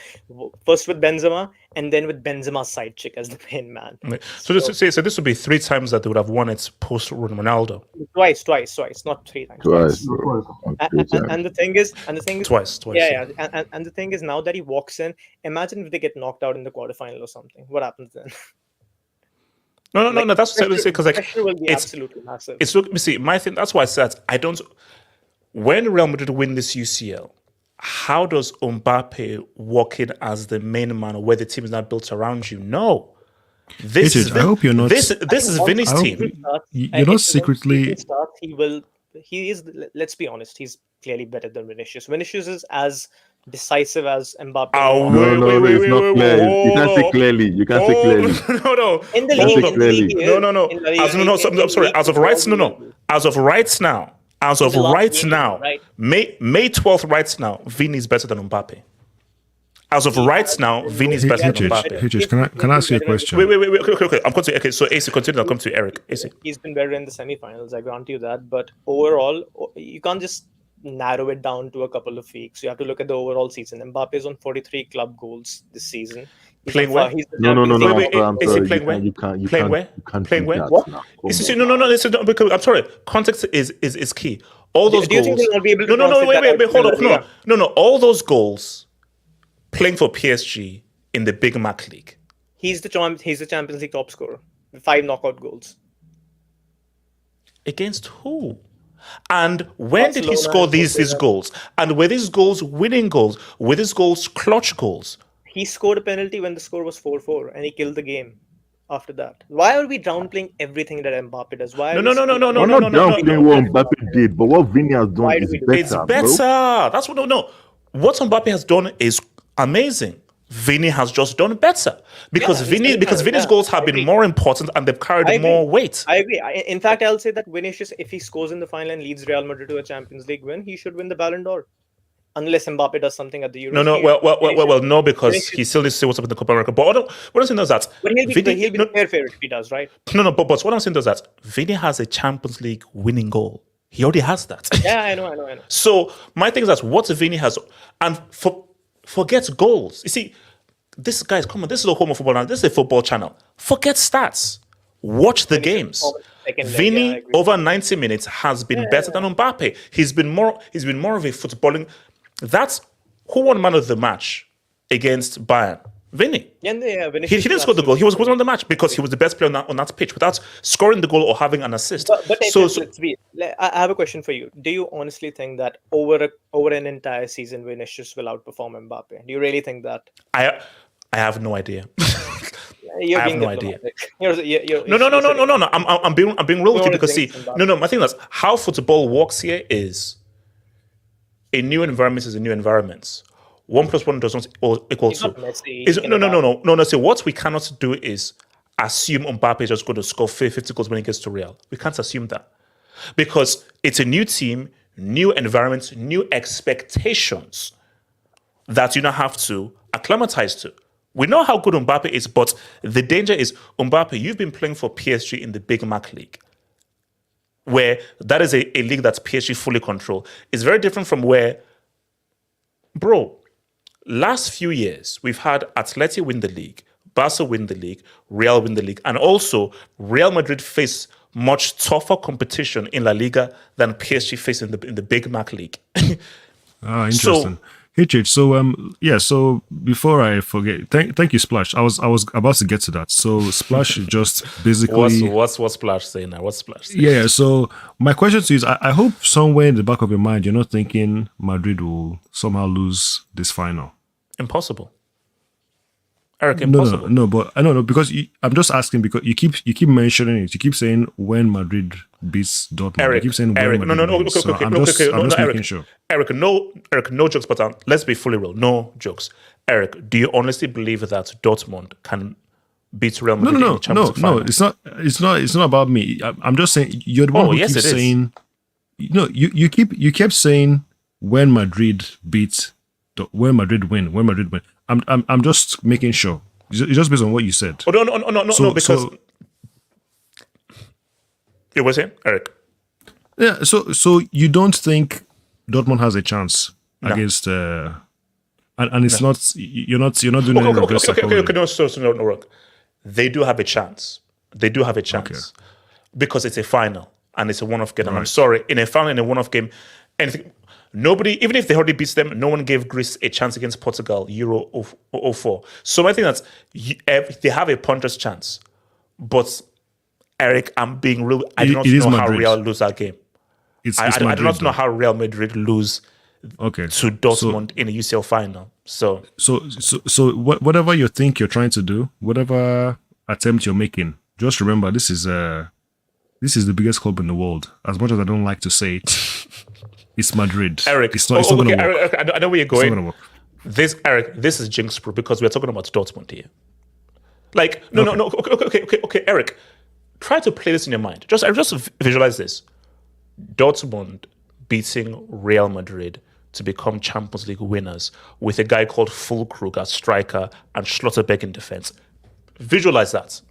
first with Benzema, and then with Benzema's side chick as the main man. So this would be 3 times that they would have won it post Ronaldo. Twice, not 3 times. Twice. And the thing is, Twice. Yeah. And the thing is, now that he walks in, imagine if they get knocked out in the quarterfinal or something. What happens then? No. That's because like pressure will be absolutely massive. It's look. See, my thing. That's why I said I don't. When Real Madrid win this UCL, how does Mbappe walk in as the main man, where the team is not built around you? No. I hope you're not. This is Vinny's team. You're not secretly. He is. Let's be honest. He's clearly better than Vinicius. Vinicius is as decisive as Mbappe. No, it's not clear. You can't say clearly. You can't say clearly. No. In the league, no. I'm sorry. As of right, no. As of right now. May 12th right now, Vini is better than Mbappe. As of right now, Vini is better than Mbappe. Can I ask you a question? Wait. Okay. I'm going to. Okay, so AC, continue. I'll come to Eric. AC. He's been better in the semi-finals. I grant you that. But overall, you can't just narrow it down to a couple of weeks. You have to look at the overall season. Mbappe is on 43 club goals this season. Playing where? No. Is he playing where? You can't. Playing where? What? No. Because I'm sorry. Context is key. All those goals. Do you think he'll be able to wait. Hold up. No. All those goals playing for PSG in the Big Mac League. He's the Champions League top scorer. 5 knockout goals. Against who? And when did he score these goals? And were these goals winning goals? Were these goals clutch goals? He scored a penalty when the score was 4-4, and he killed the game after that. Why are we downplaying everything that Mbappe does? Why? We're not downplaying what Mbappe did, but what Vini has done is better. It's better. Bro. That's what. No. What Mbappe has done is amazing. Vini has just done better because Vini's goals have been more important and they've carried more weight. I agree. In fact, I'll say that Vinicius, if he scores in the final and leads Real Madrid to a Champions League win, he should win the Ballon d'Or. Unless Mbappe does something at the Euros. No, because he still needs to see what's up in the Copa America. But what I'm saying is that he'll be the fair favorite if he does, right? No, but what I'm saying is that Vini has a Champions League winning goal. He already has that. Yeah, I know. So my thing is that what Vini has, and forget goals. You see, this guy's come on. This is a home of football now. This is a football channel. Forget stats. Watch the games. Vini over 90 minutes has been better than Mbappe. He's been more of a footballing. That's who won man of the match against Bayern. Vini. He didn't score the goal. He was on the match because he was the best player on that pitch without scoring the goal or having an assist. I have a question for you. Do you honestly think that over an entire season, Vinicius will outperform Mbappe? Do you really think that? I have no idea. I have no idea. No. I'm being real with you because my thing is how football works here is a new environment is a new environment. 1 + 1 does not equal 2. No. So what we cannot do is assume Mbappe is just going to score 50 goals when he gets to Real. We can't assume that because it's a new team, new environment, new expectations that you now have to acclimatize to. We know how good Mbappe is, but the danger is Mbappe, you've been playing for PSG in the Big Mac League, where that is a league that's PSG fully control. It's very different from where, last few years, we've had Atleti win the league, Barca win the league, Real win the league, and also Real Madrid face much tougher competition in La Liga than PSG face in the Big Mac League. Interesting. So before I forget, thank you, Splash. I was about to get to that. So Splash just basically what's Splash saying now? What's Splash saying? Yeah. So my question to you is, I hope somewhere in the back of your mind you're not thinking Madrid will somehow lose this final. Impossible. Eric, impossible. No, but I don't know because I'm just asking because you keep mentioning it. You keep saying when Madrid beats Dortmund. Eric, you keep saying Eric, when Madrid beats. I'm just making sure. Eric, no jokes, but let's be fully real. No jokes. Eric, do you honestly believe that Dortmund can beat Real Madrid in the Champions League final? It's not about me. I'm just saying you're the one who keeps saying. No, you kept saying when Madrid beats. When Madrid win. I'm just making sure. It's just based on what you said. No, because you were saying, Eric. Yeah, so you don't think Dortmund has a chance against and it's not you're not doing any reverse psychology. No, work. They do have a chance. They do have a chance because it's a final and it's a one-off game. And I'm sorry, in a final, in a one-off game, anything. Nobody, even if they already beat them, no one gave Greece a chance against Portugal, Euro 04. So I think that they have a puncher's chance. But Eric, I'm being real. I do not know how Real lose that game. I do not know how Real Madrid lose to Dortmund in a UCL final. So whatever you think you're trying to do, whatever attempt you're making, just remember this is the biggest club in the world. As much as I don't like to say it, it's Madrid. Eric, it's not going to work. Eric, I know where you're going. It's not going to work. This is jinx proof because we're talking about Dortmund here. Like, no. Okay, Eric, try to play this in your mind. Just visualize this. Dortmund beating Real Madrid to become Champions League winners with a guy called Füllkrug as striker and Schlotterbeck in defense. Visualize that.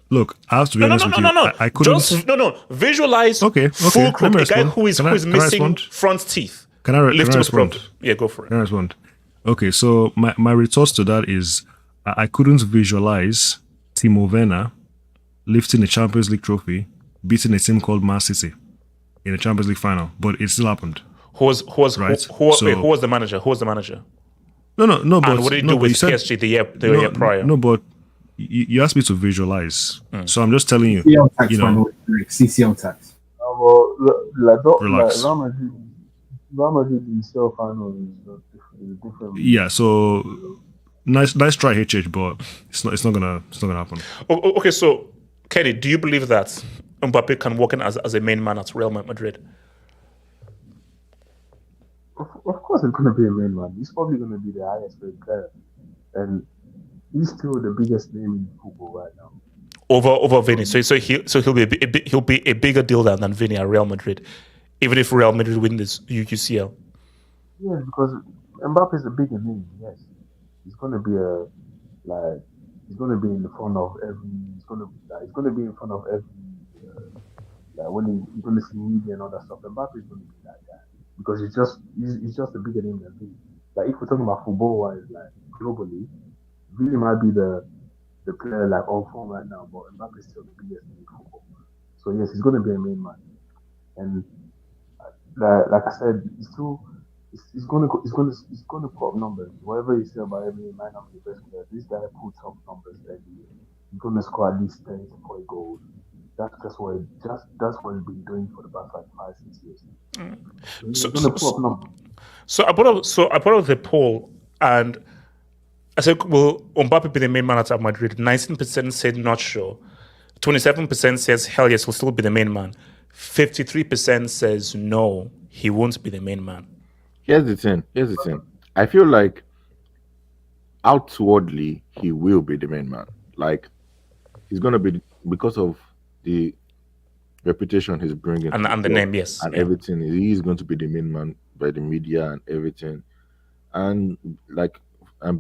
Look, I have to be honest with you. I couldn't. Visualize Füllkrug, a guy who is missing front teeth. Can I respond? Yeah, go for it. Can I respond? Okay, so my retort to that is I couldn't visualize Timo Werner lifting a Champions League trophy, beating a team called Man City in a Champions League final, but it still happened. Who was the manager? Who was the manager? No. But and what did he do with PSG the year prior? No, but you asked me to visualize, so I'm just telling you. CCL tax. Relax. Real Madrid in UCL final is different. Yeah. So nice try, HH, but it's not gonna happen. Okay, so Kenny, do you believe that Mbappe can walk in as a main man at Real Madrid? Of course, he's going to be a main man. He's probably going to be the highest paid player, and he's still the biggest name in football right now. Over Vinny, so he'll be a bigger deal than Vinny at Real Madrid, even if Real Madrid win this UCL. Yeah, because Mbappe is a bigger name. Yes, he's going to be he's going to be in the front of every. He's going to be in front of every. When he's going to see media and all that stuff, Mbappe is going to be that guy. Because he's just a bigger name than Vinny. Like if we're talking about football wise, like globally, Vinny might be the player like on form right now, but Mbappe is still the biggest name in football. So yes, he's going to be a main man, and like I said, he's going to put up numbers. Whatever you say about him, he might not be the best player. This guy puts up numbers every year. He's going to score at least 30 to 40 goals. That's what he's been doing for the past 5-6 years. So I put up the poll and I said, will Mbappe be the main man at Madrid? 19% said not sure. 27% says hell yes, he'll still be the main man. 53% says no, he won't be the main man. Here's the thing. I feel like outwardly he will be the main man. Like he's gonna be because of the reputation he's bringing and the name, yes, and everything. He's going to be the main man by the media and everything. And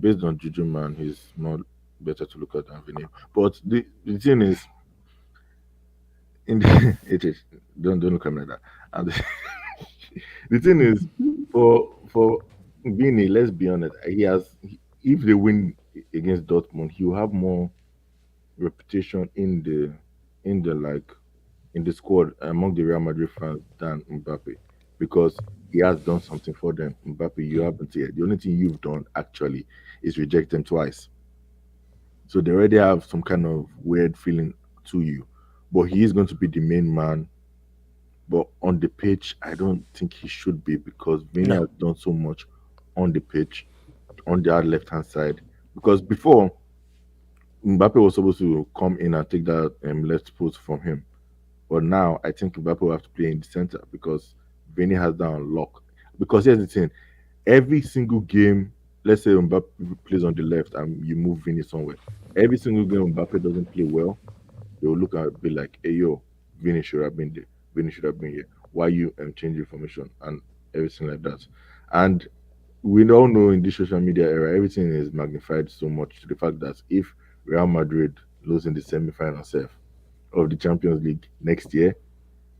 based on Juju, man, he's not better to look at than Vinny. But the thing is, it is don't look at me like that. And the thing is, for Vinny, let's be honest, if they win against Dortmund, he will have more reputation in the squad among the Real Madrid fans than Mbappe, because he has done something for them. Mbappe, you haven't yet. The only thing you've done actually is reject them twice. So they already have some kind of weird feeling to you. But he is going to be the main man. But on the pitch, I don't think he should be, because Vinny has done so much on the pitch, on the left-hand side. Because before, Mbappe was supposed to come in and take that left foot from him. But now, I think Mbappe will have to play in the center because Vinny has that on lock. Because here's the thing, every single game, let's say Mbappe plays on the left and you move Vinny somewhere. Every single game Mbappe doesn't play well, they will look at it, be like, hey, yo, Vinny should have been there. Vinny should have been here. Why you changing formation and everything like that? And we all know in this social media era, everything is magnified so much to the fact that if Real Madrid lose in the semi-final self of the Champions League next year,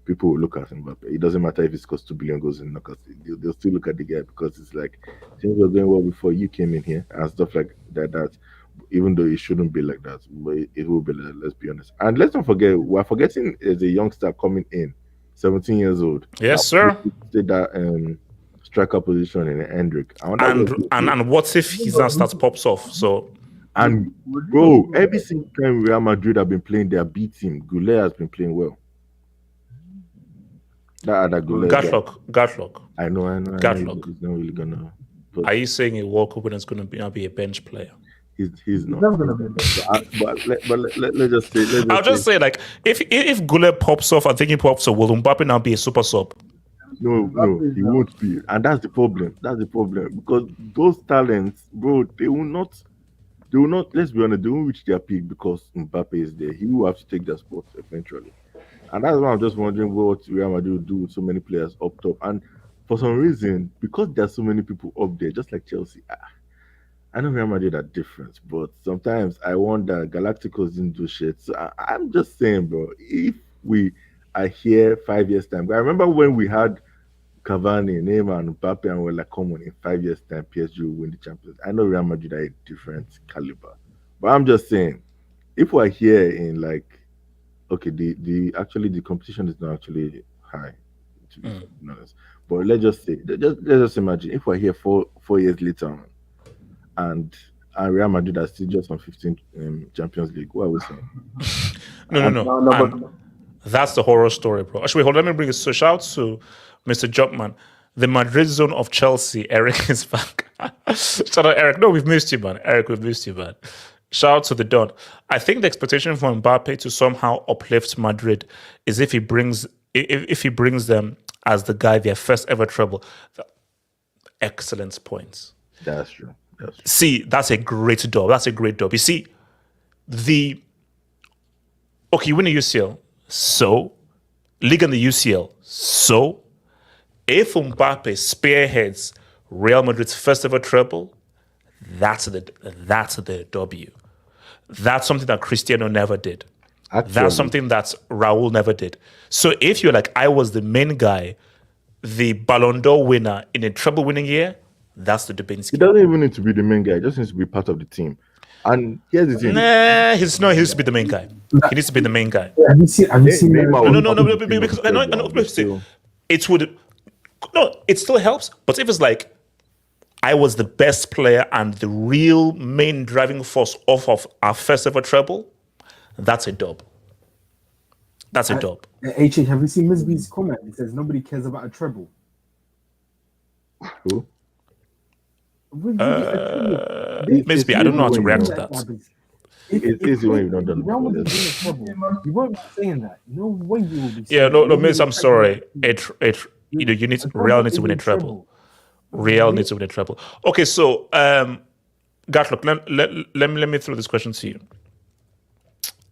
people will look at Mbappe. It doesn't matter if it costs 2 billion goals in knockouts. They'll still look at the guy because it's like things were going well before you came in here and stuff like that. Even though it shouldn't be like that, but it will be like that, let's be honest. And let's not forget, we're forgetting as a youngster coming in, 17 years old. Yes, sir. Did that striker position in Hendrick. And what if his stats pops off? So and bro, every single time Real Madrid have been playing their B team, Goulet has been playing well. That other Goulet. Gatlock. I know. Gatlock. He's not really gonna. Are you saying a World Cup winner is going to be a bench player? He's not. But let's just say. I'll just say, like, if Goulet pops off, I think he pops off. Will Mbappe now be a super sub? No, he won't be, and that's the problem. Because those talents, bro, they will not. Let's be honest, they won't reach their peak because Mbappe is there. He will have to take their spot eventually, and that's why I'm just wondering what Real Madrid will do with so many players up top. And for some reason, because there's so many people up there, just like Chelsea. I know Real Madrid are different, but sometimes I wonder Galacticos didn't do shit. So I'm just saying, bro, if we are here 5 years' time, I remember when we had Cavani, Neymar, and Mbappe, and we're like, come on, in 5 years' time, PSG will win the Champions. I know Real Madrid are a different caliber, but I'm just saying, if we're here in like, okay, the competition is not actually high, to be honest. But let's just say, let's just imagine if we're here 4 years later. And Real Madrid are still just on 15 Champions League. What are we saying? No. That's the horror story, bro. Actually, hold on, let me bring it. So shout out to Mr. Jumpman. The Madrid zone of Chelsea. Eric is back. Shout out, Eric. No, we've missed you, man. Eric, we've missed you, man. Shout out to the Don. I think the expectation for Mbappe to somehow uplift Madrid is if he brings them as the guy, their first ever treble. Excellent points. That's true. See, that's a great dub. You see, you win the UCL, so Liga and the UCL, so if Mbappe spearheads Real Madrid's first ever treble, that's the W. That's something that Cristiano never did. That's something that Raul never did. So if you're like, I was the main guy, the Ballon d'Or winner in a treble winning year, that's the debate. He doesn't even need to be the main guy. He just needs to be part of the team. And here's the thing. He needs to be the main guy. He needs to be the main guy. Have you seen No, because I know it would. No, it still helps. But if it's like, I was the best player and the real main driving force off of our first ever treble, that's a dub. That's a dub. HH, have you seen Misby's comment? He says nobody cares about a treble. Who? Misby, I don't know how to react to that. It's easy when you've not done it. You won't be saying that. No way you will be. Yeah, no, Miss, I'm sorry. You need Real needs to win a treble. Real needs to win a treble. Okay, so Gatlock, let me throw this question to you.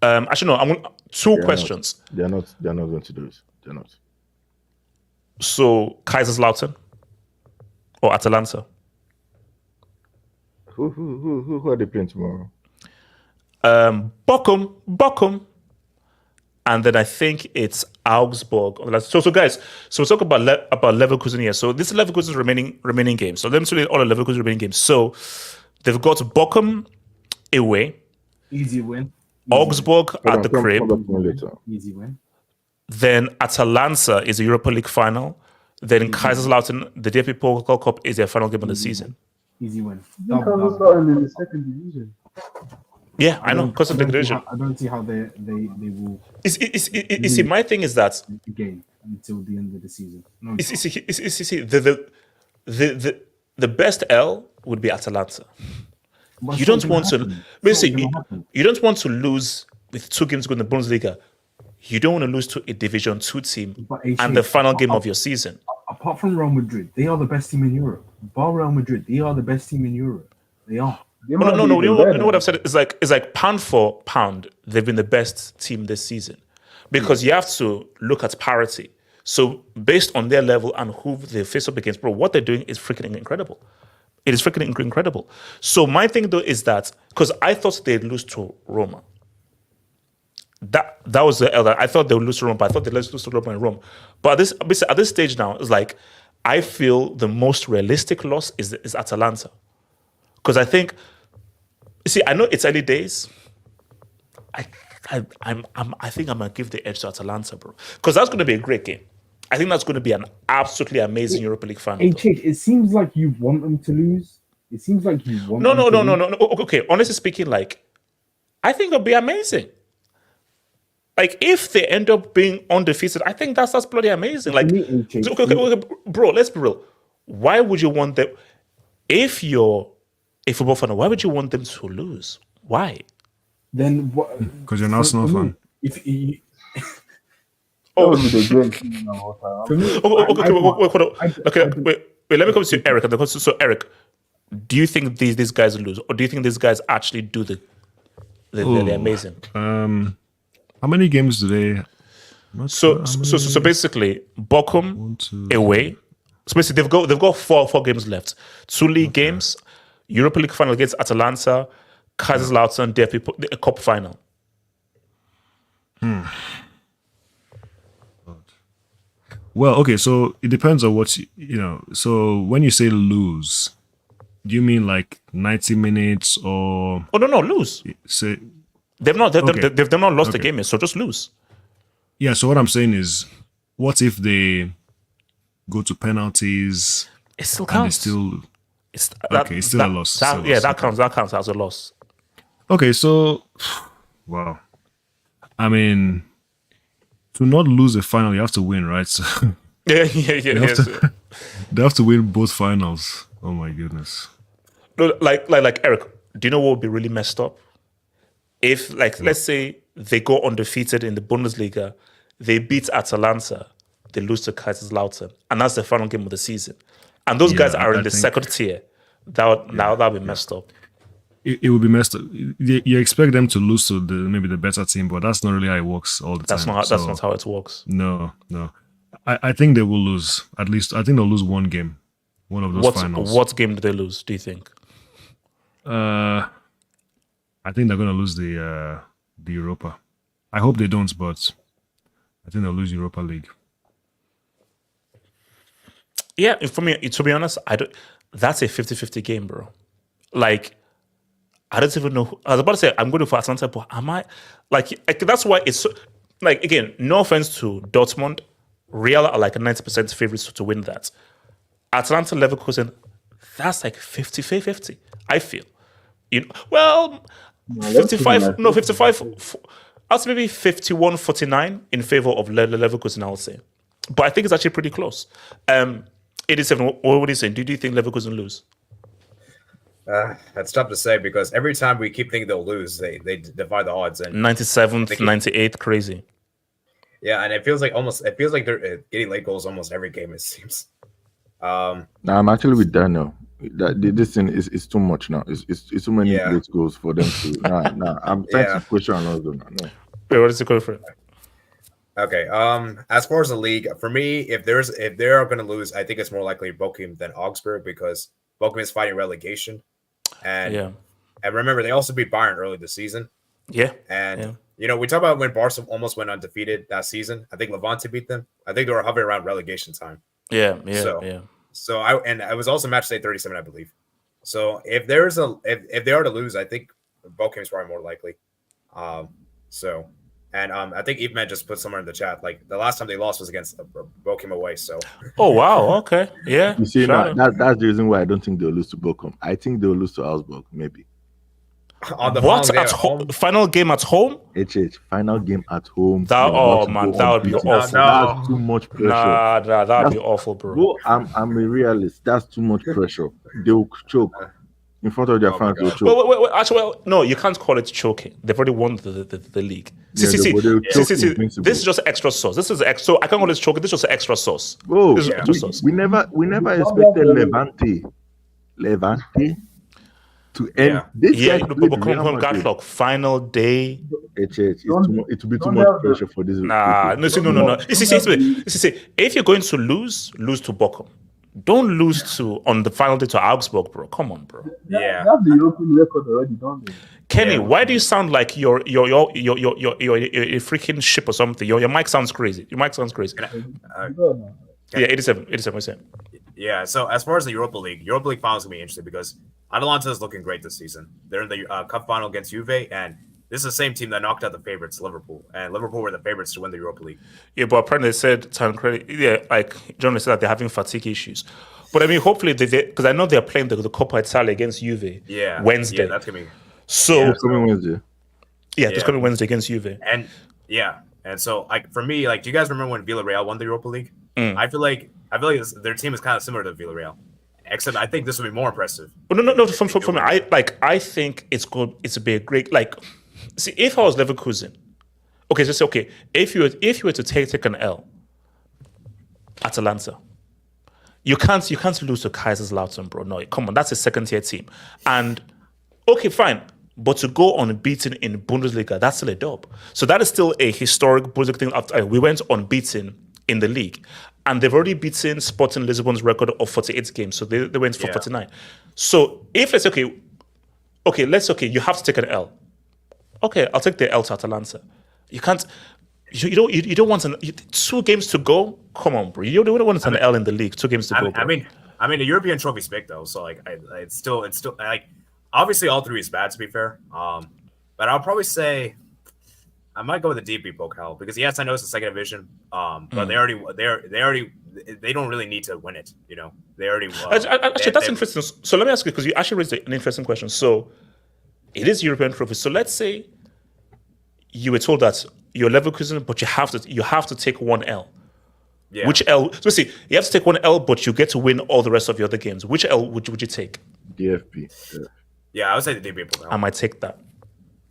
Actually, no, I'm two questions. They're not going to do it. They're not. So Kaiserslautern or Atalanta? Who are they playing tomorrow? Bochum, and then I think it's Augsburg. So guys, so we'll talk about Leverkusen here. So this is Leverkusen's remaining games. So let me tell you all the Leverkusen remaining games. So they've got Bochum away, easy win. Augsburg at the crib, easy win. Then Atalanta is a Europa League final. Then Kaiserslautern, the DFB Pokal Cup, is their final game of the season. Easy win. Kaiserslautern in the second division. Yeah, I know, because of the division. I don't see how they will. See, my thing is that game until the end of the season. No, the best L would be Atalanta. You don't want to. Basically, you don't want to lose with 2 games going to the Bundesliga. You don't want to lose to a Division 2 team and the final game of your season. Apart from Real Madrid, they are the best team in Europe. Bar Real Madrid, they are the best team in Europe. They are. No. You know what I've said? It's like pound for pound, they've been the best team this season, because you have to look at parity. So based on their level and who they face up against, bro, what they're doing is freaking incredible. It is freaking incredible. So my thing though is that because I thought they'd lose to Roma, that was the elder. I thought they would lose to Rome, but I thought they lose to Roma in Rome. But at this stage now, it's like I feel the most realistic loss is Atalanta, because I think. See, I know it's early days. I think I'm gonna give the edge to Atalanta, bro, because that's gonna be a great game. I think that's gonna be an absolutely amazing Europa League final. Hey, Chid, it seems like you want them to lose. It seems like you want. No. Okay, honestly speaking, like I think it'll be amazing. Like if they end up being undefeated, I think that's bloody amazing. Like, okay, bro, let's be real. Why would you want them? If you're a football fan, why would you want them to lose? Why? Then what? Because you're an Arsenal fan. If you, wait, let me come to Eric. So Eric, do you think these guys lose, or do you think these guys actually do they're amazing? How many games do they? So basically, Bochum away. So basically, they've got four games left. 2 league games, Europa League final against Atalanta, Kaiserslautern, a cup final. Well, okay, so it depends on what So when you say lose, do you mean like 90 minutes or? Oh no, lose. Say they've not lost the game yet, so just lose. Yeah. So what I'm saying is, what if they go to penalties? It still counts. It's still a loss. That counts as a loss. Okay, so wow. I mean, to not lose a final, you have to win, right? So yeah. They have to win both finals. Oh my goodness. No, like Eric, do you know what would be really messed up? If let's say they go undefeated in the Bundesliga, they beat Atalanta, they lose to Kaiserslautern, and that's the final game of the season. And those guys are in the second tier. That'll be messed up. It would be messed up. You expect them to lose to maybe the better team, but that's not really how it works all the time. That's not how it works. No. I think they will lose. At least I think they'll lose one game. One of those finals. What game do they lose, do you think? I think they're gonna lose the Europa. I hope they don't, but I think they'll lose Europa League. Yeah, for me, to be honest, that's a 50-50 game, bro. Like, I don't even know. I was about to say I'm going for Atalanta, but am I? Like that's why it's like, again, no offense to Dortmund, Real are like a 90% favorites to win that. Atalanta, Leverkusen, that's like 50-50. I feel, 55. No, 55. I'll say maybe 51-49 in favor of Leverkusen. I would say, but I think it's actually pretty close. 87. What are you saying? Do you think Leverkusen lose? That's tough to say because every time we keep thinking they'll lose, they defy the odds. And 97th, 98th, crazy. Yeah, and it feels like they're getting late goals almost every game. It seems. No, I'm actually with Daniel. This thing is too much now. It's too many late goals for them to. Nah. I'm trying to question Alonso now. No. Wait, what is the code for it? Okay. As far as the league, for me, if they're going to lose, I think it's more likely Bochum than Augsburg because Bochum is fighting relegation, and remember they also beat Bayern early this season. Yeah, and we talk about when Barca almost went undefeated that season. I think Levante beat them. I think they were hovering around relegation time. So it was also match day 37, I believe. So if they are to lose, I think Bochum is probably more likely. I think Eveman just put somewhere in the chat like the last time they lost was against Bochum away. So. Oh wow! Okay, yeah. You see, that's the reason why I don't think they'll lose to Bochum. I think they'll lose to Augsburg, maybe. On the final game at home? Final game at home. That would be awful. That's too much pressure. That'd be awful, bro. Bro, I'm a realist. That's too much pressure. They'll choke in front of their fans. They'll choke. Wait. Actually, no, you can't call it choking. They've already won the league. See. This is just extra sauce. This is so I can't call it choking. This is just extra sauce. Bro, we never expected Levante to end. Gatlock, final day. It will be too much pressure for this. No. You see, if you're going to lose to Bochum. Don't lose on the final day to Augsburg, bro. Come on, bro. That's the European record already, don't they? Kenny, why do you sound like you're a freaking ship or something? Your mic sounds crazy. Your mic sounds crazy. Yeah, 87. Yeah, so as far as the Europa League final is going to be interesting because Atalanta is looking great this season. They're in the cup final against Juve, and this is the same team that knocked out the favorites, Liverpool. And Liverpool were the favorites to win the Europa League. Yeah, but apparently they said, John said that they're having fatigue issues. But I mean, hopefully, because I know they're playing the Coppa Italia against Juve Wednesday. Yeah, that's going to be... So, coming Wednesday. Yeah, it's coming Wednesday against Juve. And so for me, like, do you guys remember when Villarreal won the Europa League? I feel like their team is kind of similar to Villarreal, except I think this would be more impressive. No. For me, I think it's good. It's a bit great. Like, see, if I was Leverkusen, if you were to take an L, Atalanta, you can't lose to Kaiserslautern, bro. No, come on, that's a second tier team. And okay, fine. But to go unbeaten in Bundesliga, that's still a dub. So that is still a historic Bundesliga thing. After we went unbeaten in the league, and they've already beaten Sporting Lisbon's record of 48 games. So they went for 49. So if it's you have to take an L. Okay, I'll take the L to Atalanta. You can't. You don't want 2 games to go. Come on, bro. You don't want an L in the league. 2 games to go. Bro. I mean, the European trophy's big though. So like, it's still like. Obviously, all 3 is bad, to be fair. But I'll probably say I might go with the DP Pokal because yes, I know it's the second division. But they don't really need to win it. You know, they already. Actually, that's interesting. So let me ask you because you actually raised an interesting question. So it is European trophy. So let's say you were told that you're Leverkusen, but you have to take 1 L. Yeah. Which L? So see, you have to take 1 L, but you get to win all the rest of your other games. Which L would you take? DFB. Yeah, I would say the DB Pokal. I might take that.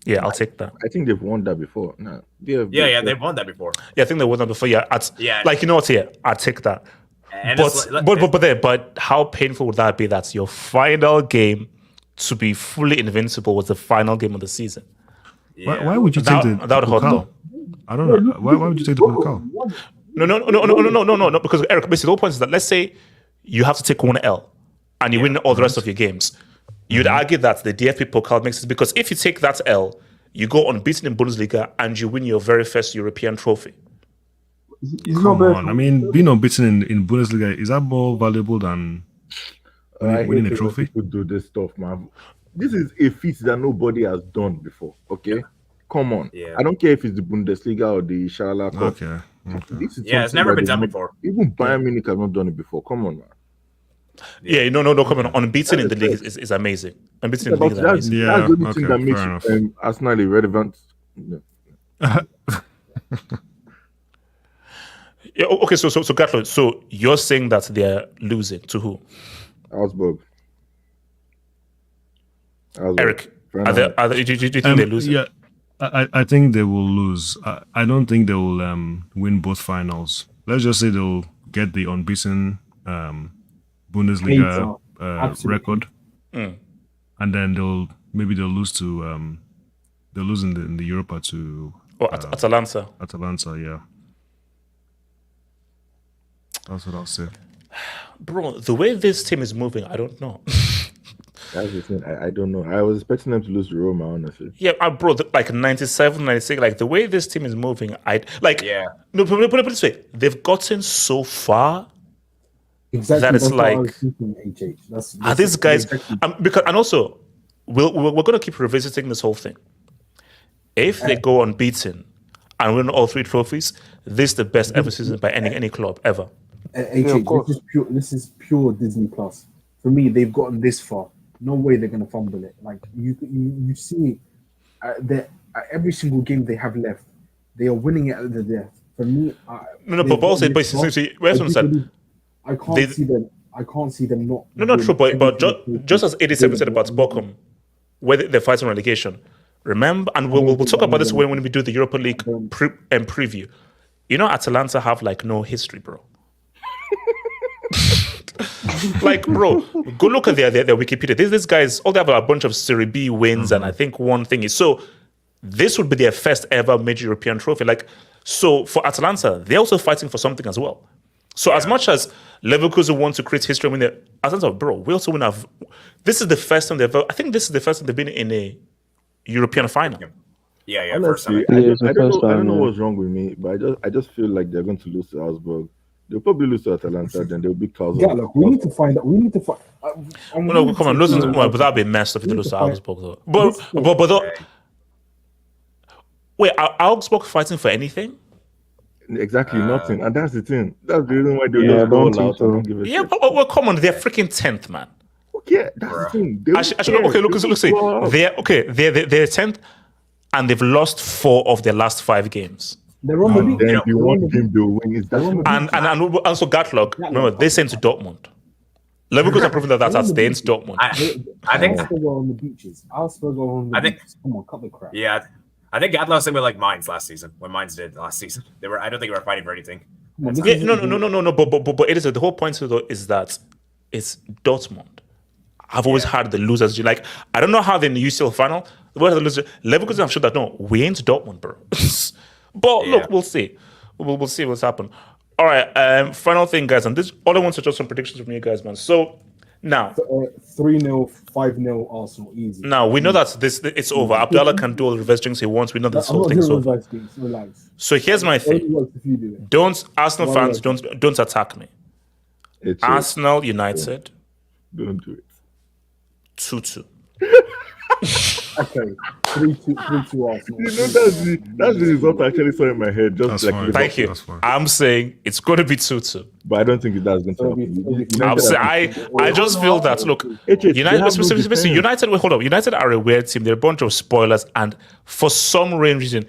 Yeah, I'll take that. I think they've won that before. No, DFB. Yeah, they've won that before. Yeah, I think they won that before. Yeah, like you know what? Yeah, I'll take that. And but how painful would that be? That's your final game to be fully invincible was the final game of the season. Yeah. Why would you take the Pokal? I don't know. Why would you take the Pokal? No. Because Eric, basically, the whole point is that let's say you have to take 1 L and you win all the rest of your games. You'd argue that the DFB Pokal makes sense because if you take that L, you go unbeaten in Bundesliga and you win your very first European trophy. Come on. I mean, being unbeaten in Bundesliga, is that more valuable than winning a trophy? People do this stuff, man. This is a feat that nobody has done before, okay? Come on. Yeah. I don't care if it's the Bundesliga or the Schala Cup. Okay. It's never been done before. Even Bayern Munich has not done it before. Come on, man. Yeah, no, come on. Unbeaten in the league is amazing. Unbeaten in the league is amazing. Yeah, that's the only thing that makes Arsenal irrelevant. No. Yeah, okay, so Gatlo, so you're saying that they're losing to who? Augsburg. Eric, do you think they're losing? Yeah, I think they will lose. I don't think they will win both finals. Let's just say they'll get the unbeaten Bundesliga record, and then they'll lose to they'll lose in the Europa to Atalanta. Atalanta, yeah. That's what I'll say. Bro, the way this team is moving, I don't know. That's the thing. I don't know. I was expecting them to lose to Roma, honestly. Yeah, bro, like 97, 96, like the way this team is moving, no, put it this way, they've gotten so far. Exactly. That it's like, are these guys? Because and also, we're going to keep revisiting this whole thing. If they go unbeaten and win all 3 trophies, this is the best ever season by any club ever. This is pure Disney Plus. For me, they've gotten this far. No way they're going to fumble it. Like you see, every single game they have left, they are winning it at the death. For me, but also, I can't see them not. No, not true. But just as 87 said about Bochum, where they're fighting relegation. Remember, and we'll talk about this when we do the Europa League preview. You know, Atalanta have like no history, bro. Like, bro, go look at their Wikipedia. These guys, all they have a bunch of Serie B wins, and I think one thing is so. This would be their first ever major European trophy. Like, so for Atalanta, they're also fighting for something as well. So as much as Leverkusen want to create history, when Atalanta, bro, we also want to have. This is the first time they've. I think this is the first time they've been in a European final. Yeah, Honestly, first time. I don't know what's wrong with me, but I just feel like they're going to lose to Augsburg. They'll probably lose to Atalanta, then they'll beat Carlsberg. Yeah, look, we need to find out. We need to find. No, come on, losing. Well, but that'd be messed up if they lose to Augsburg, though. But wait, are Augsburg fighting for anything? Exactly, nothing, and that's the thing. That's the reason why they just go all out and don't give a shit. Well, come on, they're freaking 10th, man. Okay, that's the thing. Okay, look, see, they're 10th, and they've lost 4 of their last 5 games. They're on the beach. Then the one game they'll win is that. And also Gatlock. Remember, they sent to Dortmund. Leverkusen are proving that that's staying to Dortmund. I think on the beaches. Augsburg on the beaches. Come on, cut the crap. Yeah, I think Gatlock's similar like Mainz last season. When Mainz did last season, I don't think they were fighting for anything. No. But it is the whole point though is that it's Dortmund. I've always had the losers. Like I don't know how they're in the UCL final. The loser. Leverkusen have showed that no, we ain't Dortmund, bro. But look, we'll see. We'll see what's happened. All right. Final thing, guys, and this all I want to just some predictions from you guys, man. So now 3-0, 5-0 Arsenal, easy. Now we know that it's over. Abdallah can do all the reverse drinks he wants. We know this whole thing's over. So here's my thing. Don't Arsenal fans don't attack me. Arsenal United. Don't do it. 2-2. Okay, 3-2 Arsenal. You know that's the result I actually saw in my head. Just like thank you. I'm saying it's going to be 2-2, but I don't think that's going to happen. I just feel that look, United. Wait, hold up. United are a weird team. They're a bunch of spoilers, and for some reason,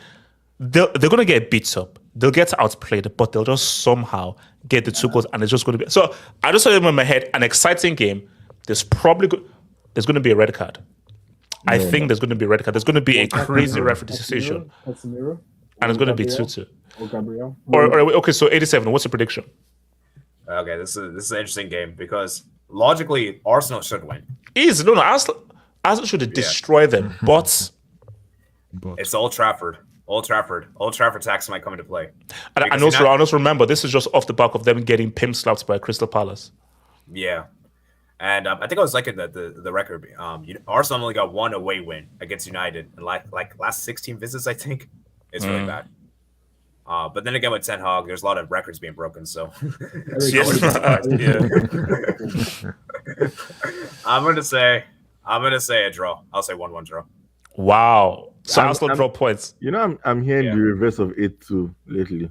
they're going to get beat up. They'll get outplayed, but they'll just somehow get the 2 goals, and it's just going to be. So I just saw in my head an exciting game. There's going to be a red card. I think there's going to be a red card. There's going to be a crazy referee decision. And it's going to be 2-2. Or Gabriel. Okay, so 87. What's the prediction? Okay, this is an interesting game because logically Arsenal should win. Arsenal should destroy them, but it's Old Trafford. Old Trafford tax might come into play. And also remember, this is just off the back of them getting pimp slapped by Crystal Palace. Yeah. And I think I was looking at the record. Arsenal only got 1 away win against United in like last 16 visits. I think it's really bad. But then again, with Ten Hag, there's a lot of records being broken. So I'm gonna say a draw. I'll say 1-1 draw. Wow. So Arsenal draw points. You know, I'm hearing the reverse of 8-2 lately.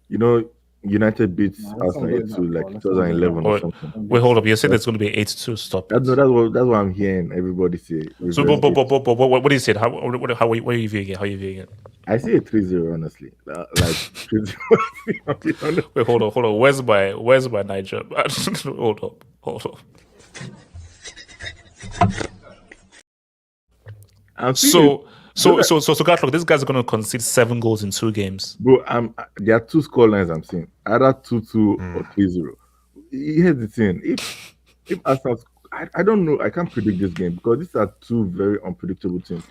You know, United beats Arsenal 8-2 like 2011 or something. Wait, hold up. You said it's going to be 8-2. Stop. That's what I'm hearing everybody say. So, but what do you say? How are you viewing it? How are you viewing it? I say a 3-0, honestly. Like 3-0. Wait, hold on. Where's my Niger? Hold up. So, Gatlock, these guys are going to concede 7 goals in 2 games. Bro, there are 2 scorelines I'm seeing. Either 2-2 or 3-0. Here's the thing. If Arsenal, I don't know. I can't predict this game because these are 2 very unpredictable teams.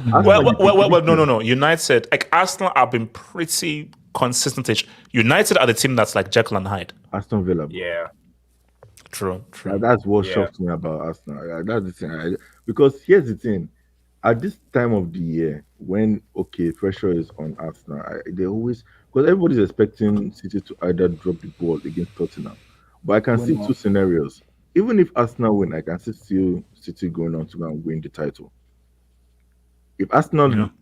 No. United, like Arsenal have been pretty consistent. United are the team that's like Jekyll and Hyde. Aston Villa. Yeah. True. That's what shocks me about Arsenal. That's the thing. Because here's the thing. At this time of the year, when pressure is on Arsenal, they always because everybody's expecting City to either drop the ball against Tottenham. But I can see 2 scenarios. Even if Arsenal win, I can see City going on to go and win the title. If Arsenal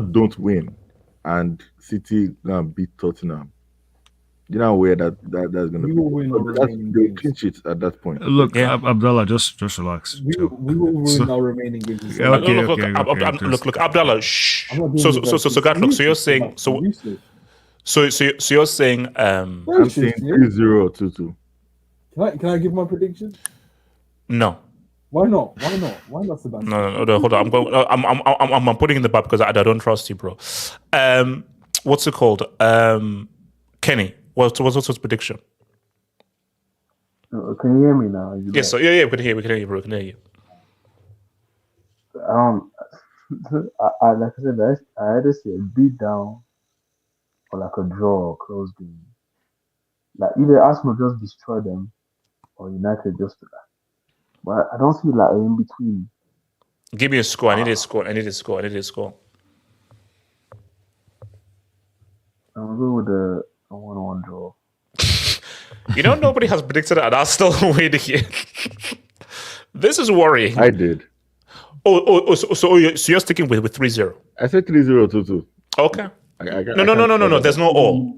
don't win and City gonna beat Tottenham, you know where that's gonna be. They'll clinch it at that point. Look, Abdallah, just relax. We will win our remaining games. Look, Abdallah. Shh. So Gatlock. So you're saying So you're saying I'm saying 3-0 or 2-2. Can I give my prediction? No. Why not? Why not, Sebastian? No, hold on. I'm putting in the back because I don't trust you, bro. What's it called? Kenny, what's the prediction? Can you hear me now? Yes, so we can hear you, bro. We can hear you. Like I said, I either see a beat down or like a draw or close game. Like either Arsenal just destroy them or United just. But I don't see like in between. Give me a score. I need a score. I need a score. I need a score. I'll go with a 1-1 draw. You know, nobody has predicted an Arsenal win here. This is worrying. I did. So you're sticking with 3-0. I said 3-0 2-2. Okay. No. There's no or.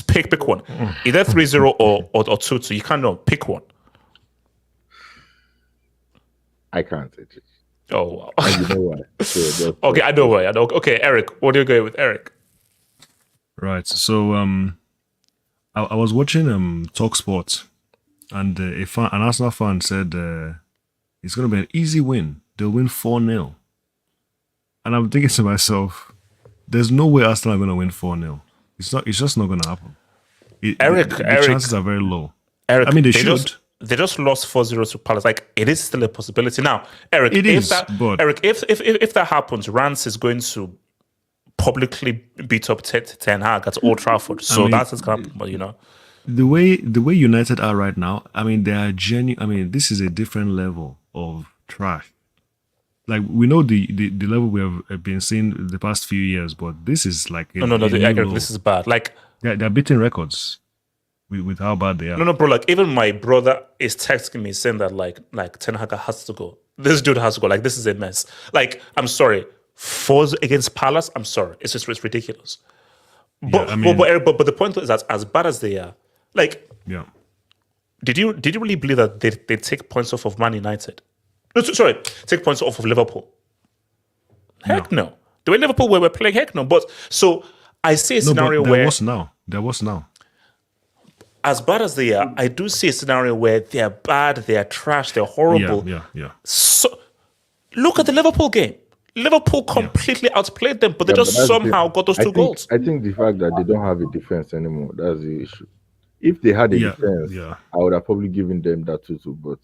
Pick one. Either 3-0 or 2-2. You can't know. Pick one. I can't. Oh, wow. And you know why. Okay, I know why. Okay, Eric, what do you go with, Eric? Right. So I was watching Talk Sports, and an Arsenal fan said it's going to be an easy win. They'll win 4-0. And I'm thinking to myself, there's no way Arsenal are going to win 4-0. It's just not going to happen. The chances are very low. Eric, I mean, they should. They just lost 4-0 to Palace. Like, it is still a possibility. Now, Eric, if that happens, Rance is going to publicly beat up Ten Hag at Old Trafford. So that's what's going to happen, you know. The way United are right now, I mean, they are genuine. I mean, this is a different level of trash. Like, we know the level we have been seeing the past few years, but this is like this is bad. Like, they're beating records with how bad they are. No, bro. Like, even my brother is texting me saying that like Ten Hag has to go. This dude has to go. Like, this is a mess. Like, I'm sorry, 4 against Palace. I'm sorry, it's ridiculous. But the point is that as bad as they are, like, did you really believe that they take points off of Man United? No, sorry, take points off of Liverpool. Heck no. The way Liverpool were playing, heck no. But so I see a scenario where there was now. As bad as they are, I do see a scenario where they are bad, they are trash, they're horrible. Yeah. So look at the Liverpool game. Liverpool completely outplayed them, but they just somehow got those 2 goals. I think the fact that they don't have a defense anymore, that's the issue. If they had a defense, I would have probably given them that 2-2, but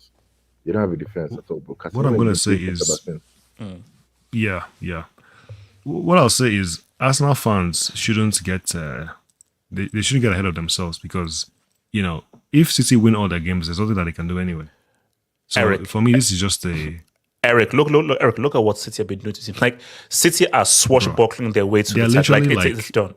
they don't have a defense at all. But what I'm going to say is, what I'll say is, Arsenal fans shouldn't get they shouldn't get ahead of themselves, because, you know, if City win all their games, there's nothing that they can do anyway. So Eric, for me, this is just a. Eric, look, Eric, look at what City have been doing to him. Like, City are swashbuckling their way to the title. Like, it's done.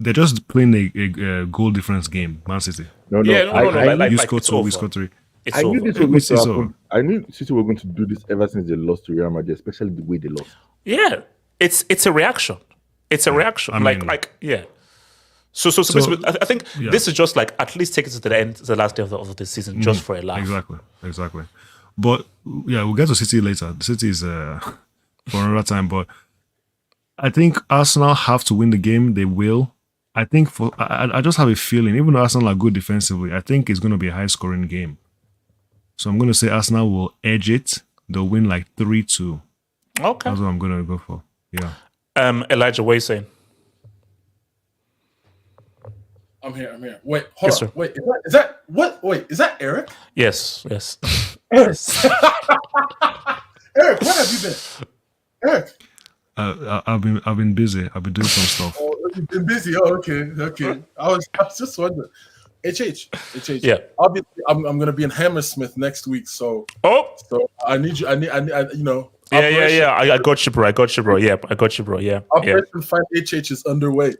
They're just playing a goal difference game, Man City. No. You score 2, we score 3. I knew this was going to happen. I knew City were going to do this ever since they lost to Real Madrid, especially the way they lost. Yeah, it's a reaction. It's a reaction. I mean, yeah. So I think this is just like, at least take it to the last day of the season, just for a laugh. Exactly. But we'll get to City later. The City is for another time. But I think Arsenal have to win the game. They will. I think I just have a feeling, even though Arsenal are good defensively, I think it's going to be a high-scoring game. So I'm going to say Arsenal will edge it. They'll win like 3-2. Okay. That's what I'm going to go for. Yeah. Elijah, what are you saying? I'm here. Wait, hold on. Wait, is that what? Wait, is that Eric? Yes. Eric, where have you been? Eric. I've been busy. I've been doing some stuff. Oh, you've been busy. Oh, okay. I was just wondering. HH. Yeah. Obviously, I'm gonna be in Hammersmith next week, so I need you. I you know. Yeah. I got you, bro. Yeah, I got you, bro. Yeah. Operation Find HH is underway.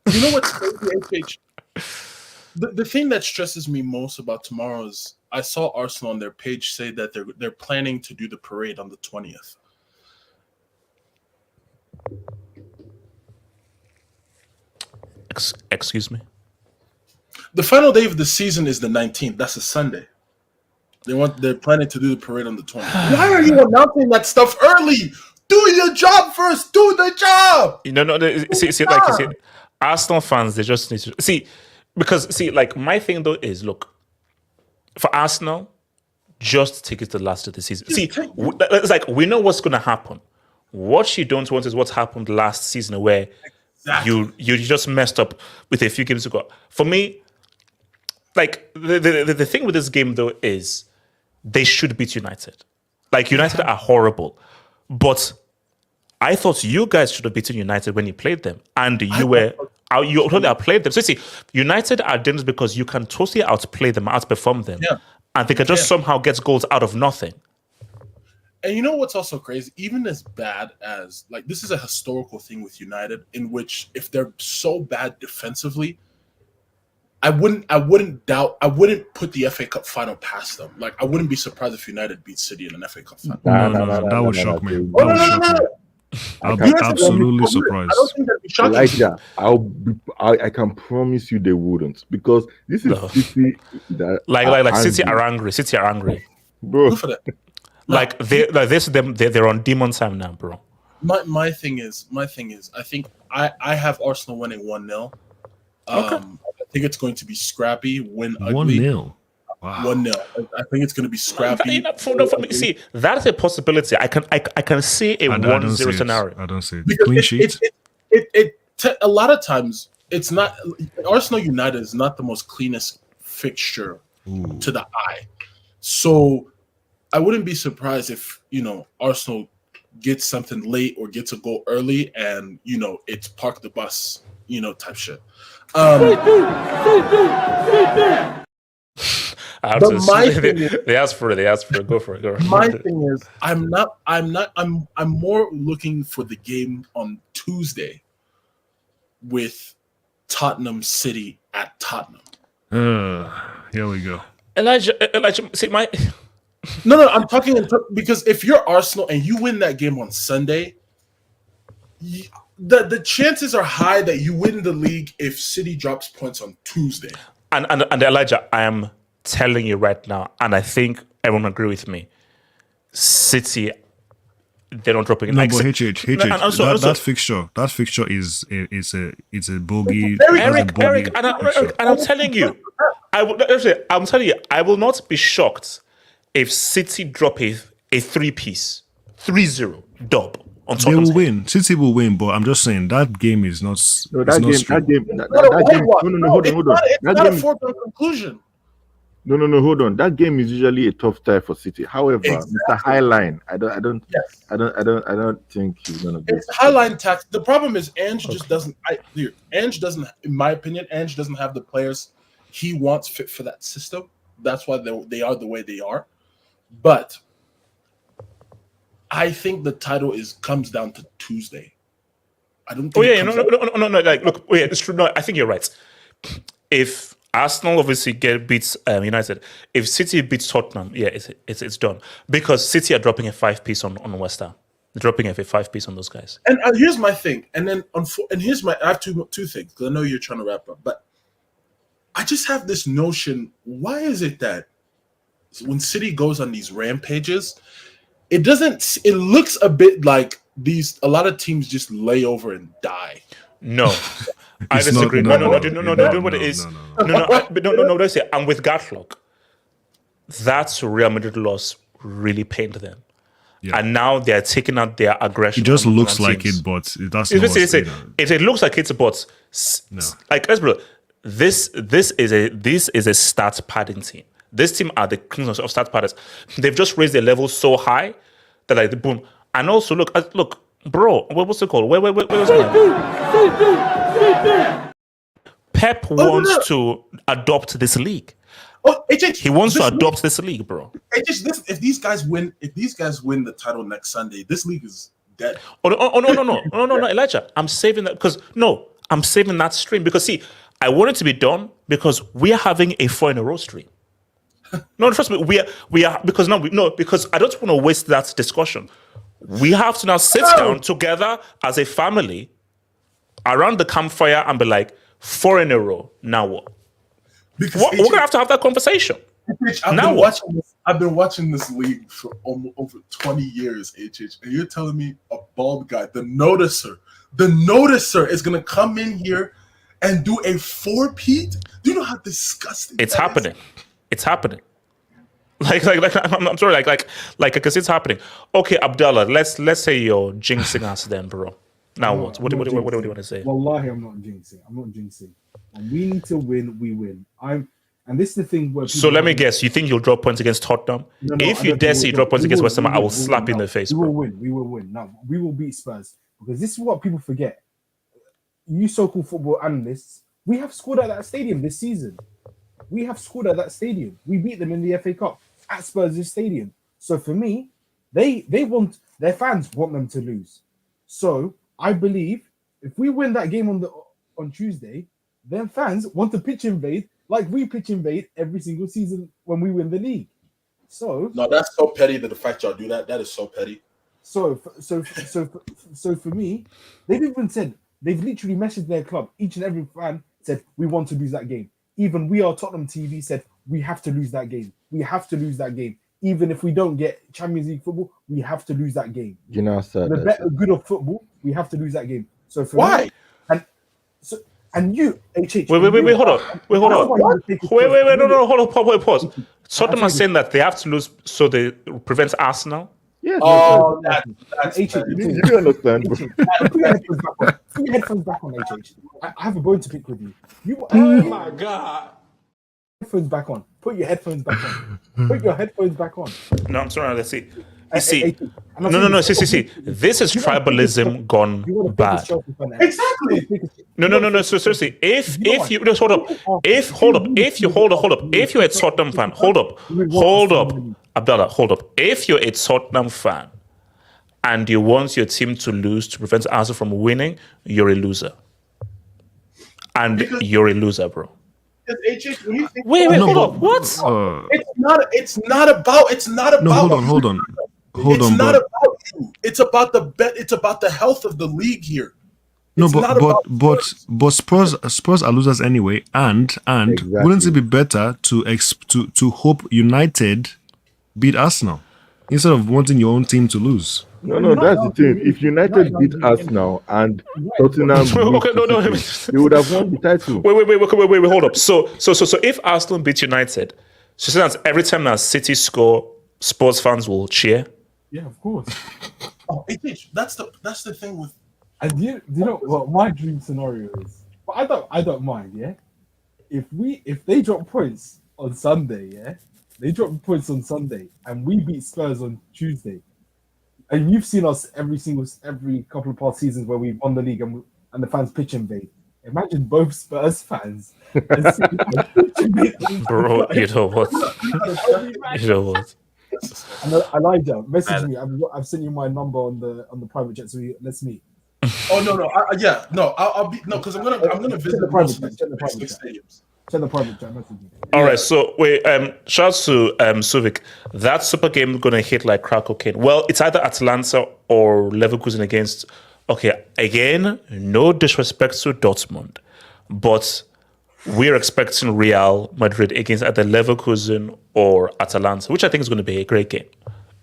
You know what's crazy, HH? The thing that stresses me most about tomorrow is I saw Arsenal on their page say that they're planning to do the parade on the 20th. Excuse me? The final day of the season is the 19th. That's a Sunday. They're planning to do the parade on the 20th. Why are you announcing that stuff early? Do your job first. Do the job. See, Arsenal fans, they just need to see, because like, my thing though is, look, for Arsenal, just take it to the last of the season. It's like, we know what's going to happen. What you don't want is what happened last season, where you just messed up with a few games ago. For me, like, the thing with this game though is they should beat United. Like, United are horrible, but I thought you guys should have beaten United when you played them, and you totally outplayed them. So see, United are dangerous because you can totally outplay them, outperform them, and they can just somehow get goals out of nothing. And you know what's also crazy? Even as bad as like this is a historical thing with United, in which if they're so bad defensively, I wouldn't put the FA Cup final past them. Like I wouldn't be surprised if United beat City in an FA Cup final. No, that would shock me. That would shock me. I'll be absolutely surprised. I don't think that'd be shocking. Elijah, I can promise you they wouldn't, because this is City that like City are angry. City are angry, bro. Good for that. Like they're on demon time now, bro. My thing is, I think I have Arsenal winning 1-0. Okay. I think it's going to be scrappy, win ugly. 1-0. Wow. 1-0. I think it's going to be scrappy. See, that's a possibility. I can see a 1-0 scenario. I don't see it. Because Clean sheet. A lot of times it's not. Arsenal United is not the most cleanest fixture to the eye, so I wouldn't be surprised if Arsenal gets something late or gets a goal early, and it's park the bus, type shit. They asked for it. Go for it. My thing is, I'm more looking for the game on Tuesday with Tottenham City at Tottenham. Here we go. Elijah, see my. No, I'm talking because if you're Arsenal and you win that game on Sunday, the chances are high that you win the league if City drops points on Tuesday. And Elijah, I am telling you right now, and I think everyone agree with me. City, they're not dropping. No, but that fixture is a bogey. Eric, and I'm telling you, I will not be shocked if City drop a 3-0 dub on They Tottenham. will win. City will win, but I'm just saying that game is not. That game. Hold on. It's not a foregone conclusion. No, hold on. That game is usually a tough tie for City. However, Mr. Highline, I don't think he's gonna be. It's Highline tax. The problem is Ange just doesn't. Ange doesn't, in my opinion, Ange doesn't have the players he wants fit for that system. That's why they are the way they are. But I think the title comes down to Tuesday. I don't think. No. Like, look, it's true. No, I think you're right. If Arsenal obviously beats United, if City beats Tottenham, it's done, because City are dropping a 5-piece on West Ham. They're dropping a 5-piece on those guys. And here's my thing, I have two things, because I know you're trying to wrap up, but I just have this notion: why is it that when City goes on these rampages, it looks a bit like a lot of teams just lay over and die? No. I disagree. No. What it is? No. Don't say. And with Gatlock, that's Real Madrid loss really pained them, and now they are taking out their aggression. It just looks like it, but that's not. It looks like it's, but like bro, this is a stat padding team. This team are the kings of stat padders. They've just raised their level so high that like the boom. And also look, bro, what's it called? Where was it? Pep wants to adopt this league. He wants to adopt this league, bro. If these guys win the title next Sunday, this league is dead. No, Elijah. I'm saving that I'm saving that stream because see, I want it to be done because we are having a 4-in-a-row stream. No, trust me, we are because I don't want to waste that discussion. We have to now sit down together as a family around the campfire and be like, 4 in a row. Now what? Because we're gonna have to have that conversation. I've been watching this league for over 20 years, HH, and you're telling me a bald guy, the noticer is gonna come in here and do a 4-peat? Do you know how disgusting it's happening? It's happening. Like I'm sorry, like because it's happening. Okay, Abdallah, let's say you're jinxing us then, bro. Now what? What do you want to say? Wallahi, I'm not jinxing. When we need to win, we win. And this is the thing where. So let me guess. You think you'll drop points against Tottenham? No, if you dare say you drop points against West Ham, I will slap you in the face. We will win. We will win. No, we will beat Spurs, because this is what people forget. You so-called football analysts, we have scored at that stadium this season. We have scored at that stadium. We beat them in the FA Cup at Spurs' stadium. So for me, They want their fans want them to lose. So I believe if we win that game on Tuesday, then fans want to pitch invade like we pitch invade every single season when we win the league. So no, that's so petty that the fact y'all do that. That is so petty. So for me, they've even said they've literally messaged their club. Each and every fan said we want to lose that game. Even We Are Tottenham TV said we have to lose that game. We have to lose that game. Even if we don't get Champions League football, we have to lose that game. You know, sir. The better good of football, we have to lose that game. So for why? Me, and you, HH. Wait, hold on. Wait, hold on. Wait, no, hold on, pause. Tottenham are saying that they have to lose so they prevent Arsenal. Yes. Oh, that's you understand, bro. Put your headphones back on, HH. I have a bone to pick with you. Oh my god. Headphones back on. Put your headphones back on. Put your headphones back on. No, I'm sorry. Let's see. You see, no. See. This is tribalism gone bad. Exactly. No. So seriously, if you just hold up, if you're a Tottenham fan, hold up, Abdallah, hold up. If you're a Tottenham fan and you want your team to lose to prevent Arsenal from winning, you're a loser. And you're a loser, bro. Wait, hold up. What? It's not about. No, hold on. It's not about you. It's about the bet. It's about the health of the league here. No, but Spurs are losers anyway, and exactly. Wouldn't it be better to hope United beat Arsenal instead of wanting your own team to lose? No, that's the thing. If United beat Arsenal and Tottenham, they would have won the title. Wait, hold up. So if Arsenal beat United, so that every time that City score, Spurs fans will cheer. Yeah, of course. Oh, that's the thing with. And you know what my dream scenario is? But I don't mind. Yeah, if they drop points on Sunday, yeah, they drop points on Sunday, and we beat Spurs on Tuesday. And you've seen us every couple of past seasons where we've won the league and the fans pitch invade. Imagine both Spurs fans. Bro, you know what? And Elijah, message me. I've sent you my number on the private jet, so let's meet. Oh no! I'll be because I'm gonna visit the private stadiums. Send the private chat message. All right, so wait, shout out to Suvic. That super game is gonna hit like crack cocaine. Well, it's either Atalanta or Leverkusen against. Okay, again, no disrespect to Dortmund, but we're expecting Real Madrid against either Leverkusen or Atalanta, which I think is going to be a great game.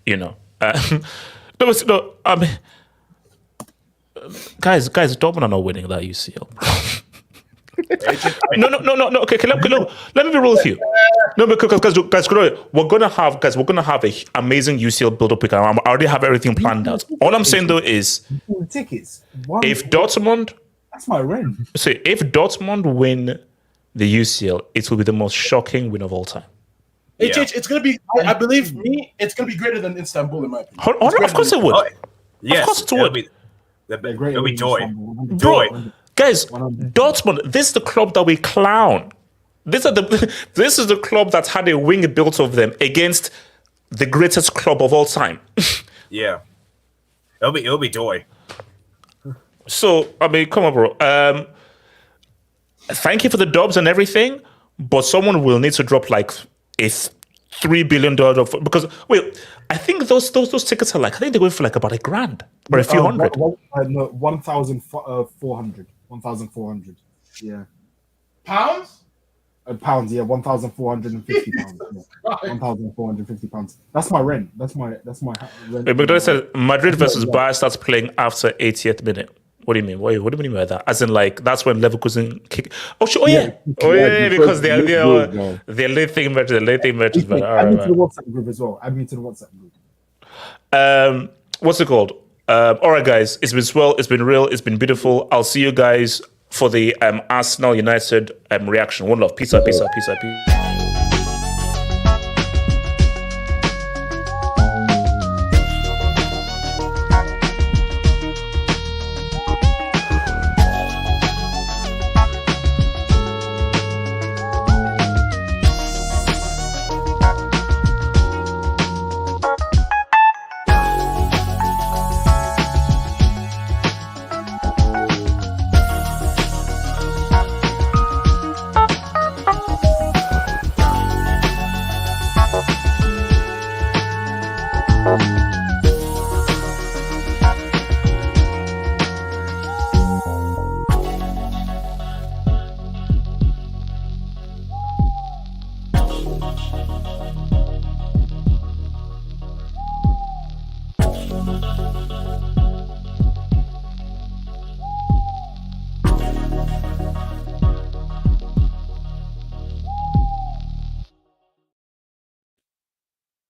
You know, guys, Dortmund are not winning that UCL. No. Okay, let me be real with you. No, because guys, we're gonna have a amazing UCL build-up week. I already have everything planned out. All I'm saying though is, tickets. If Dortmund, that's my rent. So if Dortmund win the UCL, it will be the most shocking win of all time. It's gonna be. I believe me. It's gonna be greater than Istanbul in my opinion. Of course it would. Yes, of course it would. It'll be joy. Bro, guys, Dortmund, this is the club that we clown. This is the club that had a wing built of them against the greatest club of all time. Yeah, it'll be joy. So I mean, come on, bro. Thank you for the dubs and everything, but someone will need to drop like a $3 billion because wait, I think those tickets are like, I think they're going for like about $1,000 or a few hundred. No, 1,400. 1,400. Yeah. Pounds? Pounds, yeah, 1,450 pounds. Yeah. 1,450 pounds. That's my rent. That's my rent. Wait, McDonald said Madrid versus Bayer starts playing after 80th minute. What do you mean? What do you mean by that? As in, like, that's when Leverkusen kick. Yeah, because they're late thing matches. The late thing matches. But add me to the WhatsApp group as well. Add me to the WhatsApp group. What's it called? All right, guys. It's been swell. It's been real. It's been beautiful. I'll see you guys for the Arsenal United reaction. One love. Peace out. Peace out. Peace out. Peace.